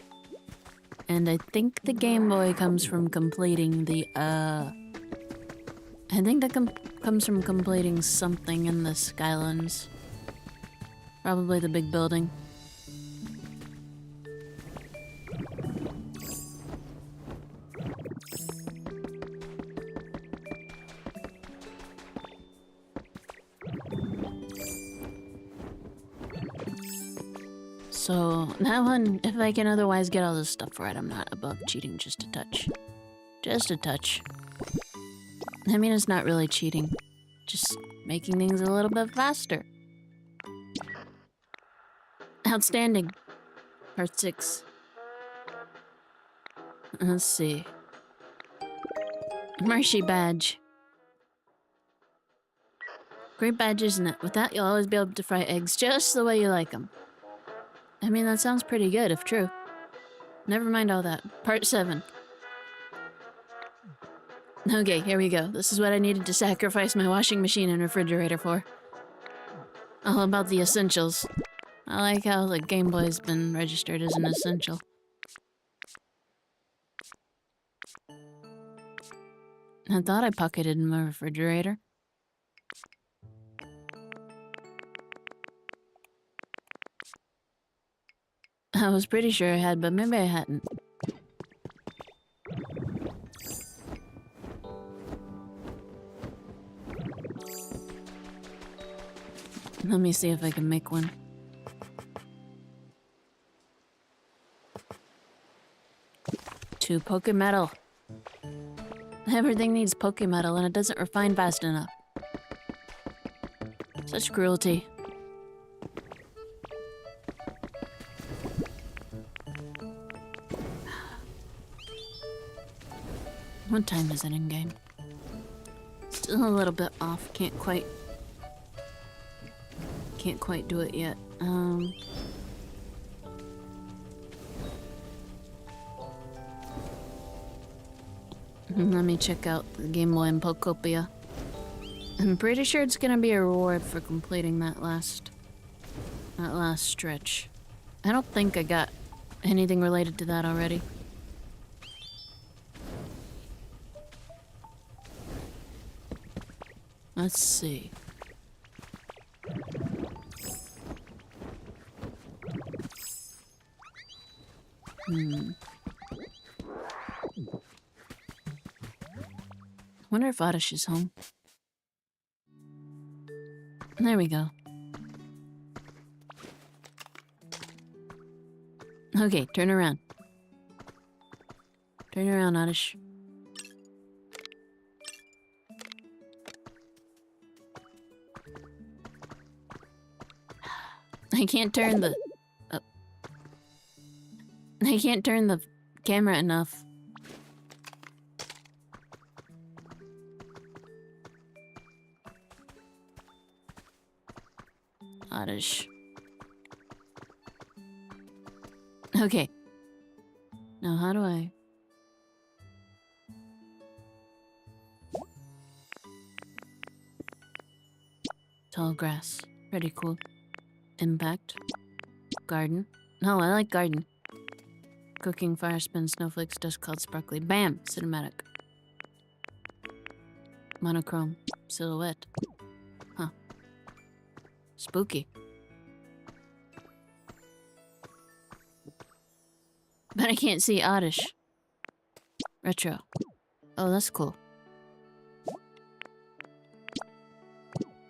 And I think the Game Boy comes from completing the, I think that comes from completing something in the Skylands. Probably the big building. So, that one, if I can otherwise get all this stuff right, I'm not above cheating just a touch. Just a touch. I mean, it's not really cheating. Just making things a little bit faster. Outstanding. Part 6. Let's see. Marshy badge. Great badge, isn't it? With that, you'll always be able to fry eggs just the way you like them. I mean, that sounds pretty good, if true. Never mind all that. Part 7. Okay, here we go. This is what I needed to sacrifice my washing machine and refrigerator for. All about the essentials. I like how the Game Boy's been registered as an essential. I thought I pocketed in my refrigerator. I was pretty sure I had, but maybe I hadn't. Let me see if I can make one. Two Pokemetal. Everything needs Pokemetal and it doesn't refine fast enough. Such cruelty. What time is it in game? Still a little bit off. Can't quite do it yet. Let me check out the Game Boy and Pokopia. I'm pretty sure it's gonna be a reward for completing that last stretch. I don't think I got anything related to that already. Let's see. Wonder if Oddish is home. There we go. Okay, turn around. Turn around, Oddish. I can't turn the... I can't turn the camera enough. Oddish. Okay. Now how do I... Tall grass. Pretty cool. Impact. Garden. No, I like garden. Cooking, fire spin, snowflakes, dust cloud, sparkly. Bam! Cinematic. Monochrome. Silhouette. Huh. Spooky. But I can't see Oddish. Retro. Oh, that's cool.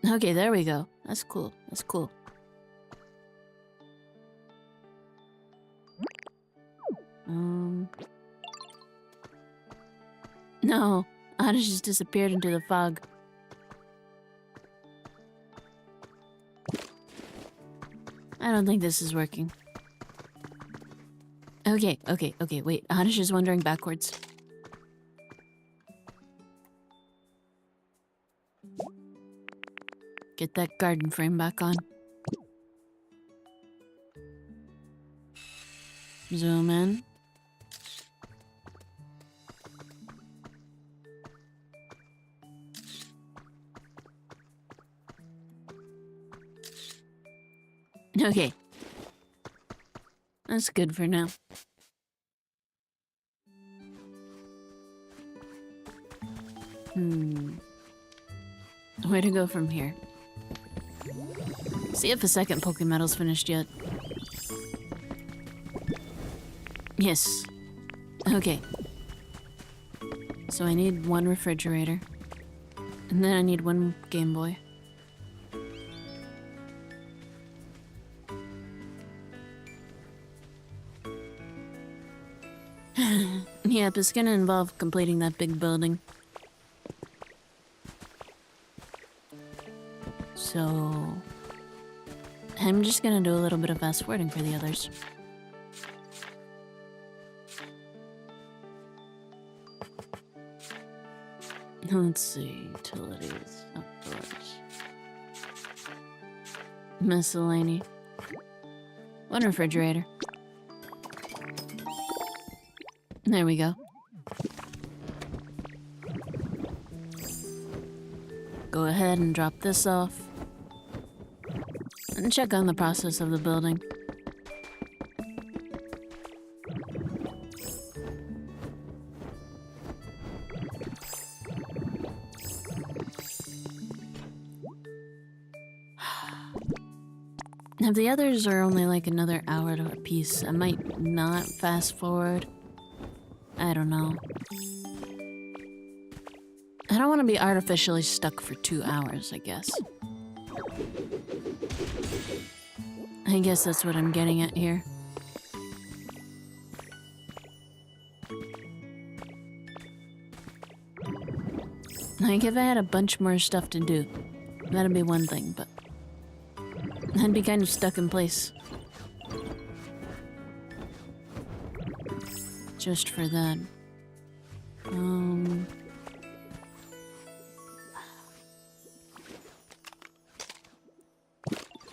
Okay, there we go. That's cool. That's cool. No, Oddish just disappeared into the fog. I don't think this is working. Okay, wait. Oddish is wandering backwards. Get that garden frame back on. Zoom in. Okay. That's good for now. Where to go from here? See if the second Pokemetal's finished yet. Yes. Okay. So I need one refrigerator. And then I need one Game Boy. Yep, it's gonna involve completing that big building. So I'm just gonna do a little bit of fast forwarding for the others. Let's see, utilities, outdoors. Miscellany. One refrigerator. There we go. Go ahead and drop this off. And check on the process of the building. If the others are only like another hour to a piece, I might not fast forward. I don't know. I don't want to be artificially stuck for 2 hours, I guess. I guess that's what I'm getting at here. Like, if I had a bunch more stuff to do, that'd be one thing, but I'd be kind of stuck in place. Just for that.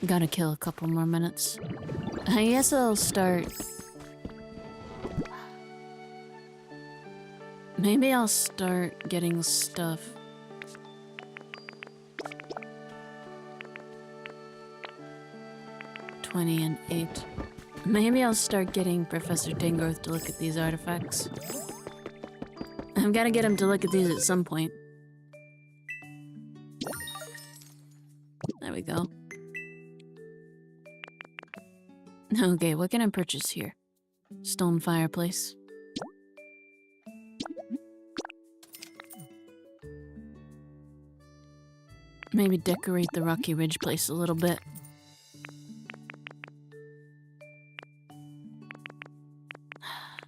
Gotta kill a couple more minutes. I guess I'll start... Maybe I'll start getting stuff. $20 and $8. Maybe I'll start getting Professor Tangrowth to look at these artifacts. I've got to get him to look at these at some point. There we go. Okay, what can I purchase here? Stone fireplace. Maybe decorate the Rocky Ridge place a little bit.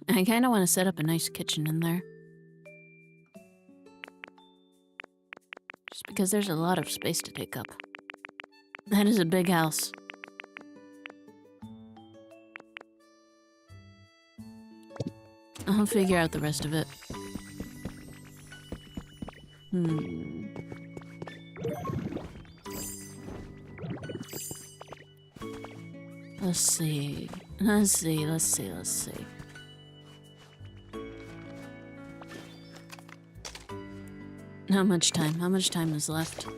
I kind of want to set up a nice kitchen in there. Just because there's a lot of space to take up. That is a big house. I'll figure out the rest of it. Let's see. How much time? How much time is left? A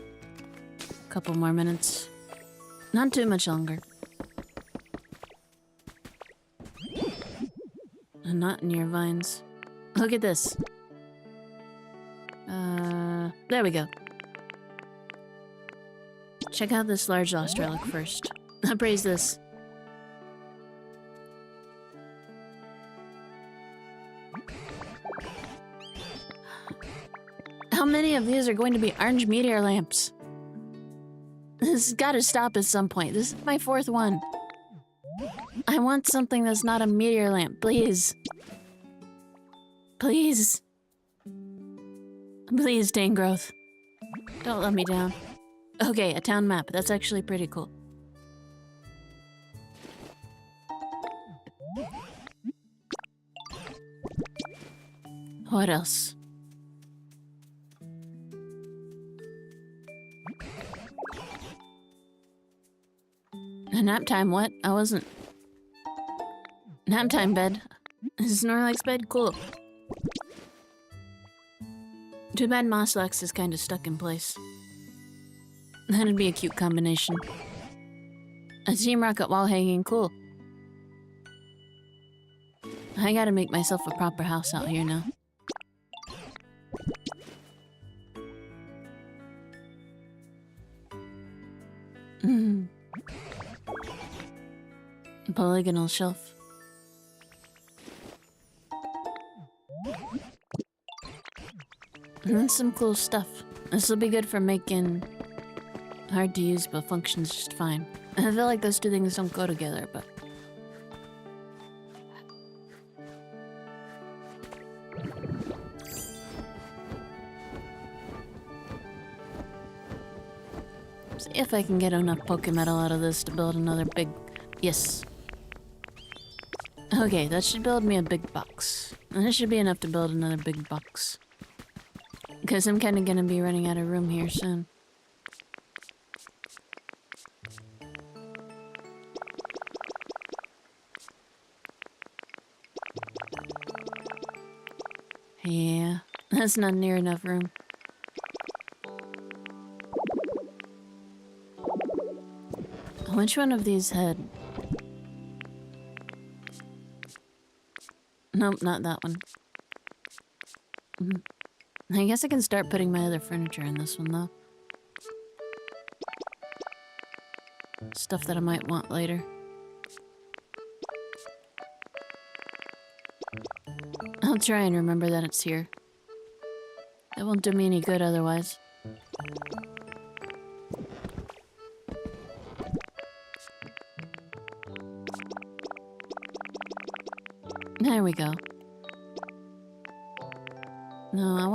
couple more minutes. Not too much longer. And not near vines. Look at this. There we go. Check out this large lost relic first. Appraise this. How many of these are going to be orange meteor lamps? This has got to stop at some point. This is my 4th one. I want something that's not a meteor lamp, please. Please. Please, Tangrowth. Don't let me down. Okay, a town map. That's actually pretty cool. What else? Nap time, what? I wasn't... Nap time bed. Is Snorlax bed? Cool. Too bad Moslax is kinda stuck in place. That'd be a cute combination. A Team Rocket wall hanging, cool. I gotta make myself a proper house out here now. Polygonal shelf. And some cool stuff. This will be good for making hard to use but functions just fine. I feel like those two things don't go together, but... See if I can get enough Pokemetal out of this to build another big... Yes. Okay, that should build me a big box. And this should be enough to build another big box. Because I'm kind of gonna be running out of room here soon. Yeah, that's not near enough room. Which one of these had... Nope, not that one. I guess I can start putting my other furniture in this one, though. Stuff that I might want later. I'll try and remember that it's here. It won't do me any good otherwise. There we go. No, I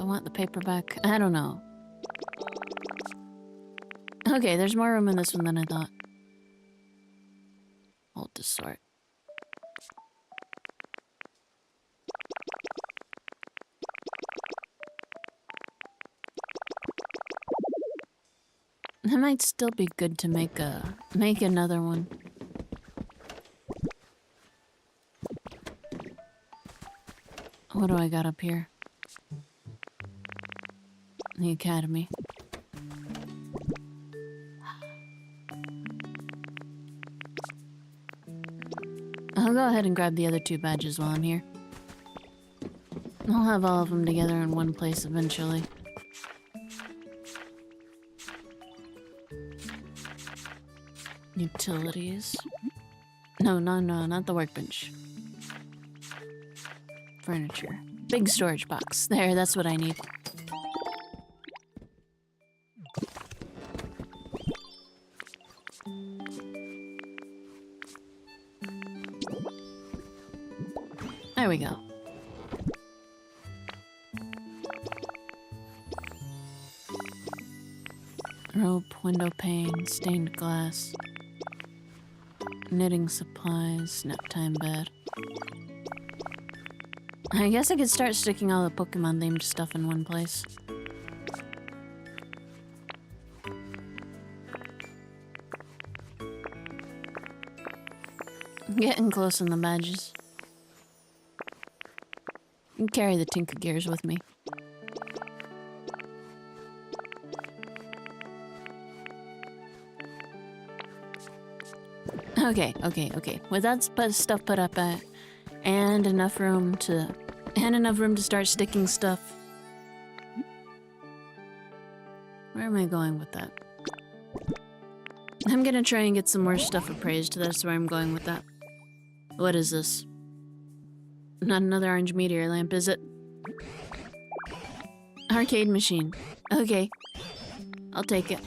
want the paperback. I don't know. Okay, there's more room in this one than I thought. Hold to sort. That might still be good to make another one. What do I got up here? The academy. I'll go ahead and grab the other two badges while I'm here. I'll have all of them together in one place eventually. Utilities. No, not the workbench. Furniture. Big storage box. There, that's what I need. There we go. Rope, window pane, stained glass. Knitting supplies, nap time bed. I guess I could start sticking all the Pokemon-themed stuff in one place. Getting close on the badges. I can carry the Tinker Gears with me. Okay. With that stuff put up at, and enough room to start sticking stuff. Where am I going with that? I'm gonna try and get some more stuff appraised. That's where I'm going with that. What is this? Not another orange meteor lamp, is it? Arcade machine. Okay. I'll take it.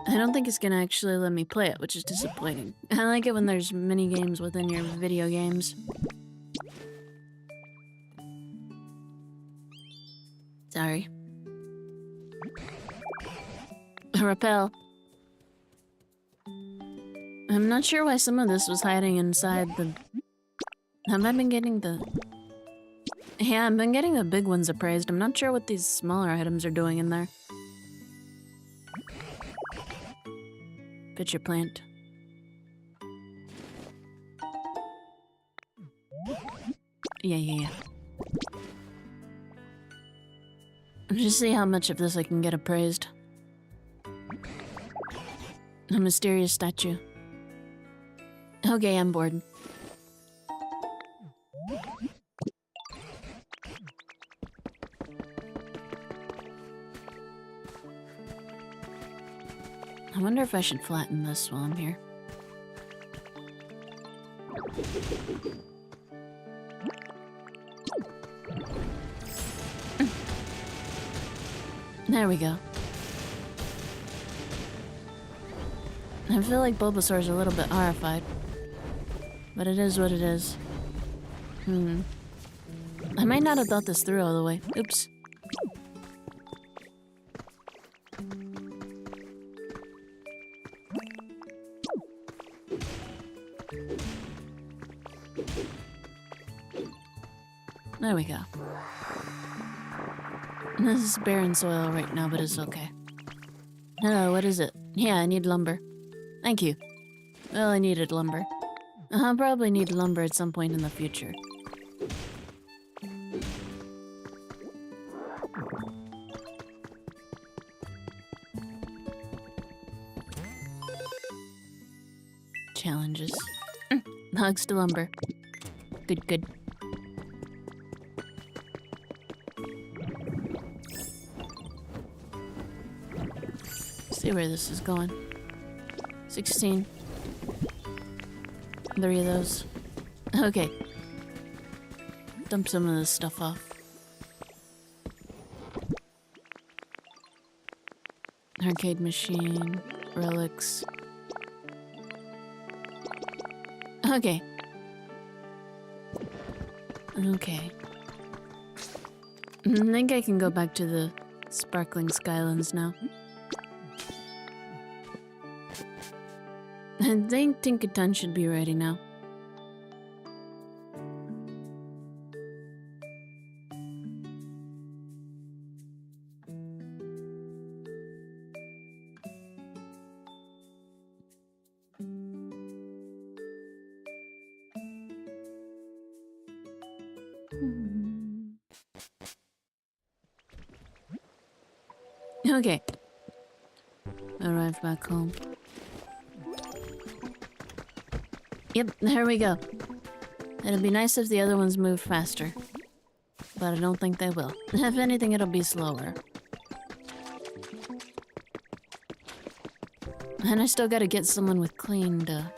I don't think it's gonna actually let me play it, which is disappointing. I like it when there's mini games within your video games. Sorry. Repel. I'm not sure why some of this was hiding inside the... Have I been getting the Yeah, I've been getting the big ones appraised. I'm not sure what these smaller items are doing in there. Pitcher plant. Yeah. Just see how much of this I can get appraised. A mysterious statue. Okay, I'm bored. I wonder if I should flatten this while I'm here. There we go. I feel like Bulbasaur's a little bit horrified. But it is what it is. I might not have thought this through all the way. Oops. There we go. This is barren soil right now, but it's okay. Hello, what is it? Yeah, I need lumber. Thank you. Well, I needed lumber. I'll probably need lumber at some point in the future. Challenges. Hugs to lumber. Good. See where this is going. 16. 3 of those. Okay. Dump some of this stuff off. Arcade machine. Relics. Okay. I think I can go back to the sparkling skylands now. I think Tinkaton should be ready now. Okay. Arrived back home. Yep, there we go. It'd be nice if the other ones moved faster. But I don't think they will. If anything, it'll be slower. And I still gotta get someone with clean to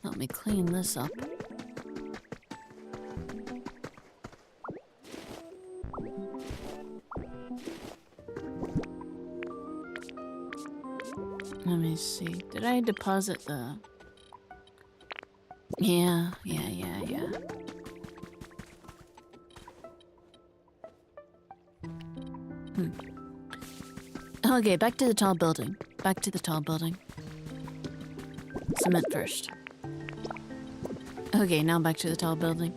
help me clean this up. Let me see. Did I deposit the... Yeah. Okay, back to the tall building. Cement first. Okay, now back to the tall building.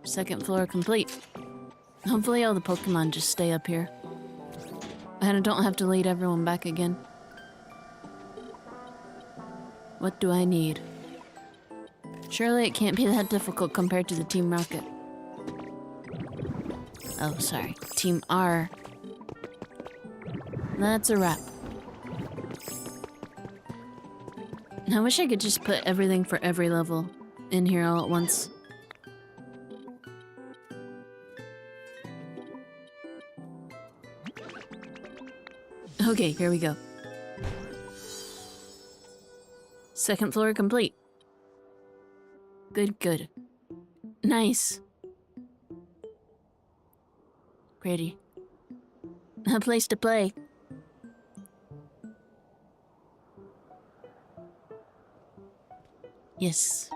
Second floor complete. Hopefully all the Pokemon just stay up here. And I don't have to lead everyone back again. What do I need? Surely it can't be that difficult compared to the Team Rocket. Oh, sorry. Team R. That's a wrap. I wish I could just put everything for every level in here all at once. Okay, here we go. Second floor complete. Good. Nice. Pretty. A place to play. Yes.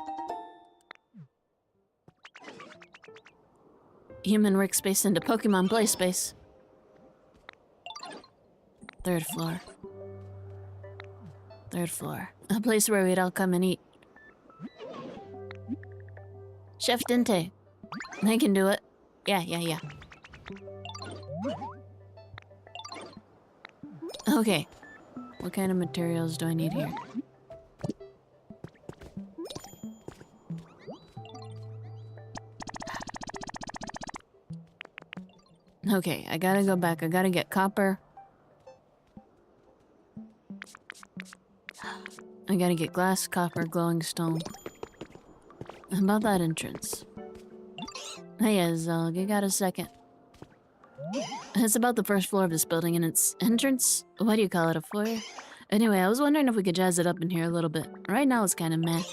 Human workspace into Pokemon play space. Third floor. Third floor. A place where we'd all come and eat. Chef Dente. I can do it. Yeah. Okay. What kind of materials do I need here? Okay, I gotta go back. I gotta get copper. I gotta get glass, copper, glowing stone. How about that entrance? Hey, Zog, you got a second? It's about the first floor of this building and its entrance? What do you call it, a foyer? Anyway, I was wondering if we could jazz it up in here a little bit. Right now it's kind of meh.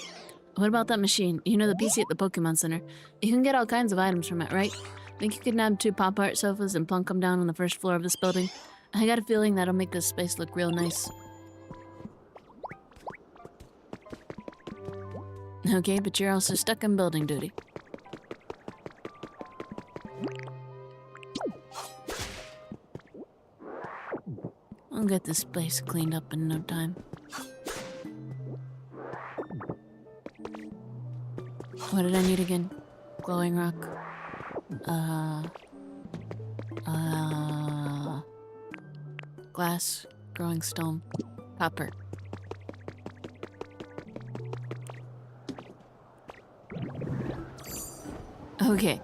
What about that machine? You know, the PC at the Pokemon Center. You can get all kinds of items from it, right? Think you could nab 2 pop art sofas and plunk them down on the first floor of this building? I got a feeling that'll make this space look real nice. Okay, but you're also stuck on building duty. I'll get this place cleaned up in no time. What did I need again? Glowing rock. Glass, growing stone, copper. Okay.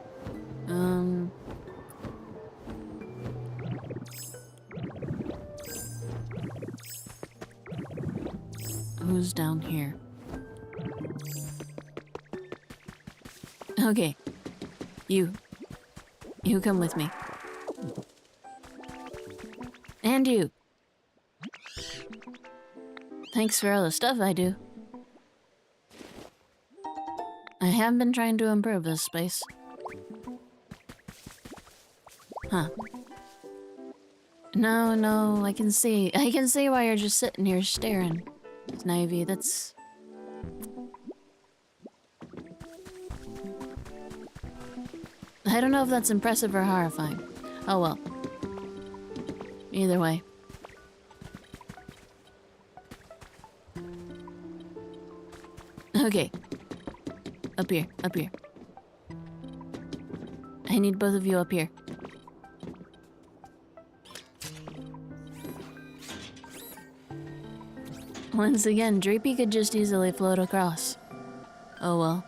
Who's down here? Okay. You come with me. And you. Thanks for all the stuff I do. I have been trying to improve this space. Huh. No, I can see why you're just sitting here staring. Snivy, that's... I don't know if that's impressive or horrifying. Oh well. Either way. Okay. Up here. I need both of you up here. Once again, Drapey could just easily float across. Oh well.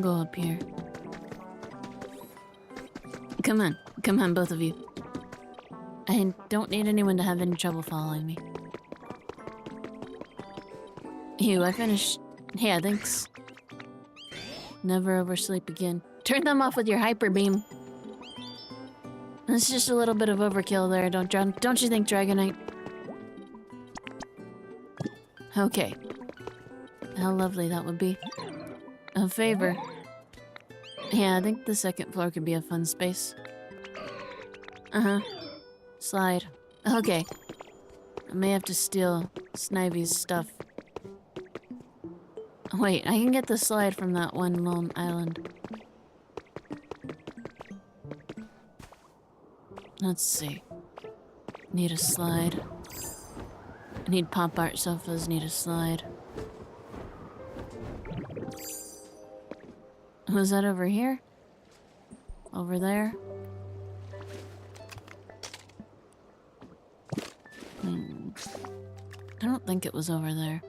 Go up here. Come on, both of you. I don't need anyone to have any trouble following me. Ew, I finished. Yeah, thanks. Never oversleep again. Turn them off with your hyper beam. It's just a little bit of overkill there, don't you think, Dragonite? Okay. How lovely that would be. A favor. Yeah, I think the second floor could be a fun space. Slide. Okay. I may have to steal Snivy's stuff. Wait, I can get the slide from that one lone island. Let's see. Need a slide. I need pop art sofas, need a slide. Was that over here? Over there? I don't think it was over there.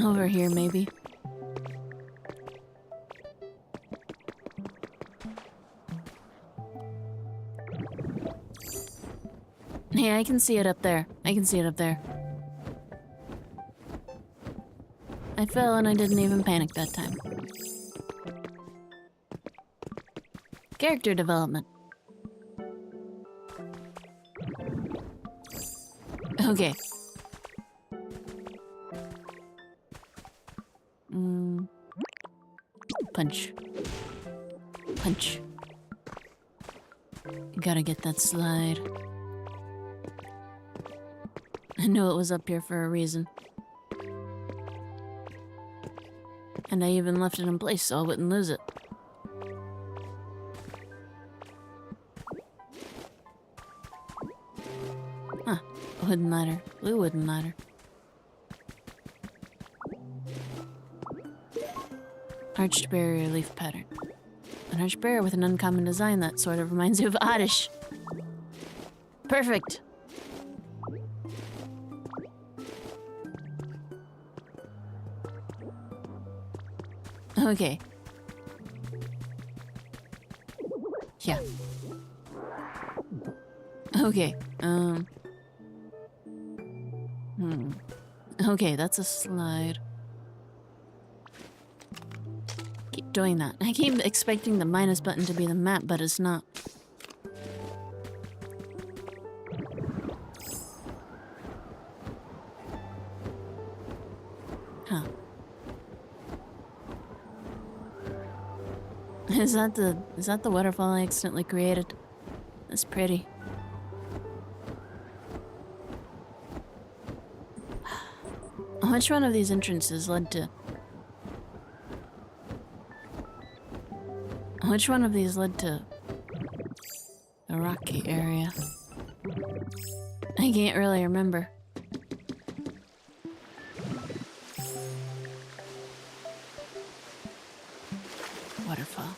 Over here, maybe. Hey, I can see it up there. I fell and I didn't even panic that time. Character development. Okay. Punch. Gotta get that slide. I knew it was up here for a reason. And I even left it in place so I wouldn't lose it. Huh. Wouldn't matter. Blue wouldn't matter. Arched barrier leaf pattern. An arched barrier with an uncommon design that sort of reminds you of Oddish. Perfect! Okay. Yeah. Okay, Okay, that's a slide. Keep doing that. I keep expecting the minus button to be the map, but it's not. Huh. Is that the waterfall I accidentally created? That's pretty. Which one of these entrances led to... Which one of these led to... the rocky area? I can't really remember. Waterfall.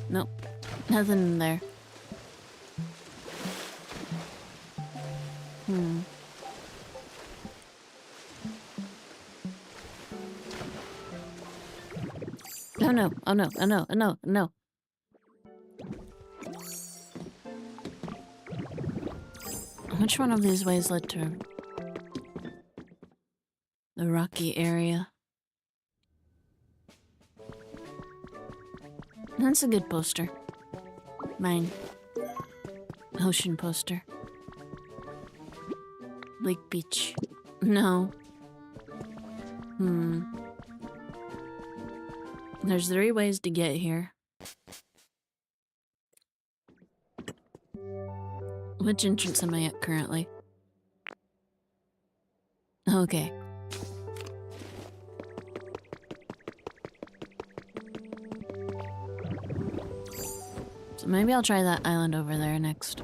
Nope. Nothing in there. Oh no, oh no, oh no, oh no, no. Which one of these ways led to the rocky area? That's a good poster. Mine. Ocean poster. Lake Beach. No. There's 3 ways to get here. Which entrance am I at currently? Okay. So maybe I'll try that island over there next.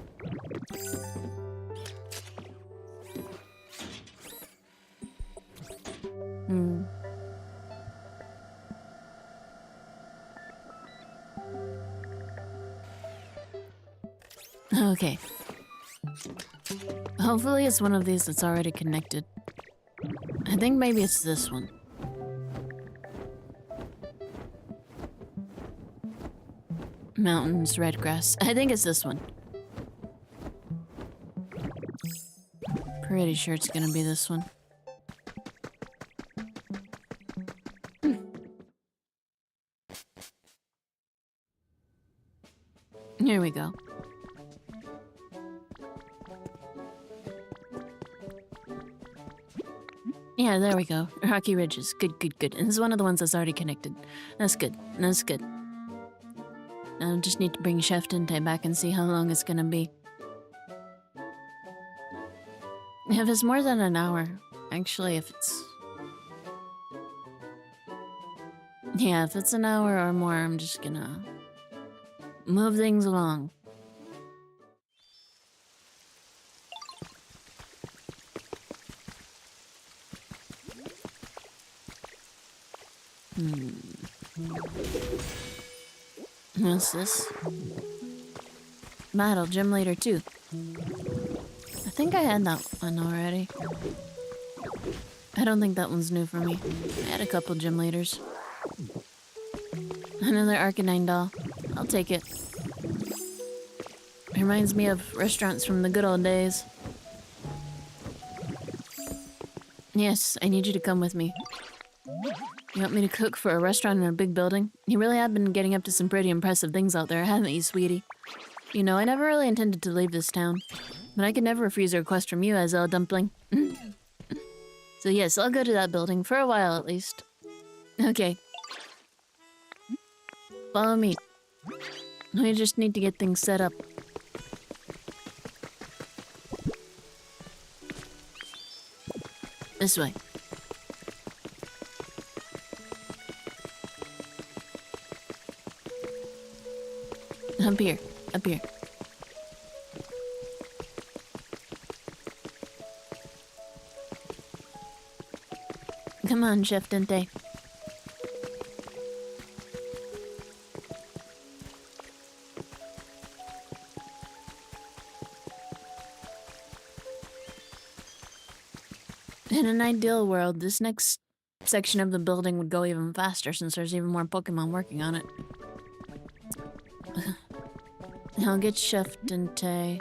Okay. Hopefully it's one of these that's already connected. I think maybe it's this one. Mountains, red grass. I think it's this one. Pretty sure it's gonna be this one. Here we go. Yeah, there we go. Rocky Ridges. Good, good, good. And this is one of the ones that's already connected. That's good. That's good. I just need to bring Chef Tinte back and see how long it's gonna be. If it's more than an hour, actually, if it's... Yeah, if it's an hour or more, I'm just gonna move things along. What's this? Battle Gym Leader 2. I think I had that one already. I don't think that one's new for me. I had a couple gym leaders. Another Arcanine doll. I'll take it. Reminds me of restaurants from the good old days. Yes, I need you to come with me. You want me to cook for a restaurant in a big building? You really have been getting up to some pretty impressive things out there, haven't you, sweetie? You know, I never really intended to leave this town, but I could never refuse a request from you, Azelle Dumpling. So yes, I'll go to that building, for a while at least. Okay. Follow me. We just need to get things set up. This way. Up here. Up here. Come on, Chef Dente. In an ideal world, this next section of the building would go even faster since there's even more Pokemon working on it. I'll get Chef Dente,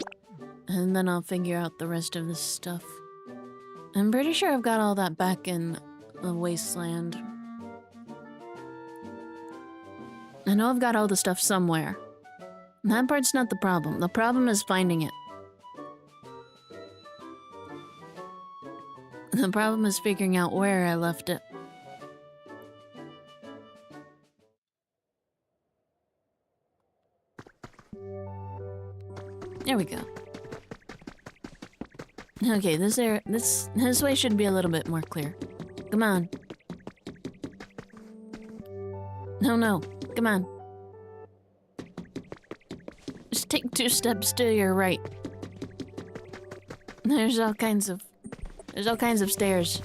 and then I'll figure out the rest of this stuff. I'm pretty sure I've got all that back in the wasteland. I know I've got all the stuff somewhere. That part's not the problem. The problem is finding it. The problem is figuring out where I left it. There we go. Okay, this way should be a little bit more clear. Come on. No, come on. Just take 2 steps to your right. There's all kinds of stairs.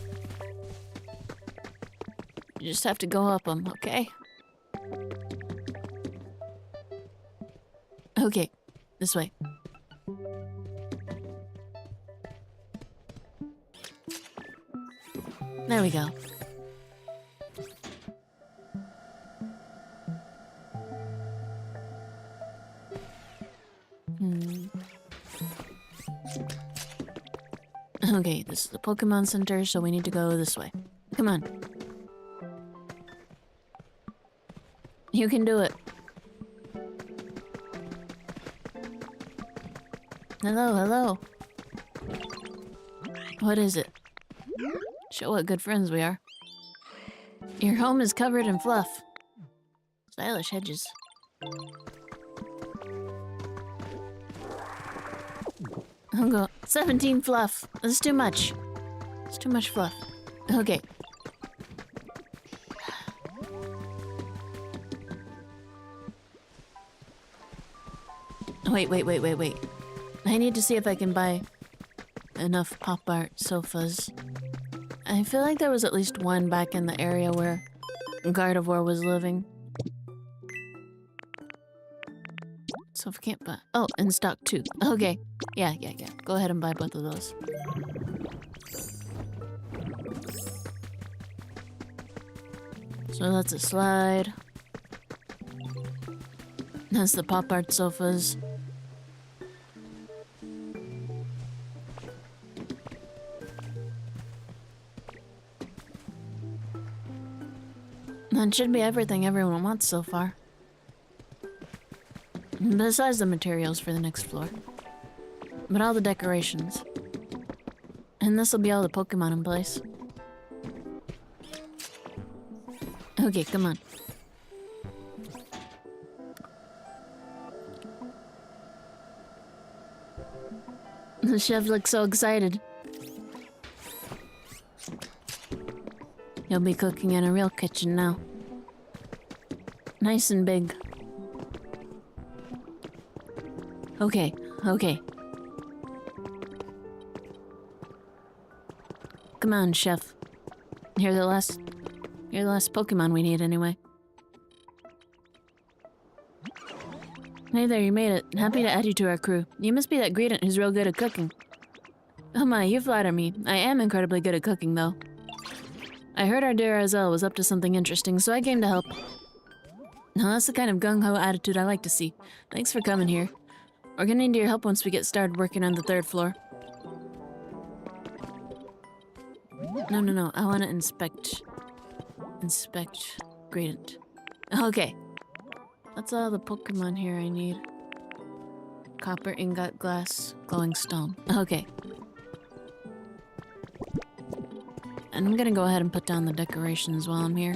You just have to go up them, okay? Okay, this way. There we go. Okay, this is the Pokemon Center, so we need to go this way. Come on. You can do it. Hello, hello. What is it? Show what good friends we are. Your home is covered in fluff. Stylish hedges. I'll go 17 fluff. That's too much. It's too much fluff. Okay. Wait. I need to see if I can buy enough pop art sofas. I feel like there was at least one back in the area where Gardevoir was living. So if I can't buy... Oh, in stock too. Okay. Yeah. Go ahead and buy both of those. So that's a slide. That's the pop art sofas. That should be everything everyone wants so far. Besides the materials for the next floor. But all the decorations. And this'll be all the Pokemon in place. Okay, come on. The chef looks so excited. He'll be cooking in a real kitchen now. Nice and big. Okay. Come on, chef. You're the last Pokemon we need anyway. Hey there, you made it. Happy to add you to our crew. You must be that Greedent who's real good at cooking. Oh my, you flatter me. I am incredibly good at cooking, though. I heard our dear Azel was up to something interesting, so I came to help. Now that's the kind of gung-ho attitude I like to see. Thanks for coming here. We're gonna need your help once we get started working on the 3rd floor. No. I want to inspect Greedent. Okay. That's all the Pokemon here I need. Copper, ingot, glass, glowing stone. Okay. And I'm gonna go ahead and put down the decorations while I'm here.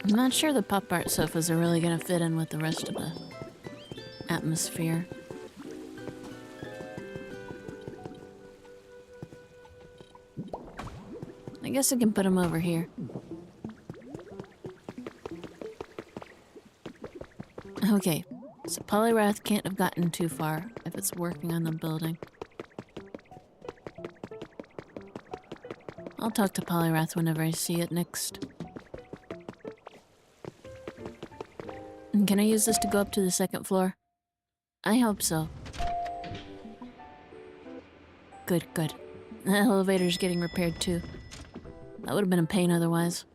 I'm not sure the pop art sofas are really gonna fit in with the rest of the atmosphere. I guess I can put them over here. Okay, so Polyrath can't have gotten too far if it's working on the building. I'll talk to Polyrath whenever I see it next. And can I use this to go up to the second floor? I hope so. Good, good. The elevator's getting repaired too. That would have been a pain otherwise.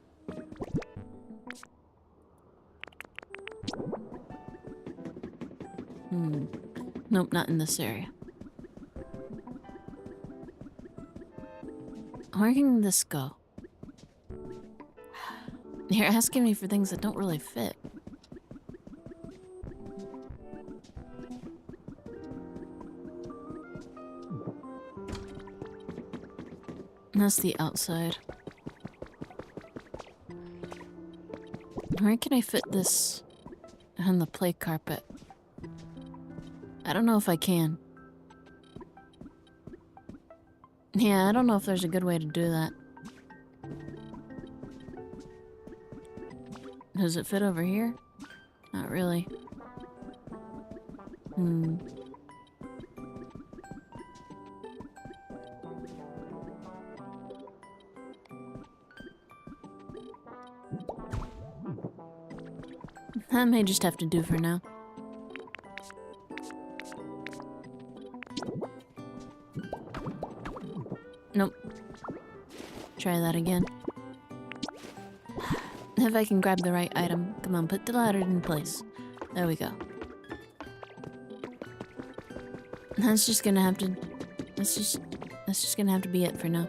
Nope, not in this area. Where can this go? You're asking me for things that don't really fit. That's the outside. Where can I fit this on the play carpet? I don't know if I can. Yeah, I don't know if there's a good way to do that. Does it fit over here? Not really. That may just have to do for now. Nope. Try that again. If I can grab the right item. Come on, put the ladder in place. There we go. That's just gonna have to... That's just gonna have to be it for now.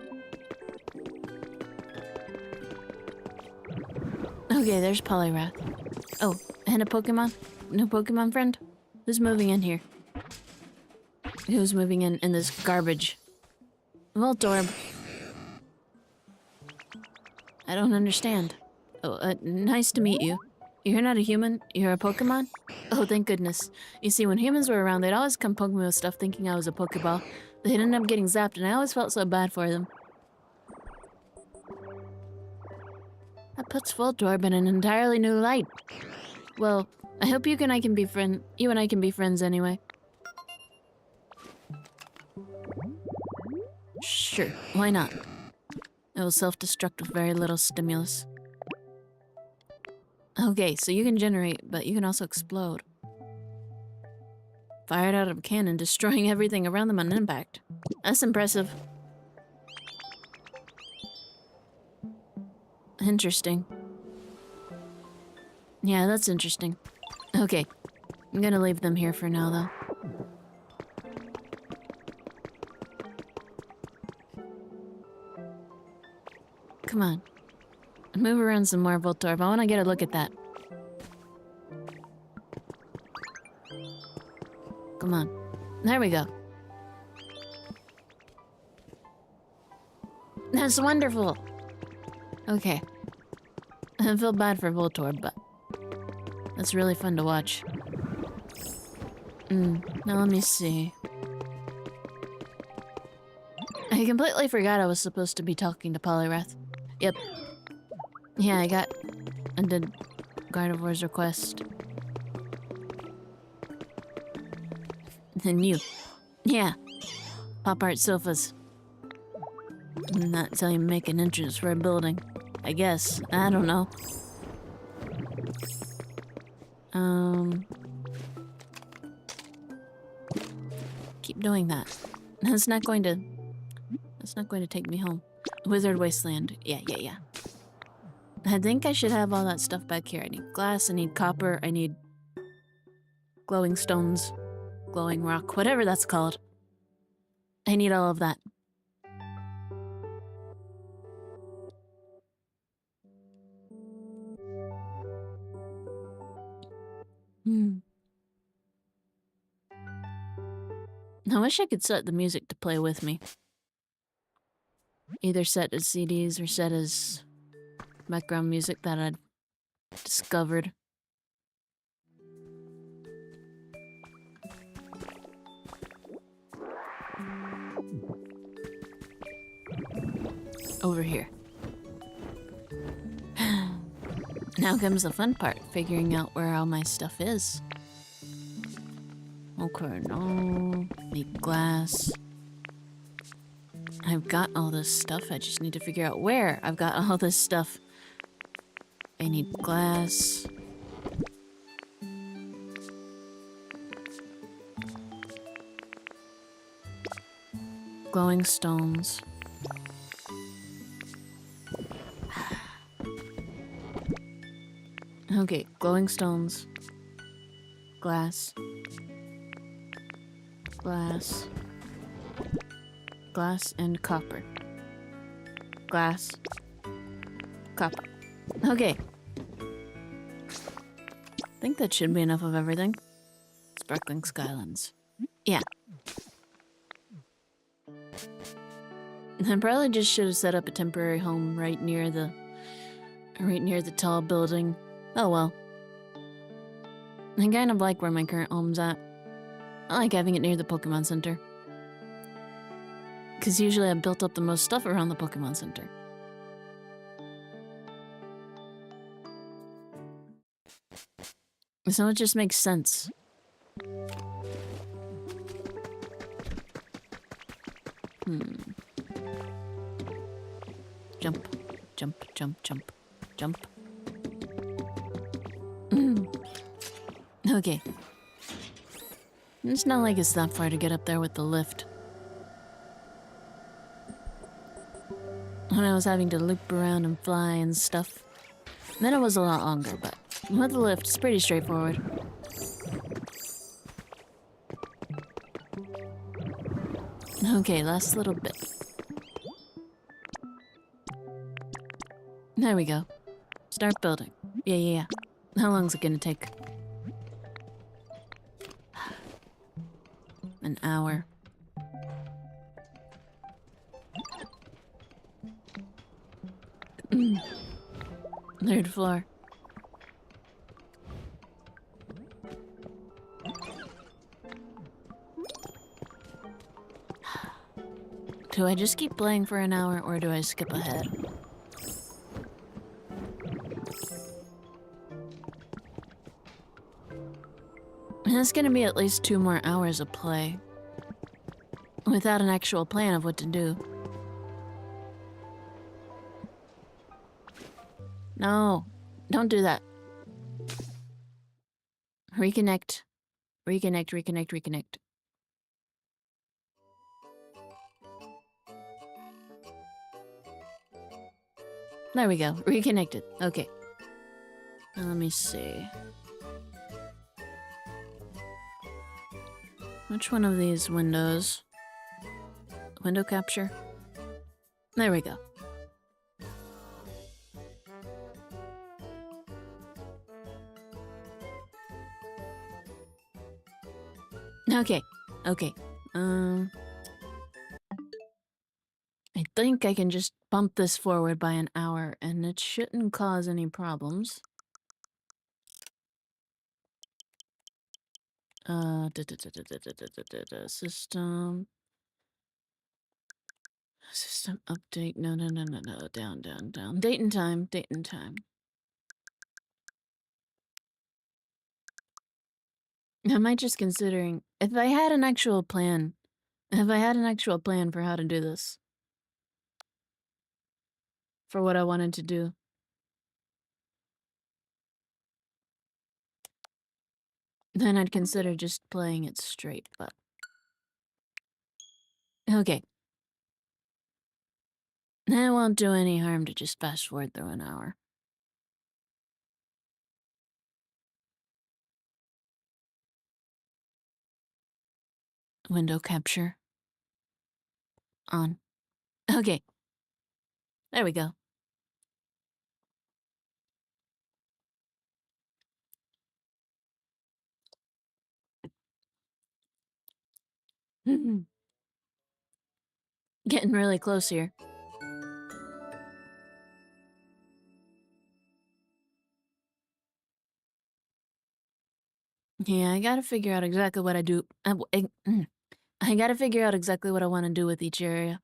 Okay, there's Polyrath. Oh, and a Pokemon? No Pokemon friend? Who's moving in here? Who's moving in this garbage? Voltorb. I don't understand. Oh, nice to meet you. You're not a human? You're a Pokemon? Oh, thank goodness. You see, when humans were around, they'd always come poke me with stuff thinking I was a Pokeball. They'd end up getting zapped, and I always felt so bad for them. That puts Voltorb in an entirely new light. Well, I hope you and I can be friends anyway. Sure, why not? It will self-destruct with very little stimulus. Okay, so you can generate, but you can also explode. Fired out of a cannon, destroying everything around them on impact. That's impressive. Interesting. Yeah, that's interesting. Okay, I'm gonna leave them here for now, though. Come on. Move around some more, Voltorb. I want to get a look at that. Come on. There we go. That's wonderful. Okay. I feel bad for Voltorb, but that's really fun to watch. Now let me see. I completely forgot I was supposed to be talking to Polyrath. Yep. Yeah, I did Gardevoir's request. And you. Yeah. Pop art sofas. Not until you make an entrance for a building. I guess. I don't know. Keep doing that. That's not going to take me home. Wizard Wasteland. Yeah. I think I should have all that stuff back here. I need glass, I need copper, I need glowing stones, glowing rock, whatever that's called. I need all of that. I wish I could set the music to play with me. Either set as CDs or set as background music that I'd discovered. Over here. Now comes the fun part, figuring out where all my stuff is. Okay, no. Need glass. I've got all this stuff. I just need to figure out where I've got all this stuff. I need glass. Glowing stones. Okay, glowing stones. Glass. Glass. Glass and copper. Glass. Copper. Okay. I think that should be enough of everything. Sparkling Skylands. Yeah. I probably just should have set up a temporary home right near the tall building. Oh well. I kind of like where my current home's at. I like having it near the Pokemon Center. Because usually I've built up the most stuff around the Pokemon Center. So it just makes sense. Jump, jump, jump, jump, jump. Okay. It's not like it's that far to get up there with the lift. When I was having to loop around and fly and stuff, then it was a lot longer, but with the lift, it's pretty straightforward. Okay, last little bit. There we go. Start building. Yeah. How long's it gonna take? An hour. Third floor. Do I just keep playing for an hour or do I skip ahead? It's gonna be at least 2 more hours of play. Without an actual plan of what to do. No, don't do that. Reconnect. Reconnect. There we go. Reconnected. Okay. Now let me see. Which one of these windows? Window capture? There we go. Okay. I think I can just bump this forward by an hour and it shouldn't cause any problems. System update. No. Down. Date and time. Am I just considering if I had an actual plan for how to do this? For what I wanted to do. Then I'd consider just playing it straight, but... Okay. It won't do any harm to just fast forward through an hour. Window capture. On. Okay. There we go. Getting really close here. Yeah, I gotta figure out exactly what I do. I gotta figure out exactly what I want to do with each area.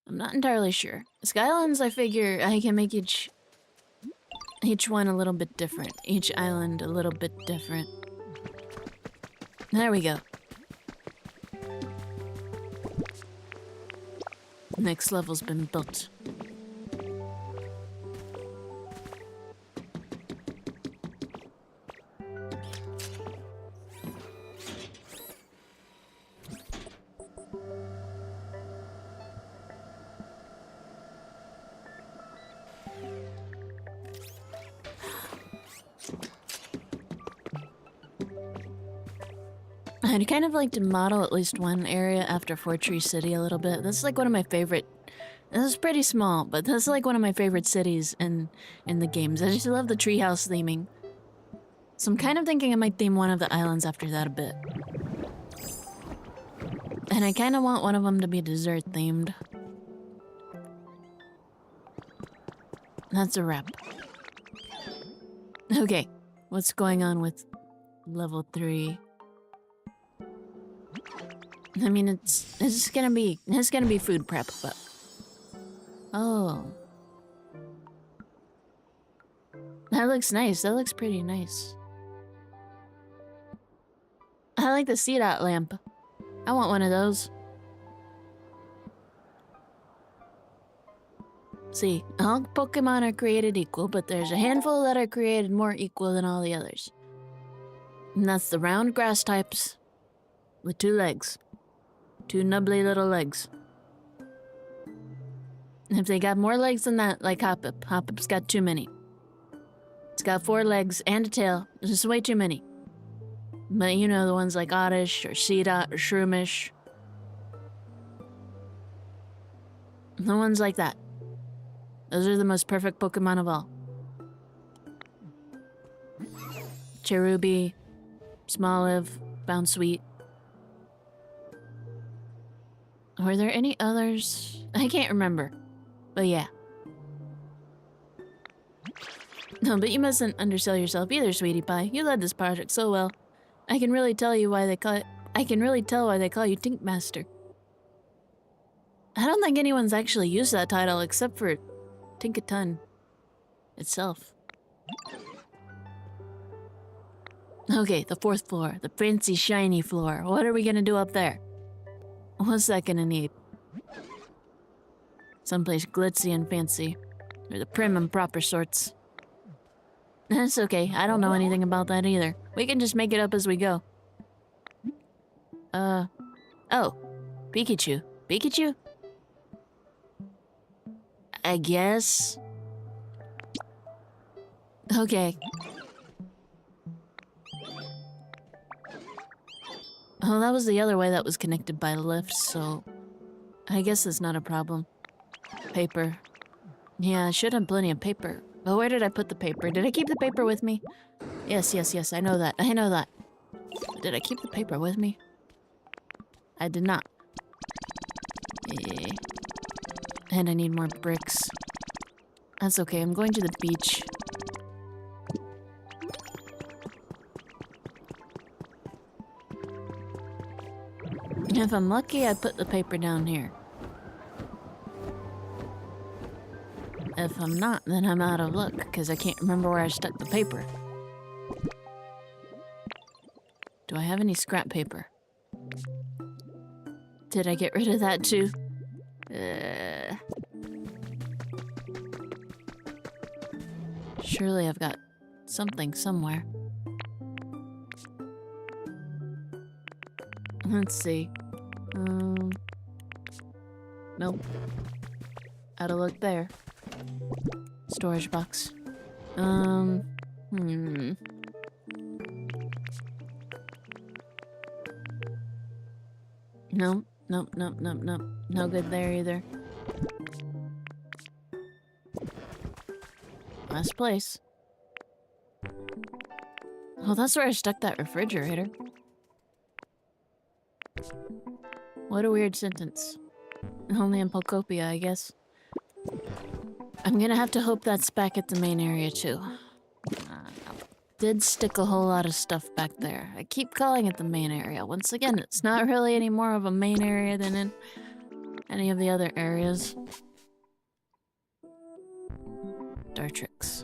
I'm not entirely sure. Skylands, I figure I can make each one a little bit different. Each island a little bit different. There we go. Next level's been built. I'd kind of like to model at least one area after Fortree City a little bit. This is like one of my favorite. This is pretty small, but this is like one of my favorite cities in the games. I just love the treehouse theming. So I'm kind of thinking I might theme one of the islands after that a bit. And I kind of want one of them to be dessert themed. That's a wrap. Okay, what's going on with level 3? I mean, it's gonna be food prep, but oh, that looks nice. That looks pretty nice. I like the C-dot lamp. I want one of those. See, all Pokemon are created equal, but there's a handful that are created more equal than all the others. And that's the round grass types with 2 legs. 2 nubbly little legs. If they got more legs than that, like Hoppip, Hoppip's got too many. It's got 4 legs and a tail. It's just way too many. But you know, the ones like Oddish or C-Dot or Shroomish. The ones like that. Those are the most perfect Pokemon of all. Cherubi, Smoliv, Bounsweet. Were there any others? I can't remember. But yeah. No, but you mustn't undersell yourself either, sweetie pie. You led this project so well. I can really tell why they call you Tink Master. I don't think anyone's actually used that title except for Tinkaton itself. Okay, the 4th floor. The fancy shiny floor. What are we gonna do up there? What's that gonna need? Someplace glitzy and fancy. Or the prim and proper sorts. That's okay, I don't know anything about that either. We can just make it up as we go. Oh. Pikachu. Pikachu? I guess. Okay. Oh, that was the other way that was connected by lifts, so I guess that's not a problem. Paper. Yeah, I should have plenty of paper. But where did I put the paper? Did I keep the paper with me? Yes, I know that. I know that. Did I keep the paper with me? I did not. And I need more bricks. That's okay, I'm going to the beach. If I'm lucky, I put the paper down here. If I'm not, then I'm out of luck, because I can't remember where I stuck the paper. Do I have any scrap paper? Did I get rid of that too? Surely I've got something somewhere. Let's see. Nope. Out of luck there. Storage box. No, nope. No good there either. Last place. Oh, that's where I stuck that refrigerator. What a weird sentence. Only in Pokopia, I guess. I'm gonna have to hope that's back at the main area, too. Did stick a whole lot of stuff back there. I keep calling it the main area. Once again, it's not really any more of a main area than in any of the other areas. Dartrix.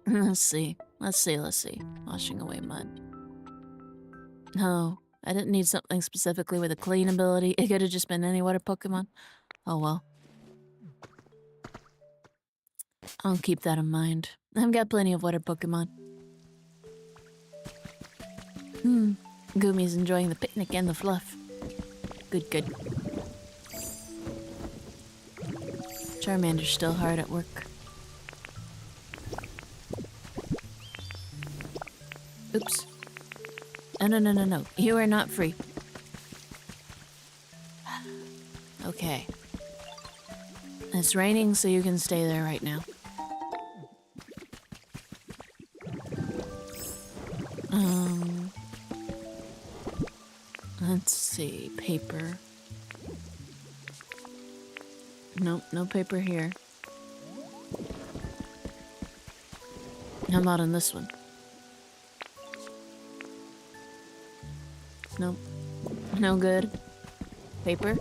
Let's see. Let's see. Washing away mud. No, I didn't need something specifically with a clean ability. It could have just been any water Pokemon. Oh well. I'll keep that in mind. I've got plenty of water Pokemon. Gumi's enjoying the picnic and the fluff. Good, good. Charmander's still hard at work. Oops. No. You are not free. Okay. It's raining, so you can stay there right now. Let's see. Paper. Nope, no paper here. How about on this one? Nope. No good. Paper?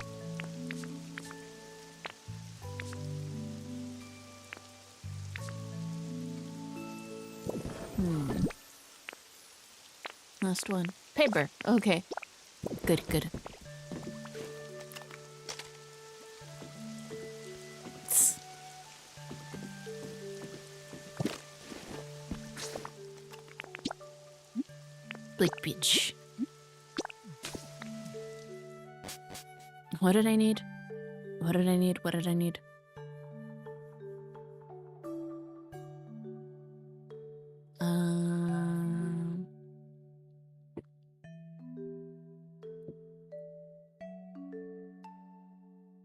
Last one. Paper. Okay. Good, good. Bleak Beach. What did I need? What did I need? What did I need?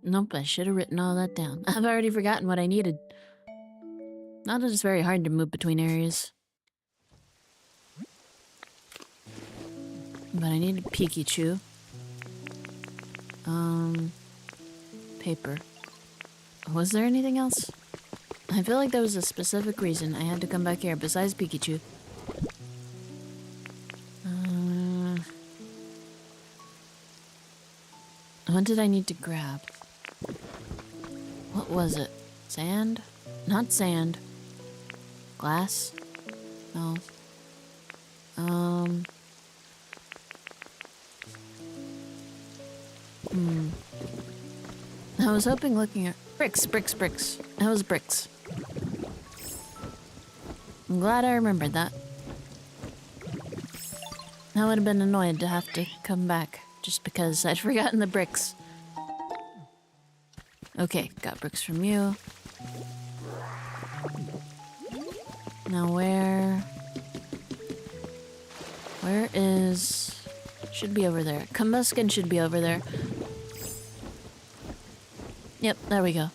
Nope, I should have written all that down. I've already forgotten what I needed. Not that it's very hard to move between areas. But I needed Pikachu. Paper. Was there anything else? I feel like there was a specific reason I had to come back here besides Pikachu. What did I need to grab? What was it? Sand? Not sand. Glass? No. I was hoping looking at... Bricks. That was bricks. I'm glad I remembered that. I would have been annoyed to have to come back just because I'd forgotten the bricks. Okay, got bricks from you. Now where is... Should be over there. Combuskin should be over there. Yep, there we go.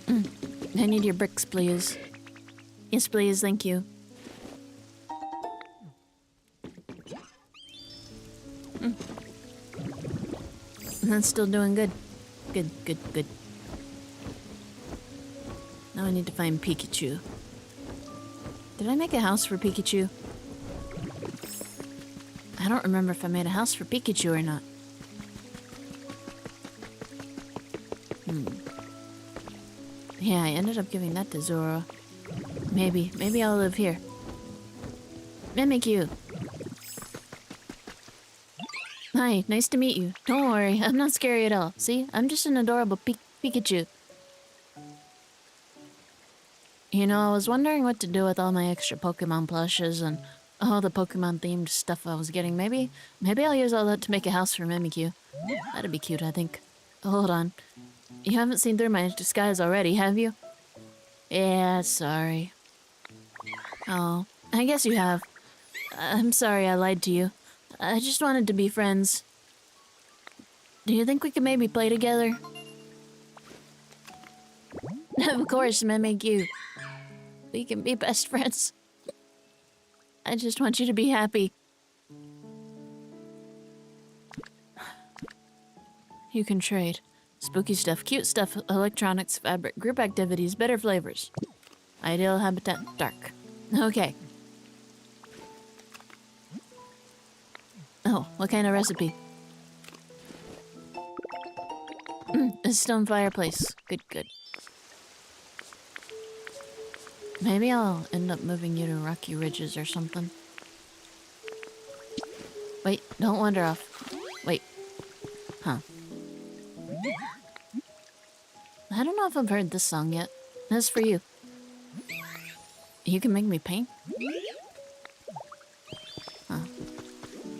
I need your bricks, please. Yes, please, thank you. That's still doing good. Good. Now I need to find Pikachu. Did I make a house for Pikachu? I don't remember if I made a house for Pikachu or not. Yeah, I ended up giving that to Zora. Maybe I'll live here. Mimikyu. Hi, nice to meet you. Don't worry, I'm not scary at all. See, I'm just an adorable Pikachu. You know, I was wondering what to do with all my extra Pokemon plushes and all the Pokemon-themed stuff I was getting. Maybe I'll use all that to make a house for Mimikyu. That'd be cute, I think. Hold on. You haven't seen through my disguise already, have you? Yeah, sorry. Oh, I guess you have. I'm sorry I lied to you. I just wanted to be friends. Do you think we could maybe play together? Of course, Mimikyu. We can be best friends. I just want you to be happy. You can trade. Spooky stuff, cute stuff, electronics, fabric, group activities, better flavors. Ideal habitat, dark. Okay. Oh, what kind of recipe? A stone fireplace. Good, good. Maybe I'll end up moving you to Rocky Ridges or something. Wait, don't wander off. Wait. Huh. I don't know if I've heard this song yet. This is for you. You can make me paint? Huh.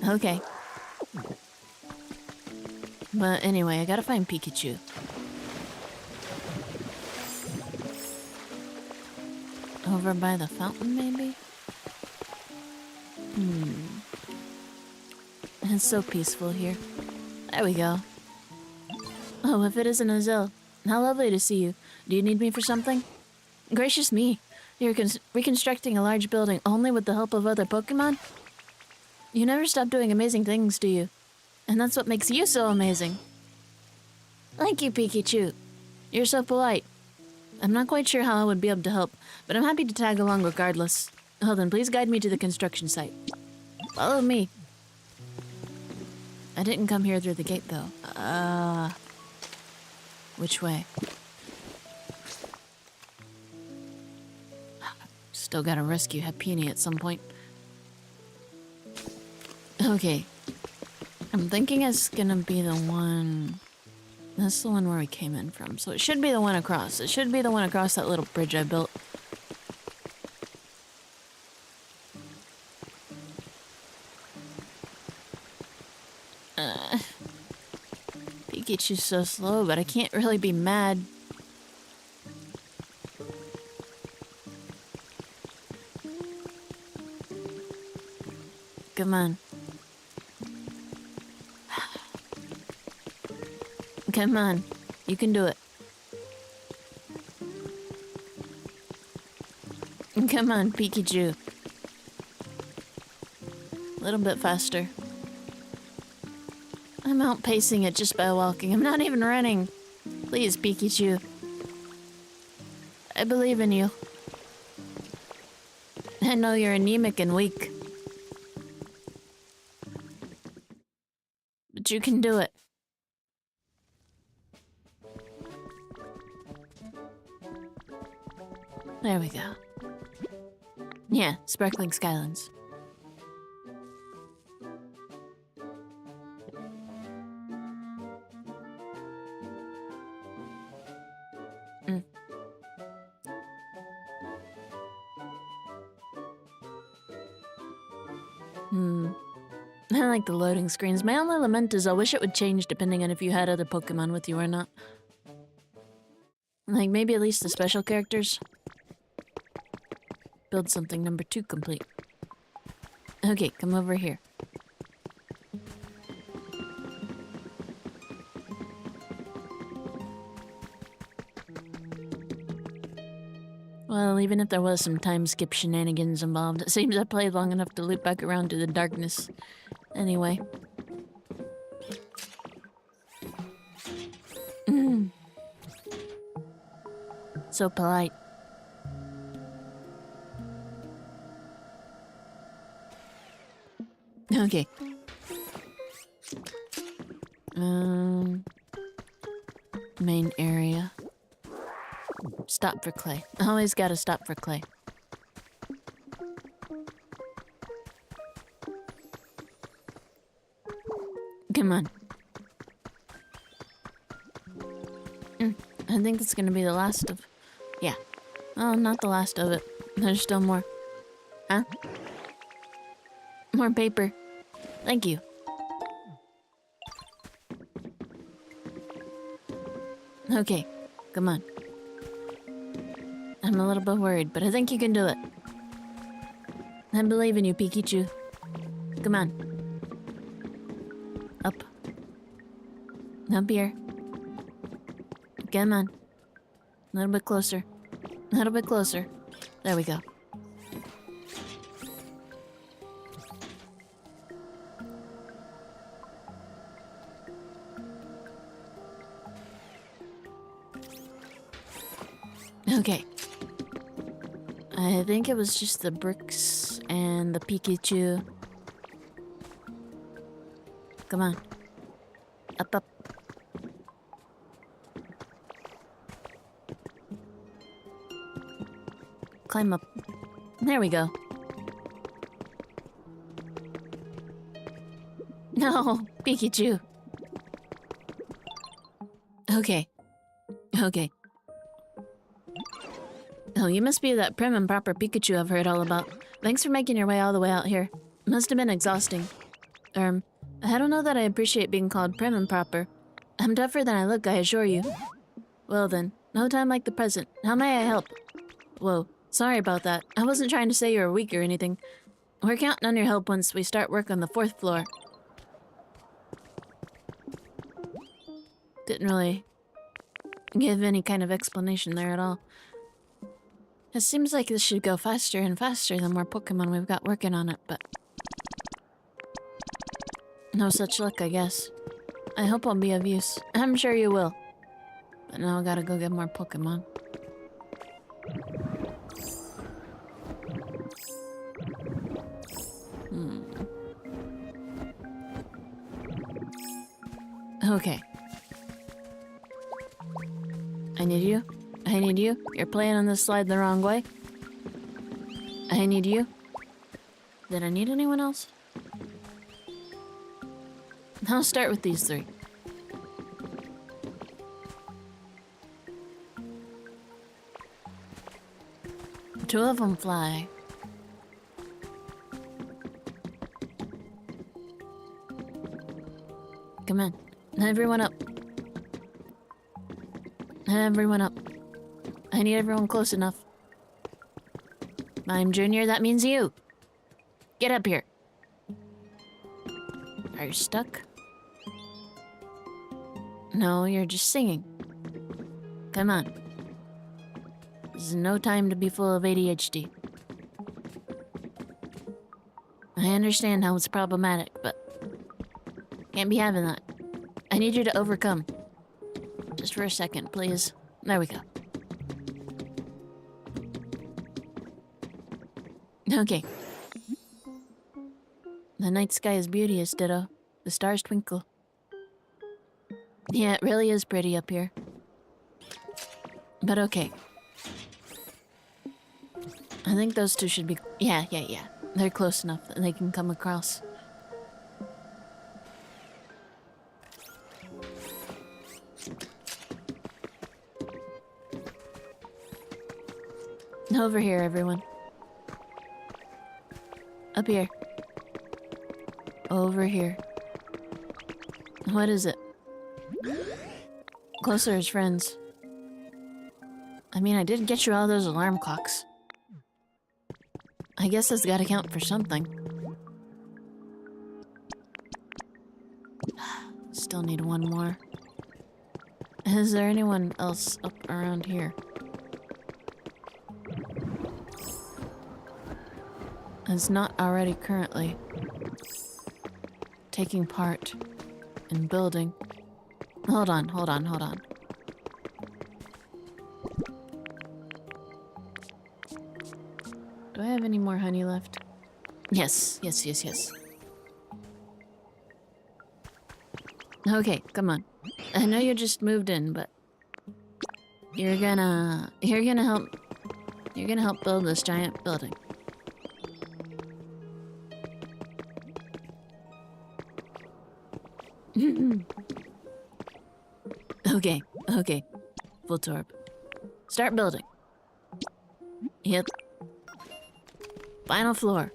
Okay. But anyway, I gotta find Pikachu. Over by the fountain, maybe? It's so peaceful here. There we go. Oh, if it isn't Azil. How lovely to see you. Do you need me for something? Gracious me. You're reconstructing a large building only with the help of other Pokemon? You never stop doing amazing things, do you? And that's what makes you so amazing. Thank you, Pikachu. You're so polite. I'm not quite sure how I would be able to help, but I'm happy to tag along regardless. Oh, then please guide me to the construction site. Follow me. I didn't come here through the gate, though. Which way? Still gotta rescue Happini at some point. Okay. I'm thinking it's gonna be the one... That's the one where we came in from, so it should be the one across. It should be the one across that little bridge I built. Pikachu's so slow, but I can't really be mad. Come on. Come on. You can do it. Come on, Pikachu. A little bit faster. I'm outpacing it just by walking. I'm not even running. Please, Pikachu. I believe in you. I know you're anemic and weak. But you can do it. There we go. Yeah, sparkling skylines. I like the loading screens. My only lament is I wish it would change depending on if you had other Pokemon with you or not. Like, maybe at least the special characters. Build something number 2 complete. Okay, come over here. Well, even if there was some time skip shenanigans involved, it seems I played long enough to loop back around to the darkness. Anyway. So polite. Okay. Main area. Stop for clay. Always gotta stop for clay. Come on. I think it's gonna be the last of... Yeah. Oh, not the last of it. There's still more. Huh? More paper. Thank you. Okay. Come on. I'm a little bit worried, but I think you can do it. I believe in you, Pikachu. Come on. Up. Up here. Come on. A little bit closer. A little bit closer. There we go. Okay. I think it was just the bricks and the Pikachu. Come on. Up, up. climb up. There we go. No, Pikachu. Okay. Okay. Oh, you must be that prim and proper Pikachu I've heard all about. Thanks for making your way all the way out here. Must have been exhausting. I don't know that I appreciate being called prim and proper. I'm tougher than I look, I assure you. Well then, no time like the present. How may I help? Whoa, sorry about that. I wasn't trying to say you were weak or anything. We're counting on your help once we start work on the 4th floor. Didn't really give any kind of explanation there at all. It seems like this should go faster and faster the more Pokemon we've got working on it, but... no such luck, I guess. I hope I'll be of use. I'm sure you will. But now I gotta go get more Pokemon. Okay. I need you. I need you. You're playing on this slide the wrong way. I need you. Did I need anyone else? I'll start with these 3. Two of them fly. Come on. Everyone up. Everyone up. I need everyone close enough. I'm Junior, that means you. Get up here. Are you stuck? No, you're just singing. Come on. This is no time to be full of ADHD. I understand how it's problematic, but can't be having that. I need you to overcome. Just for a second, please. There we go. Okay. The night sky is beauteous, Ditto. The stars twinkle. Yeah, it really is pretty up here. But okay. I think those 2 should be... Yeah. They're close enough that they can come across. Over here, everyone. Up here. Over here. What is it? Closer as friends. I mean, I did get you all those alarm clocks. I guess that's gotta count for something. Still need 1 more. Is there anyone else up around here? Is not already currently taking part in building. Hold on. Do I have any more honey left? Yes. Okay, come on. I know you just moved in, but you're gonna help build this giant building. Okay. Full torp. Start building. Yep. Final floor.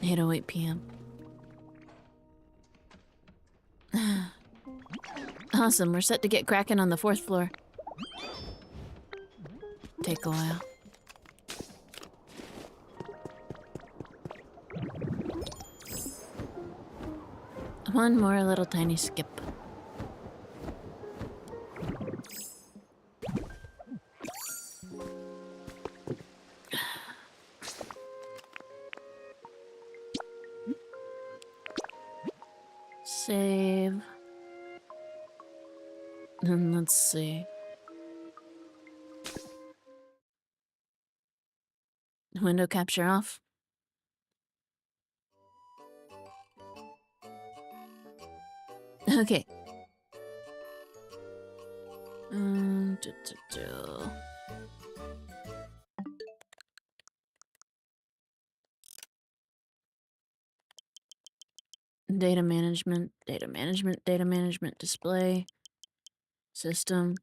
8:08 p.m. Awesome, we're set to get cracking on the 4th floor. Take a while. One more little tiny skip. Save. And let's see. Window capture off. Okay. Data management, data management, data management, display, system.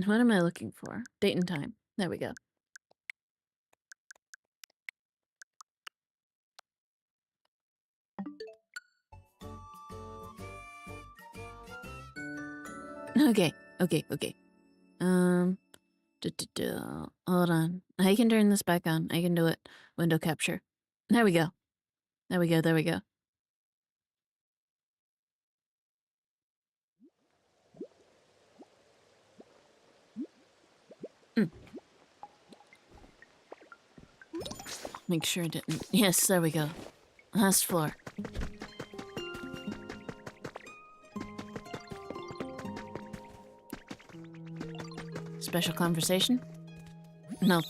What am I looking for? Date and time. There we go. Okay, okay. Hold on. I can turn this back on. I can do it. Window capture. There we go. There we go. There we go. Make sure it didn't. Yes, there we go. Last floor. Special conversation? Nope.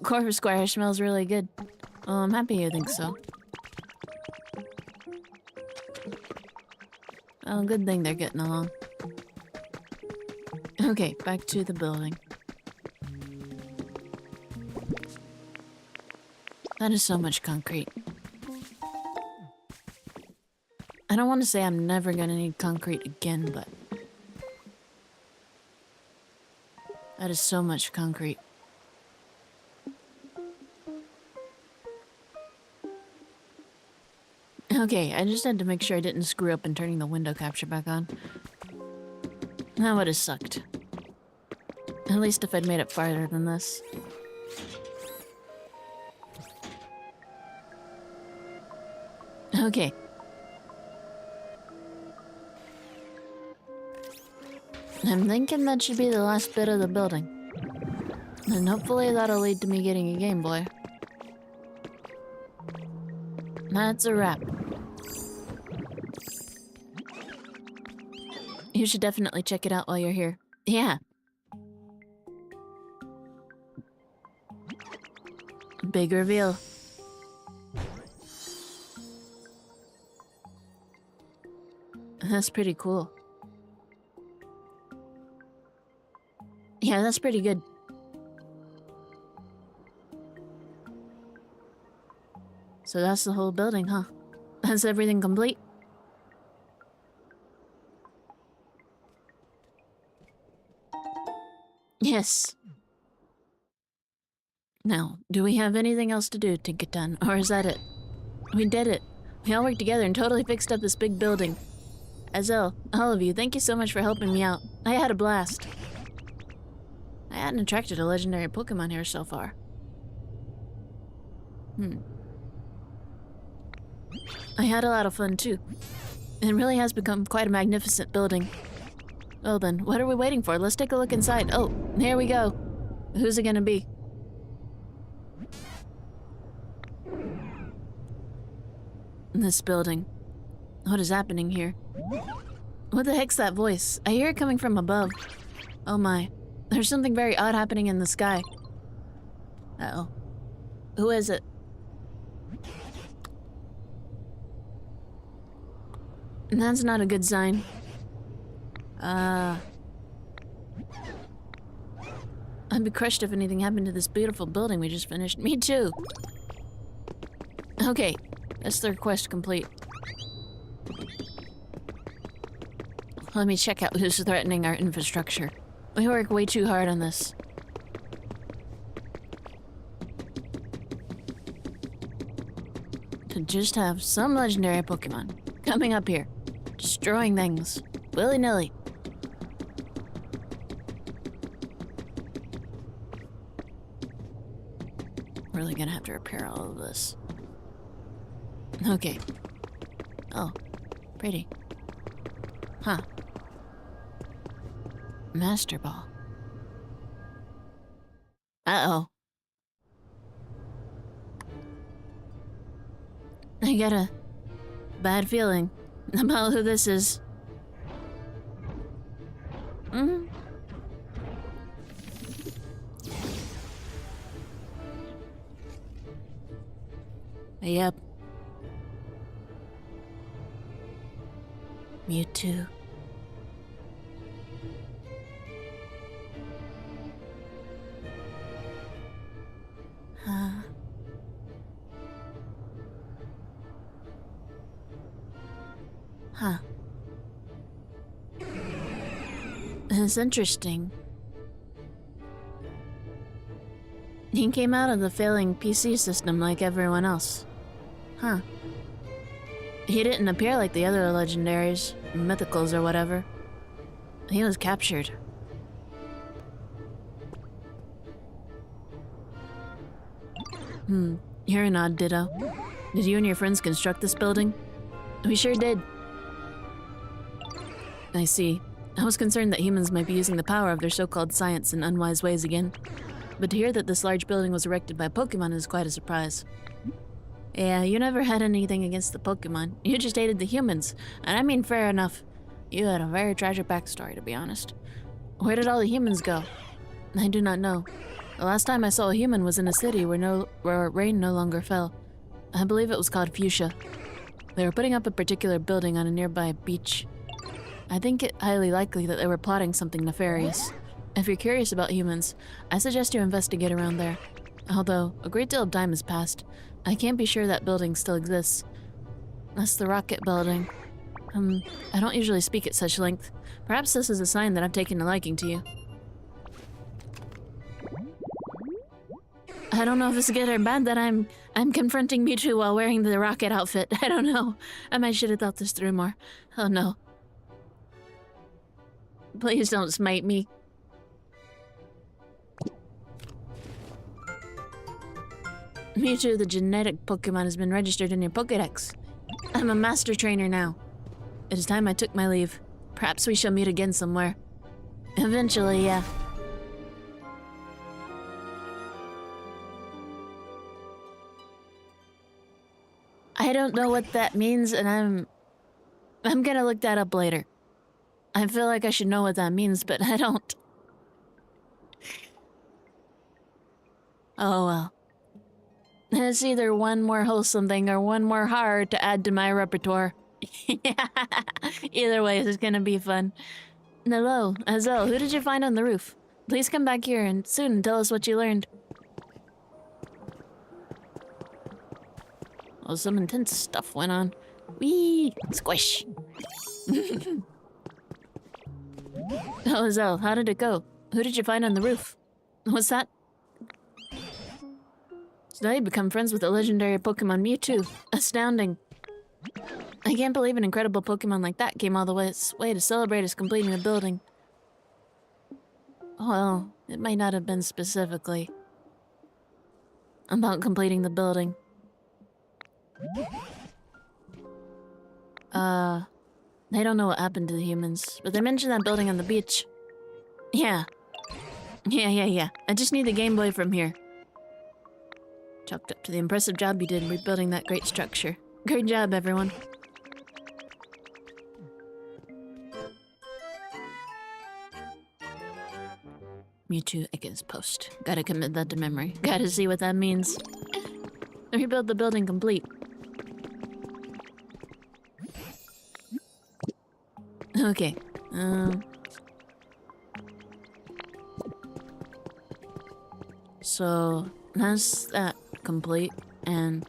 Corvus Squire smells really good. Oh, I'm happy you think so. Oh, good thing they're getting along. Okay, back to the building. That is so much concrete. I don't want to say I'm never gonna need concrete again, but... that is so much concrete. Okay, I just had to make sure I didn't screw up in turning the window capture back on. That would have sucked. At least if I'd made it farther than this. Okay. I'm thinking that should be the last bit of the building. And hopefully that'll lead to me getting a Game Boy. That's a wrap. You should definitely check it out while you're here. Yeah. Big reveal. That's pretty cool. Yeah, that's pretty good. So that's the whole building, huh? That's everything complete? Yes. Now, do we have anything else to do to get done, or is that it? We did it. We all worked together and totally fixed up this big building. Azel, all of you, thank you so much for helping me out. I had a blast. I hadn't attracted a legendary Pokemon here so far. I had a lot of fun too. It really has become quite a magnificent building. Well then, what are we waiting for? Let's take a look inside. Oh, here we go. Who's it gonna be? This building. What is happening here? What the heck's that voice? I hear it coming from above. Oh my. There's something very odd happening in the sky. Uh-oh. Who is it? That's not a good sign. I'd be crushed if anything happened to this beautiful building we just finished. Me too. Okay, that's the quest complete. Let me check out who's threatening our infrastructure. We work way too hard on this. To just have some legendary Pokemon coming up here, destroying things, willy-nilly. Really gonna have to repair all of this. Okay. Oh, pretty. Huh. Master Ball. Uh-oh. I got a bad feeling about who this is. Yep. Mewtwo. Huh. It's interesting. He came out of the failing PC system like everyone else. Huh. He didn't appear like the other legendaries, mythicals or whatever. He was captured. You're an odd ditto. Did you and your friends construct this building? We sure did. I see. I was concerned that humans might be using the power of their so-called science in unwise ways again. But to hear that this large building was erected by Pokemon is quite a surprise. Yeah, you never had anything against the Pokemon. You just hated the humans. And I mean, fair enough. You had a very tragic backstory, to be honest. Where did all the humans go? I do not know. The last time I saw a human was in a city where rain no longer fell. I believe it was called Fuchsia. They were putting up a particular building on a nearby beach. I think it highly likely that they were plotting something nefarious. If you're curious about humans, I suggest you investigate around there. Although, a great deal of time has passed, I can't be sure that building still exists. That's the Rocket Building. I don't usually speak at such length. Perhaps this is a sign that I've taken a liking to you. I don't know if it's good or bad that I'm confronting Mewtwo while wearing the Rocket outfit. I don't know. I should have thought this through more. Oh no. Please don't smite me. Mewtwo, the genetic Pokemon, has been registered in your Pokédex. I'm a master trainer now. It is time I took my leave. Perhaps we shall meet again somewhere. Eventually, yeah. I don't know what that means, and I'm gonna look that up later. I feel like I should know what that means, but I don't. Oh well. It's either one more wholesome thing or one more horror to add to my repertoire. Either way, this is gonna be fun. Hello, Azel, who did you find on the roof? Please come back here and soon tell us what you learned. Oh, some intense stuff went on. Whee! Squish! Oh, Azel, how did it go? Who did you find on the roof? What's that? So now you become friends with the legendary Pokemon Mewtwo. Astounding. I can't believe an incredible Pokemon like that came all the way to celebrate us completing the building. Well, it might not have been specifically about completing the building. They don't know what happened to the humans, but they mentioned that building on the beach. Yeah. Yeah. I just need the Game Boy from here. Chalked up to the impressive job you did rebuilding that great structure. Great job, everyone. Mewtwo against post. Gotta commit that to memory. Gotta see what that means. Rebuild the building complete. Okay. So that's that complete, and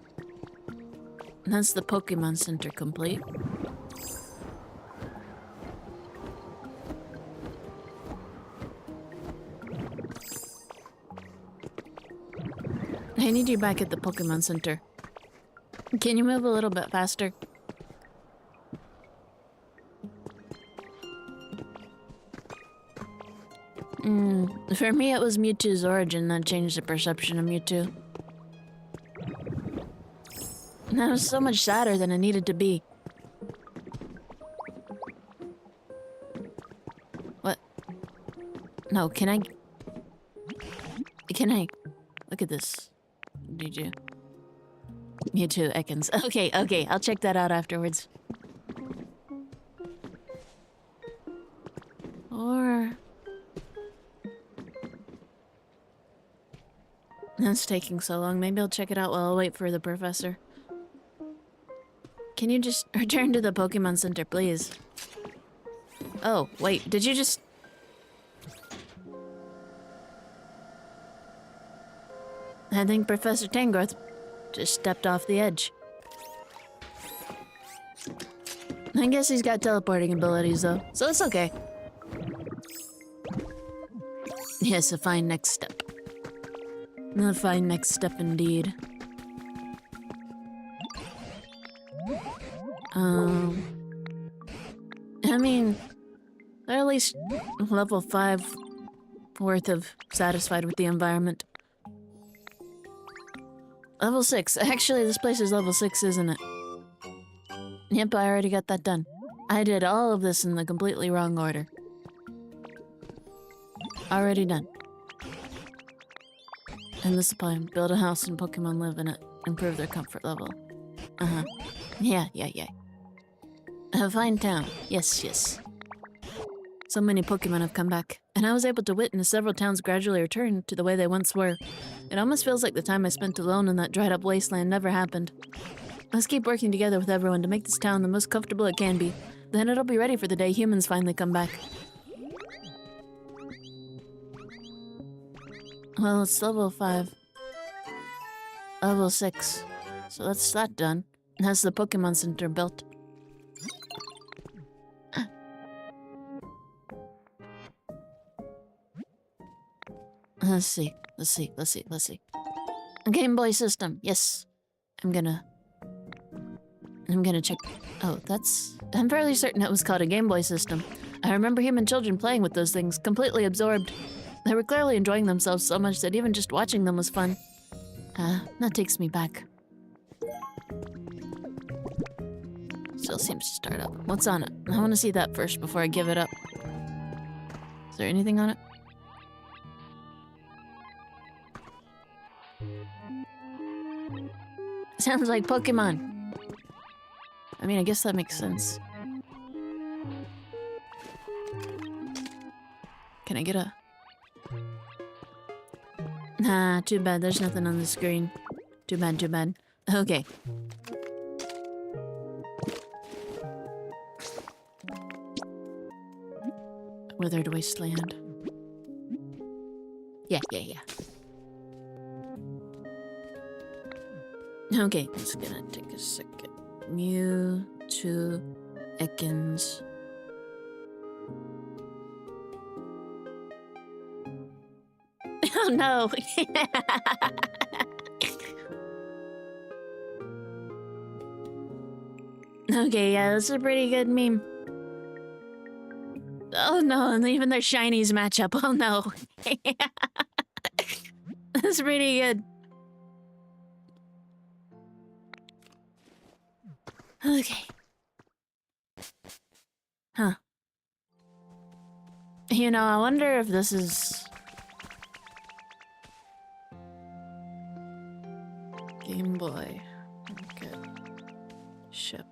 that's the Pokemon Center complete. I need you back at the Pokemon Center. Can you move a little bit faster? For me, it was Mewtwo's origin that changed the perception of Mewtwo. And that was so much sadder than it needed to be. What? No, can I... Look at this. Did you? Mewtwo Ekans. Okay, I'll check that out afterwards. Or... That's taking so long. Maybe I'll check it out while I wait for the professor. Can you just return to the Pokemon Center, please? Oh, wait, did you just... I think Professor Tangrowth just stepped off the edge. I guess he's got teleporting abilities though, so it's okay. Yes, a fine next step. A fine next step indeed. I mean, they're at least level 5 worth of satisfied with the environment. Level 6. Actually, this place is level 6, isn't it? Yep, I already got that done. I did all of this in the completely wrong order. Already done. And the supply. Build a house and Pokemon live in it. Improve their comfort level. Uh-huh. Yeah. A fine town. Yes. So many Pokemon have come back, and I was able to witness several towns gradually return to the way they once were. It almost feels like the time I spent alone in that dried-up wasteland never happened. Let's keep working together with everyone to make this town the most comfortable it can be. Then it'll be ready for the day humans finally come back. Well, it's level 5. Level 6. So that's that done. Has the Pokemon Center built. Let's see. A Game Boy system. Yes. I'm gonna check. Oh, I'm fairly certain it was called a Game Boy system. I remember human children playing with those things, completely absorbed. They were clearly enjoying themselves so much that even just watching them was fun. That takes me back. Still seems to start up. What's on it? I want to see that first before I give it up. Is there anything on it? Sounds like Pokemon. I mean, I guess that makes sense. Can I get a... Nah, too bad. There's nothing on the screen. Too bad. Okay. Withered wasteland. Yeah. Okay, it's gonna take a second. Mewtwo, Ekans. Oh no! Okay, yeah, that's a pretty good meme. Oh no, and even their shinies match up. Oh no. That's pretty good. Okay. Huh. You know, I wonder if this is... Game Boy. Okay. Ship.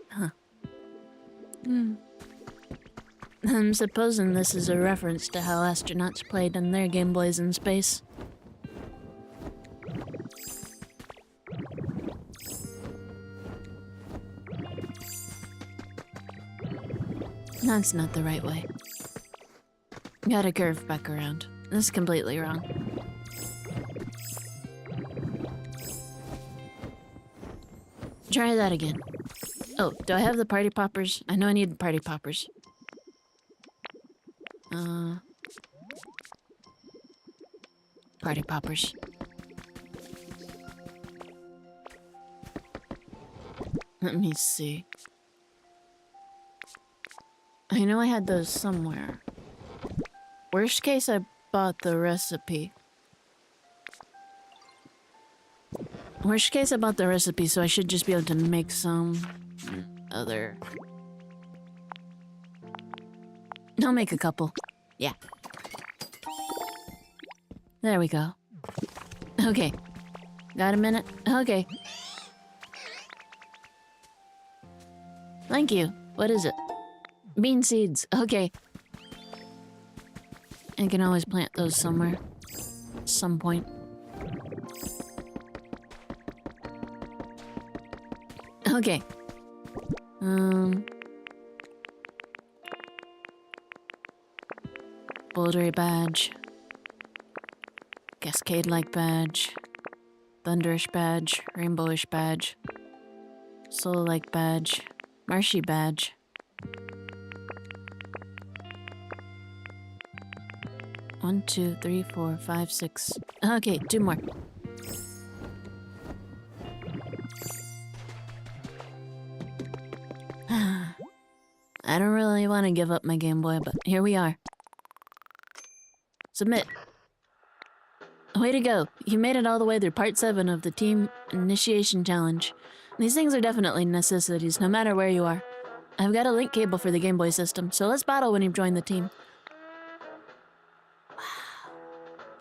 Huh. I'm supposing this is a reference to how astronauts played on their Game Boys in space. That's not the right way. Gotta curve back around. That's completely wrong. Try that again. Oh, do I have the party poppers? I know I need party poppers. Party poppers. Let me see. I know I had those somewhere. Worst case, I bought the recipe. Worst case, I bought the recipe, so I should just be able to make some other... I'll make a couple. Yeah. There we go. Okay. Got a minute? Okay. Thank you. What is it? Bean seeds. Okay. I can always plant those somewhere. At some point. Okay. Bouldery badge. Cascade-like badge. Thunderish badge. Rainbowish badge. Soul-like badge. Marshy badge. One, two, three, four, five, six. Okay, 2 more. I don't really want to give up my Game Boy, but here we are. Submit. Way to go. You made it all the way through Part 7 of the Team Initiation Challenge. These things are definitely necessities, no matter where you are. I've got a link cable for the Game Boy system, so let's battle when you've joined the team.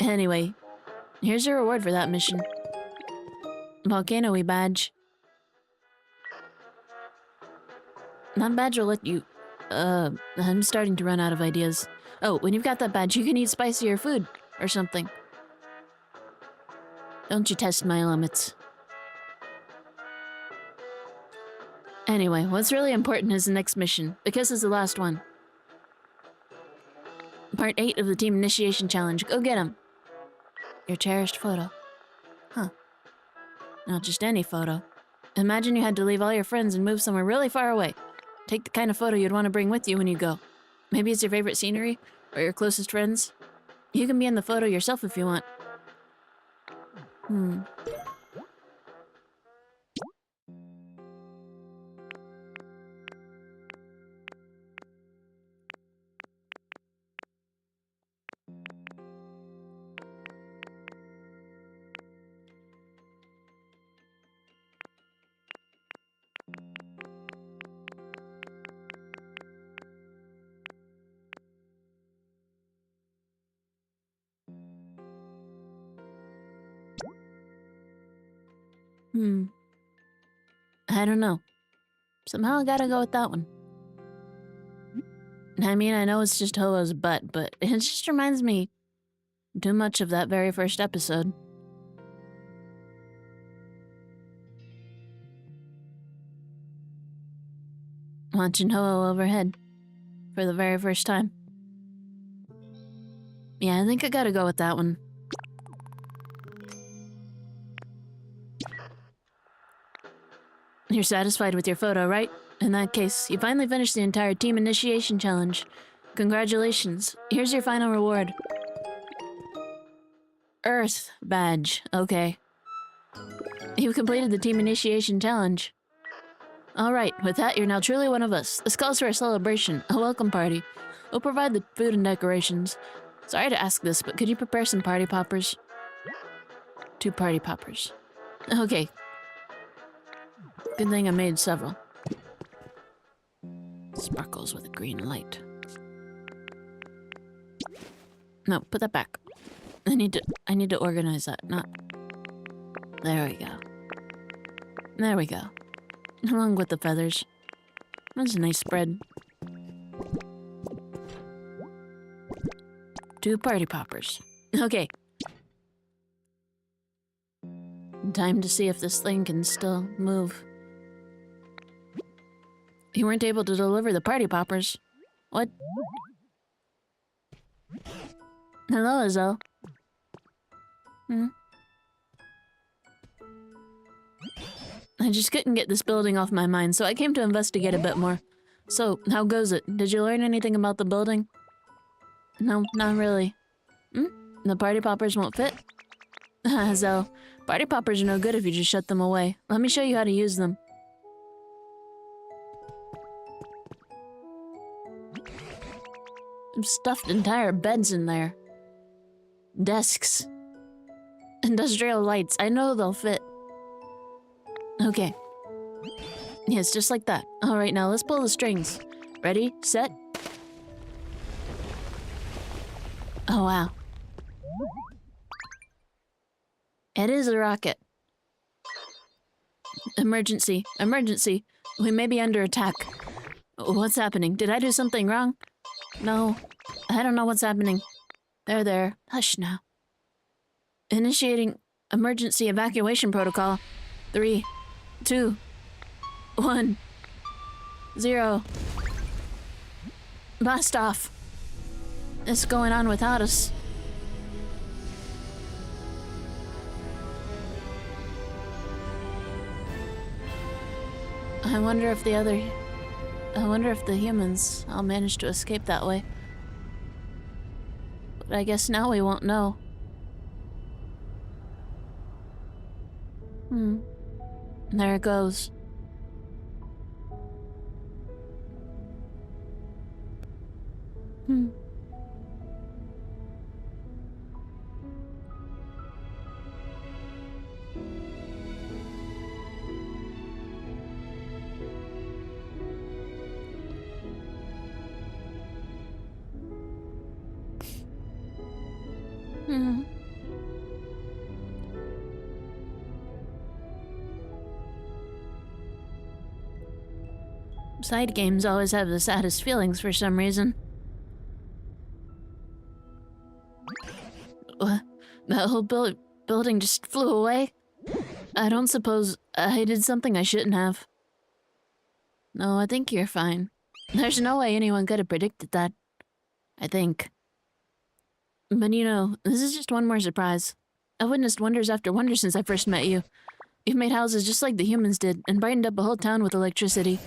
Anyway, here's your reward for that mission. Volcano-y badge. That badge will let you... I'm starting to run out of ideas. Oh, when you've got that badge, you can eat spicier food, or something. Don't you test my limits. Anyway, what's really important is the next mission, because it's the last one. Part 8 of the Team Initiation Challenge. Go get him. Your cherished photo. Huh. Not just any photo. Imagine you had to leave all your friends and move somewhere really far away. Take the kind of photo you'd want to bring with you when you go. Maybe it's your favorite scenery, or your closest friends. You can be in the photo yourself if you want. I don't know. Somehow I gotta go with that one. I mean, I know it's just Ho-Oh's butt, but it just reminds me too much of that very first episode. Watching Ho-Oh overhead for the very first time. Yeah, I think I gotta go with that one. You're satisfied with your photo, right? In that case, you finally finished the entire Team Initiation Challenge. Congratulations. Here's your final reward. Earth badge. Okay. You've completed the Team Initiation Challenge. Alright, with that, you're now truly one of us. This calls for a celebration, a welcome party. We'll provide the food and decorations. Sorry to ask this, but could you prepare some party poppers? 2 party poppers. Okay. Good thing I made several. Sparkles with a green light. No, put that back. I need to organize that, not... There we go. There we go. Along with the feathers. That's a nice spread. 2 party poppers. Okay. Time to see if this thing can still move. You weren't able to deliver the party poppers. What? Hello, Izzo. I just couldn't get this building off my mind, so I came to investigate a bit more. So, how goes it? Did you learn anything about the building? No, not really. The party poppers won't fit? Zo, party poppers are no good if you just shut them away. Let me show you how to use them. I've stuffed entire beds in there. Desks. Industrial lights. I know they'll fit. Okay. Yes, just like that. Alright, now let's pull the strings. Ready? Set? Oh, wow. It is a rocket. Emergency. Emergency. We may be under attack. What's happening? Did I do something wrong? No. I don't know what's happening. There. Hush now. Initiating emergency evacuation protocol. 3, 2, 1, 0. Blast off. is going on without us. I wonder if the humans all managed to escape that way. But I guess now we won't know. There it goes. Side games always have the saddest feelings for some reason. What? That whole building just flew away? I don't suppose I did something I shouldn't have. No, I think you're fine. There's no way anyone could have predicted that. I think. But you know, this is just one more surprise. I've witnessed wonders after wonders since I first met you. You've made houses just like the humans did, and brightened up a whole town with electricity.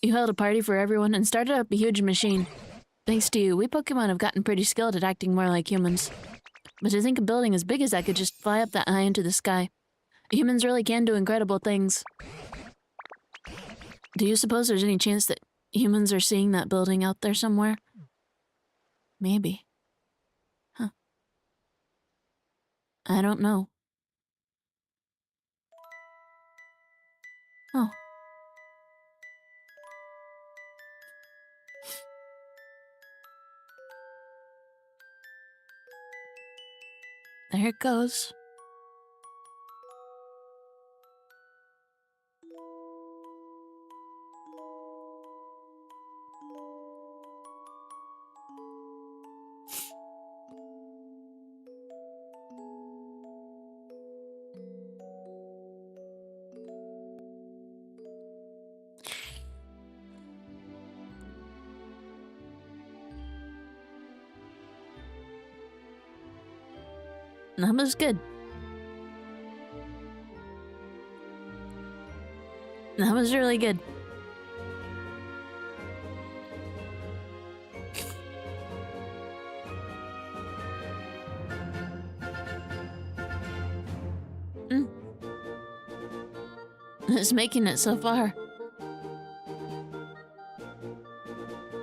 You held a party for everyone and started up a huge machine. Thanks to you, we Pokemon have gotten pretty skilled at acting more like humans. But to think a building as big as that could just fly up that high into the sky. Humans really can do incredible things. Do you suppose there's any chance that humans are seeing that building out there somewhere? Maybe. Huh. I don't know. Oh. There it goes. That was good. That was really good. It's making it so far.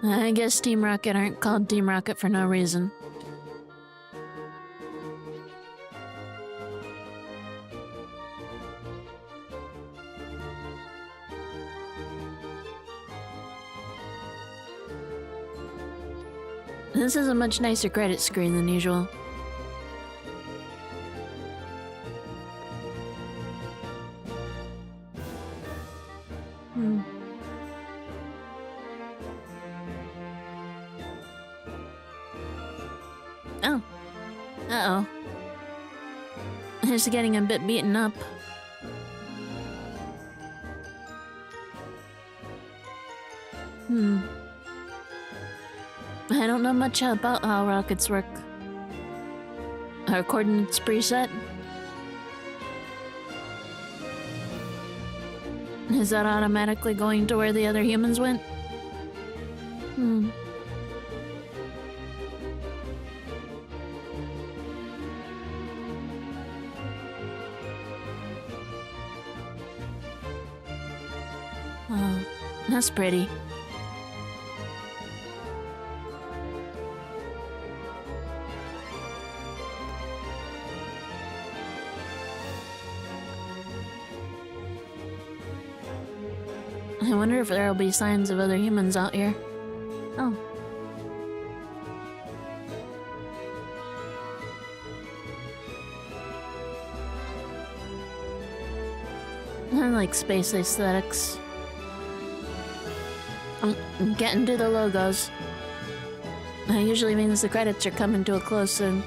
I guess Team Rocket aren't called Team Rocket for no reason. This is a much nicer credit screen than usual. Oh. Uh-oh. It's getting a bit beaten up. I don't know much about how rockets work. Are coordinates preset? Is that automatically going to where the other humans went? Oh, that's pretty. I wonder if there'll be signs of other humans out here. Oh. I like space aesthetics. I'm getting to the logos. That usually means the credits are coming to a close soon.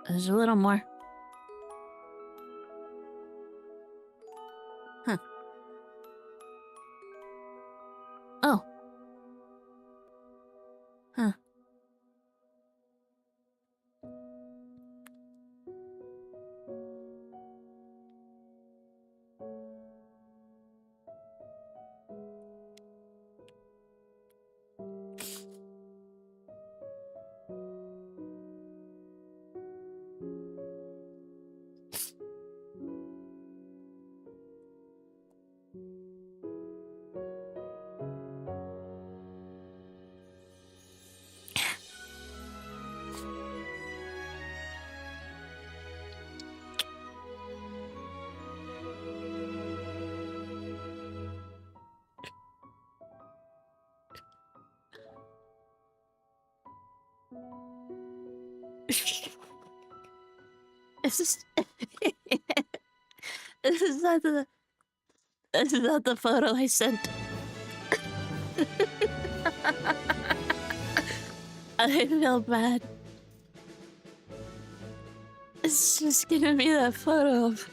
There's a little more. Huh. Oh. Huh. This is this is not the this is not the photo I sent. I feel bad. It's just gonna be that photo of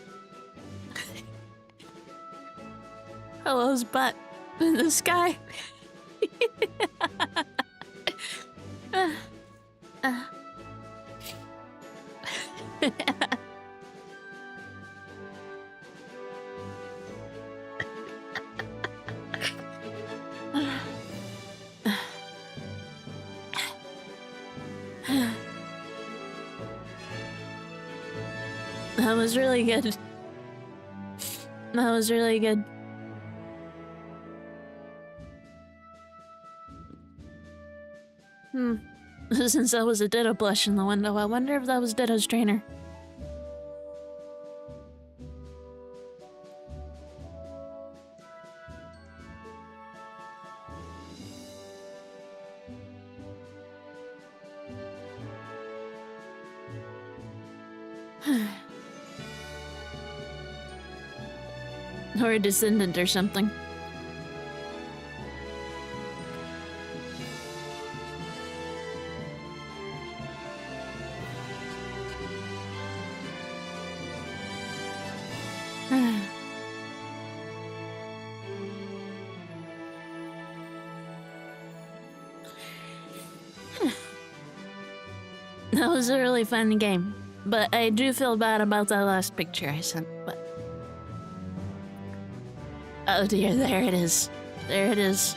Hello's butt in the sky. That was really good. That was really good. Since that was a Ditto blush in the window, I wonder if that was Ditto's trainer. Or a descendant or something. That was a really fun game, but I do feel bad about that last picture I sent, but... Oh dear, there it is. There it is.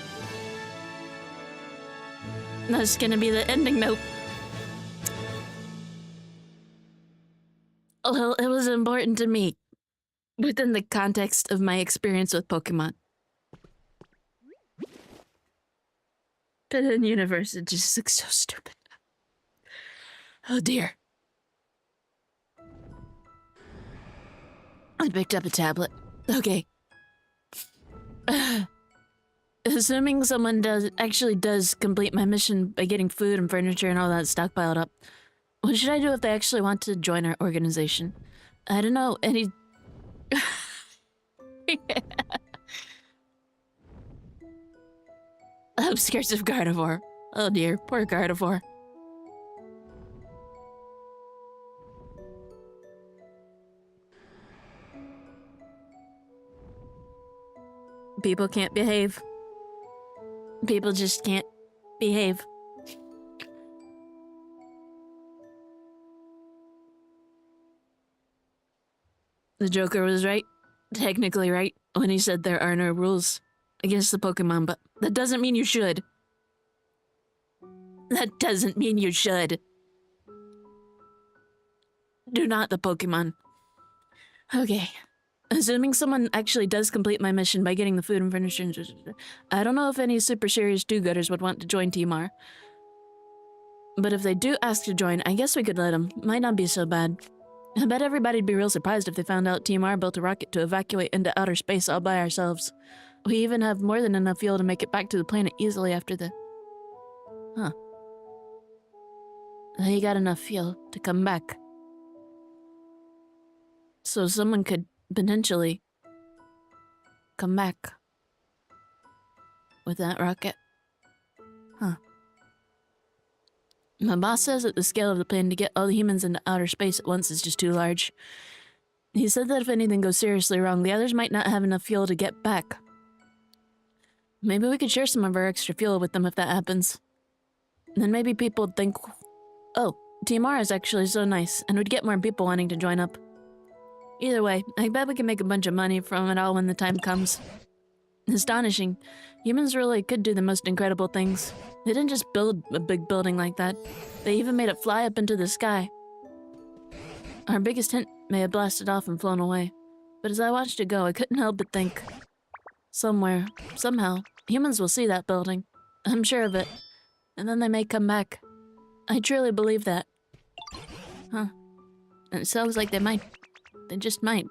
That's gonna be the ending note. Well, it was important to me within the context of my experience with Pokemon. But in universe, it just looks so stupid. Oh dear. I picked up a tablet. Okay. Assuming someone actually does complete my mission by getting food and furniture and all that stockpiled up, what should I do if they actually want to join our organization? I don't know, any... Outskirts of Gardevoir. Oh dear, poor Gardevoir. People can't behave. People just can't behave. The Joker was right. Technically right, when he said there are no rules against the Pokemon, but that doesn't mean you should. That doesn't mean you should. Do not the Pokemon. Okay. Assuming someone actually does complete my mission by getting the food and furniture, I don't know if any super serious do-gooders would want to join Team R. But if they do ask to join, I guess we could let them. Might not be so bad. I bet everybody'd be real surprised if they found out Team R built a rocket to evacuate into outer space all by ourselves. We even have more than enough fuel to make it back to the planet easily after the... Huh. They got enough fuel to come back. So someone could potentially come back with that rocket. Huh. My boss says that the scale of the plan to get all the humans into outer space at once is just too large. He said that if anything goes seriously wrong, the others might not have enough fuel to get back. Maybe we could share some of our extra fuel with them if that happens. Then maybe people would think, oh, Team R is actually so nice, and we'd get more people wanting to join up. Either way, I bet we can make a bunch of money from it all when the time comes. Astonishing. Humans really could do the most incredible things. They didn't just build a big building like that. They even made it fly up into the sky. Our biggest hint may have blasted off and flown away. But as I watched it go, I couldn't help but think, somewhere, somehow, humans will see that building. I'm sure of it. And then they may come back. I truly believe that. Huh. And it sounds like they might. They just might.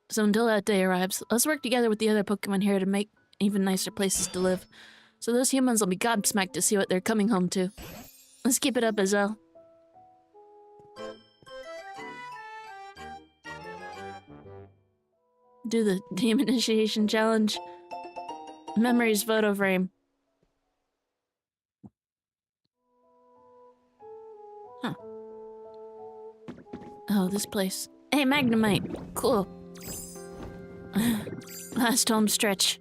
So until that day arrives, let's work together with the other Pokemon here to make even nicer places to live. So those humans will be gobsmacked to see what they're coming home to. Let's keep it up, Azelle. Do the team initiation challenge. Memories photo frame. Huh. Oh, this place. Hey, Magnemite. Cool. Last home stretch.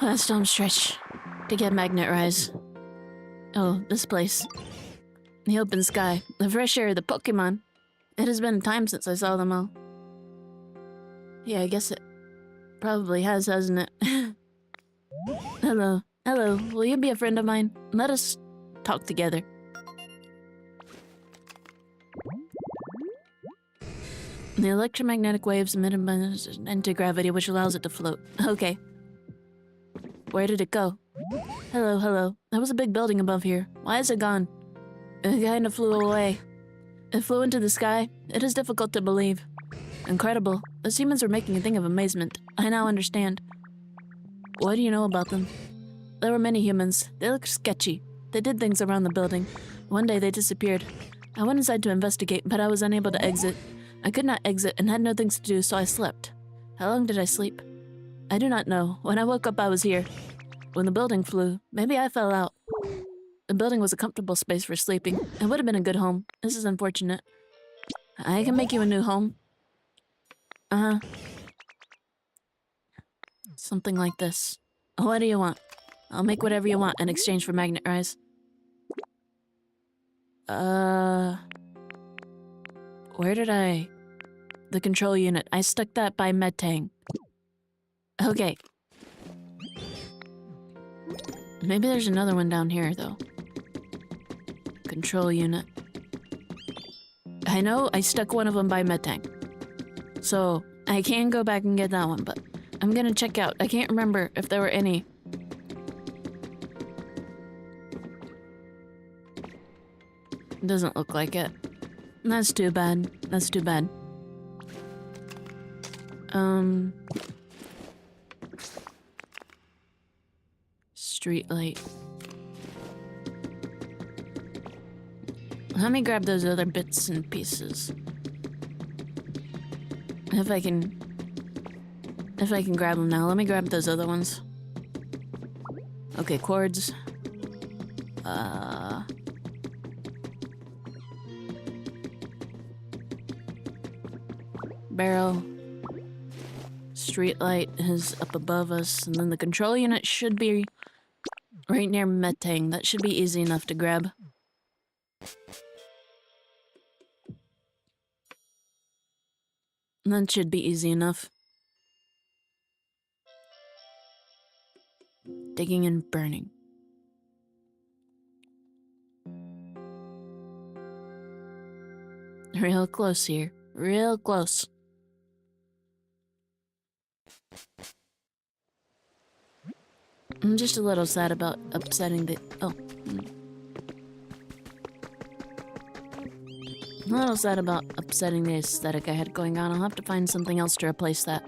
Last home stretch. To get Magnet Rise. Oh, this place. The open sky. The fresh air, the Pokemon. It has been time since I saw them all. Yeah, I guess it probably has, hasn't it? Hello. Hello. Will you be a friend of mine? Let us talk together. The electromagnetic waves emitted by anti-gravity, which allows it to float. Okay. Where did it go? Hello, hello. That was a big building above here. Why is it gone? It kind of flew away. It flew into the sky. It is difficult to believe. Incredible. The humans were making a thing of amazement. I now understand. What do you know about them? There were many humans. They looked sketchy. They did things around the building. One day they disappeared. I went inside to investigate, but I was unable to exit. I could not exit and had no things to do, so I slept. How long did I sleep? I do not know. When I woke up, I was here. When the building flew, maybe I fell out. The building was a comfortable space for sleeping. It would have been a good home. This is unfortunate. I can make you a new home. Uh-huh. Something like this. What do you want? I'll make whatever you want in exchange for Magnet Rise. Where did I... The control unit. I stuck that by Medtang. Okay. Maybe there's another one down here, though. Control unit. I know I stuck one of them by Medtang. So, I can go back and get that one, but I'm gonna check out. I can't remember if there were any. Doesn't look like it. That's too bad. That's too bad. Street light. Let me grab those other bits and pieces. If I can grab them now, let me grab those other ones. Okay, cords. Barrel. Street light is up above us, and then the control unit should be right near Metang. That should be easy enough to grab. That should be easy enough. Digging and burning. Real close here. Real close. I'm just a little sad about upsetting the... Oh. I'm a little sad about upsetting the aesthetic I had going on. I'll have to find something else to replace that.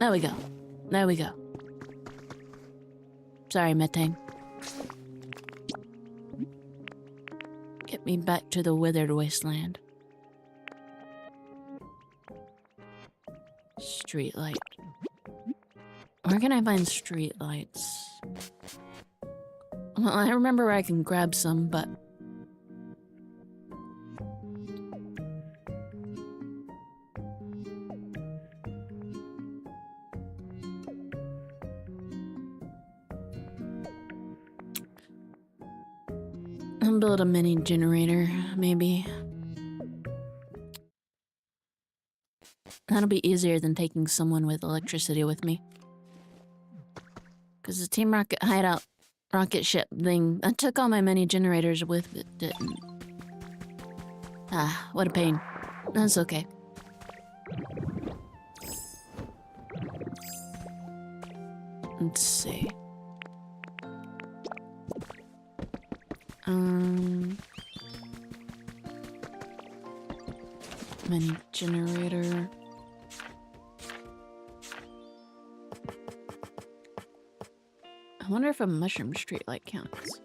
There we go. There we go. Sorry, Metang. Get me back to the withered wasteland. Street light. Where can I find street lights? Well, I remember where I can grab some, but... I'll build a mini generator, maybe. That'll be easier than taking someone with electricity with me. Because the Team Rocket hideout rocket ship thing, I took all my mini generators with it, didn't. Ah, what a pain. That's okay. Let's see. Mini generator. I wonder if a mushroom streetlight counts.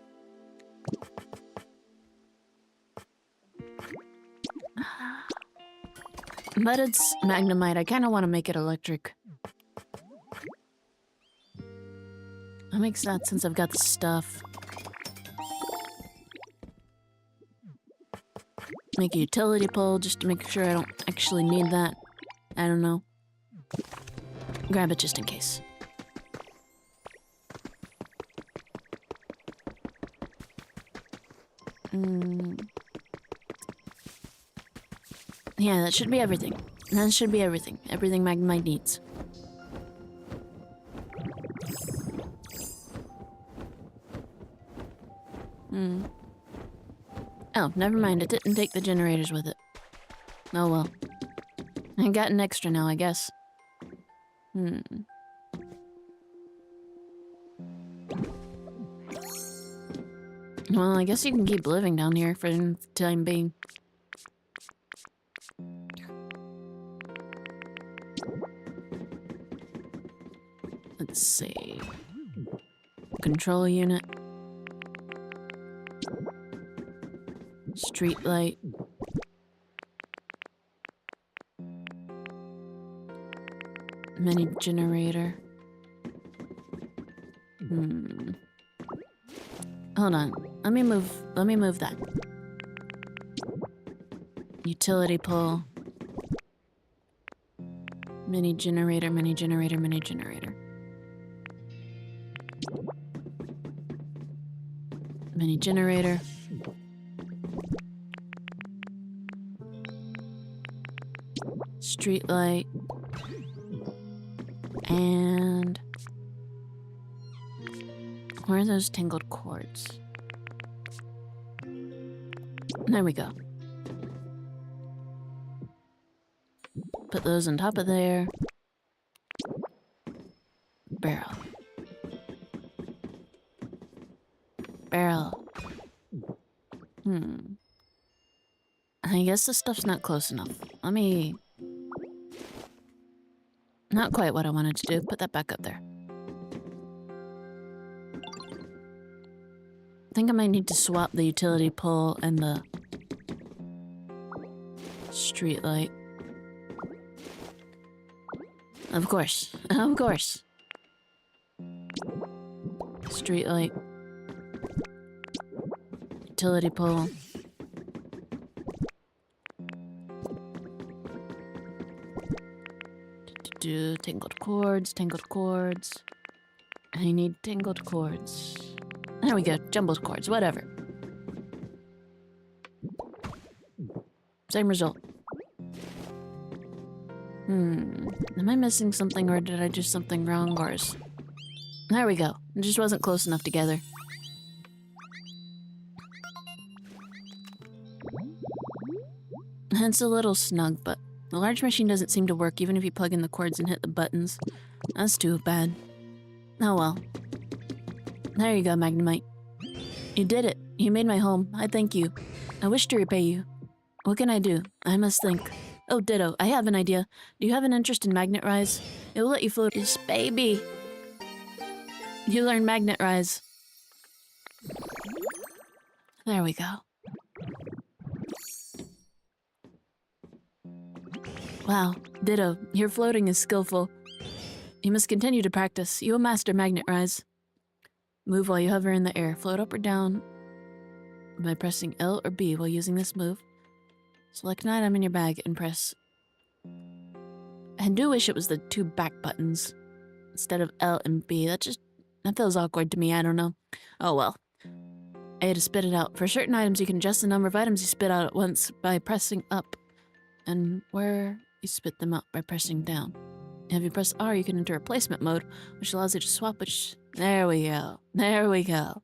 But it's magnemite. I kind of want to make it electric. That makes sense since I've got the stuff. Make a utility pole just to make sure I don't actually need that. I don't know. Grab it just in case. Yeah, that should be everything. That should be everything. Everything Magnemite needs. Oh, never mind. It didn't take the generators with it. Oh well. I got an extra now, I guess. Well, I guess you can keep living down here for the time being. Let's see. Control unit. Street light. Mini generator. Hold on. Let me move that. Utility pole. Mini generator, mini generator, mini generator. Mini generator. Street light. And where are those tangled cords? There we go. Put those on top of there. Barrel. Barrel. I guess this stuff's not close enough. Let me... Not quite what I wanted to do. Put that back up there. I think I might need to swap the utility pole and the street light. Of course. Of course. Street light. Utility pole. Do tangled cords, tangled cords. I need tangled cords. There we go, jumbled cords, whatever. Same result. Am I missing something or did I do something wrong or is... There we go. It just wasn't close enough together. It's a little snug, but the large machine doesn't seem to work even if you plug in the cords and hit the buttons. That's too bad. Oh well. There you go, Magnemite. You did it. You made my home. I thank you. I wish to repay you. What can I do? I must think. Oh, Ditto, I have an idea. Do you have an interest in Magnet Rise? It will let you float. Yes, baby. You learn Magnet Rise. There we go. Wow, Ditto, your floating is skillful. You must continue to practice. You will master Magnet Rise. Move while you hover in the air. Float up or down by pressing L or B while using this move. Select an item in your bag and press. I do wish it was the 2 back buttons instead of L and B. That feels awkward to me. I don't know. Oh well. A to spit it out. For certain items, you can adjust the number of items you spit out at once by pressing up, and where you spit them out by pressing down. If you press R, you can enter replacement mode, which allows you to swap which... There we go. There we go.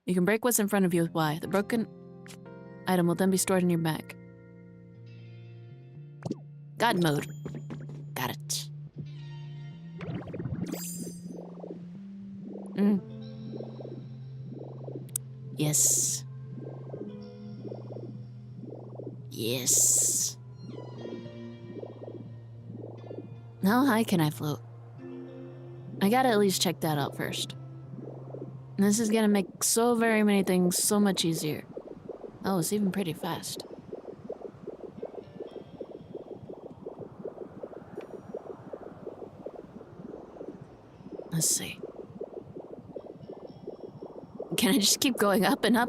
You can break what's in front of you with Y. The broken item will then be stored in your bag. God mode. Got it. Yes. Yes. How high can I float? I gotta at least check that out first. This is gonna make so very many things so much easier. Oh, it's even pretty fast. Let's see. Can I just keep going up and up?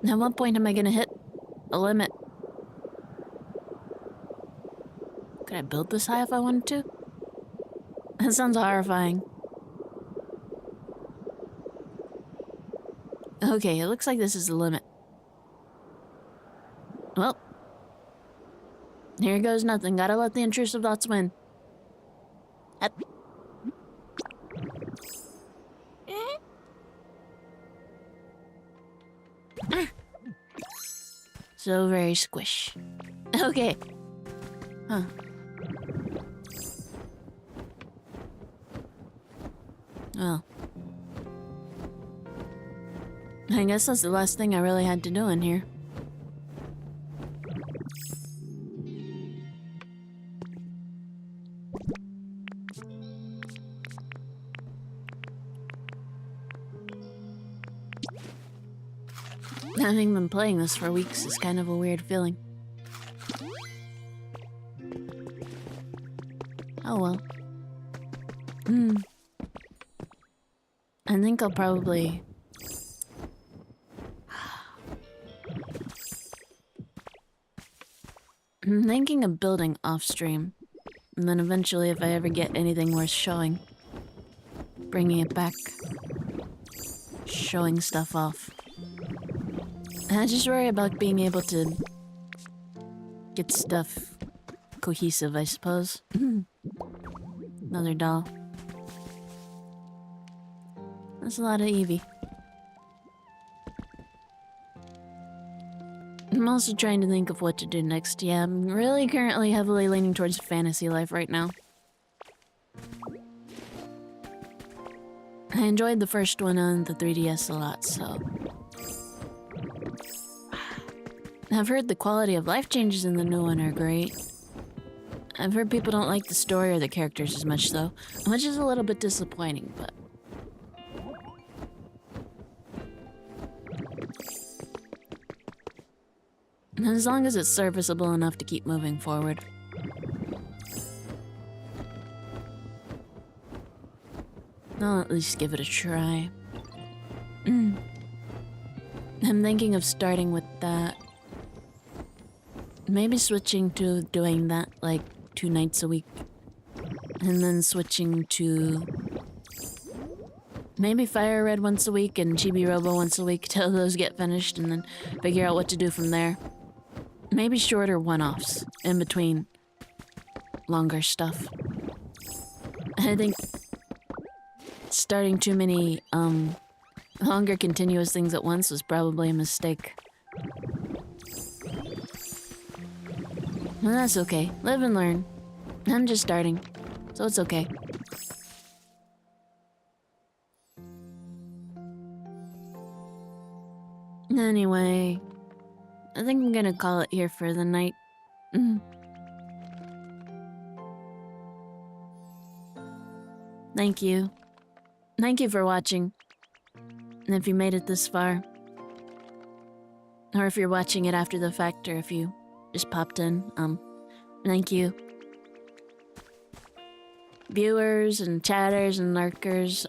At what point am I gonna hit a limit? Could I build this high if I wanted to? That sounds horrifying. Okay, it looks like this is the limit. Well, here goes nothing. Gotta let the intrusive thoughts win. Up. So very squish. Okay. Huh. Well. I guess that's the last thing I really had to do in here. Having been playing this for weeks is kind of a weird feeling. Oh well. I think I'll probably... I'm thinking of building off-stream. And then eventually, if I ever get anything worth showing, bringing it back. Showing stuff off. I just worry about being able to get stuff cohesive, I suppose. Another doll. That's a lot of Eevee. I'm also trying to think of what to do next. Yeah, I'm really currently heavily leaning towards fantasy life right now. I enjoyed the first one on the 3DS a lot, so... I've heard the quality of life changes in the new one are great. I've heard people don't like the story or the characters as much though, which is a little bit disappointing, but... As long as it's serviceable enough to keep moving forward. I'll at least give it a try. I'm thinking of starting with that. Maybe switching to doing that like 2 nights a week. And then switching to... maybe Fire Red once a week and Chibi Robo once a week till those get finished, and then figure out what to do from there. Maybe shorter one-offs in between longer stuff. I think starting too many longer continuous things at once was probably a mistake. Well, that's okay. Live and learn. I'm just starting, so it's okay. Anyway, I think I'm gonna call it here for the night. Thank you. Thank you for watching. And if you made it this far, or if you're watching it after the fact, or if you just popped in, thank you. viewers and chatters and lurkers,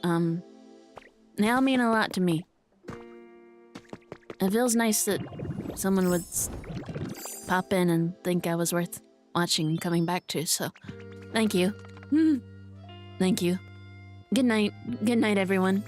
they all mean a lot to me. It feels nice that someone would pop in and think I was worth watching and coming back to, so thank you. Thank you. Good night. Good night, everyone.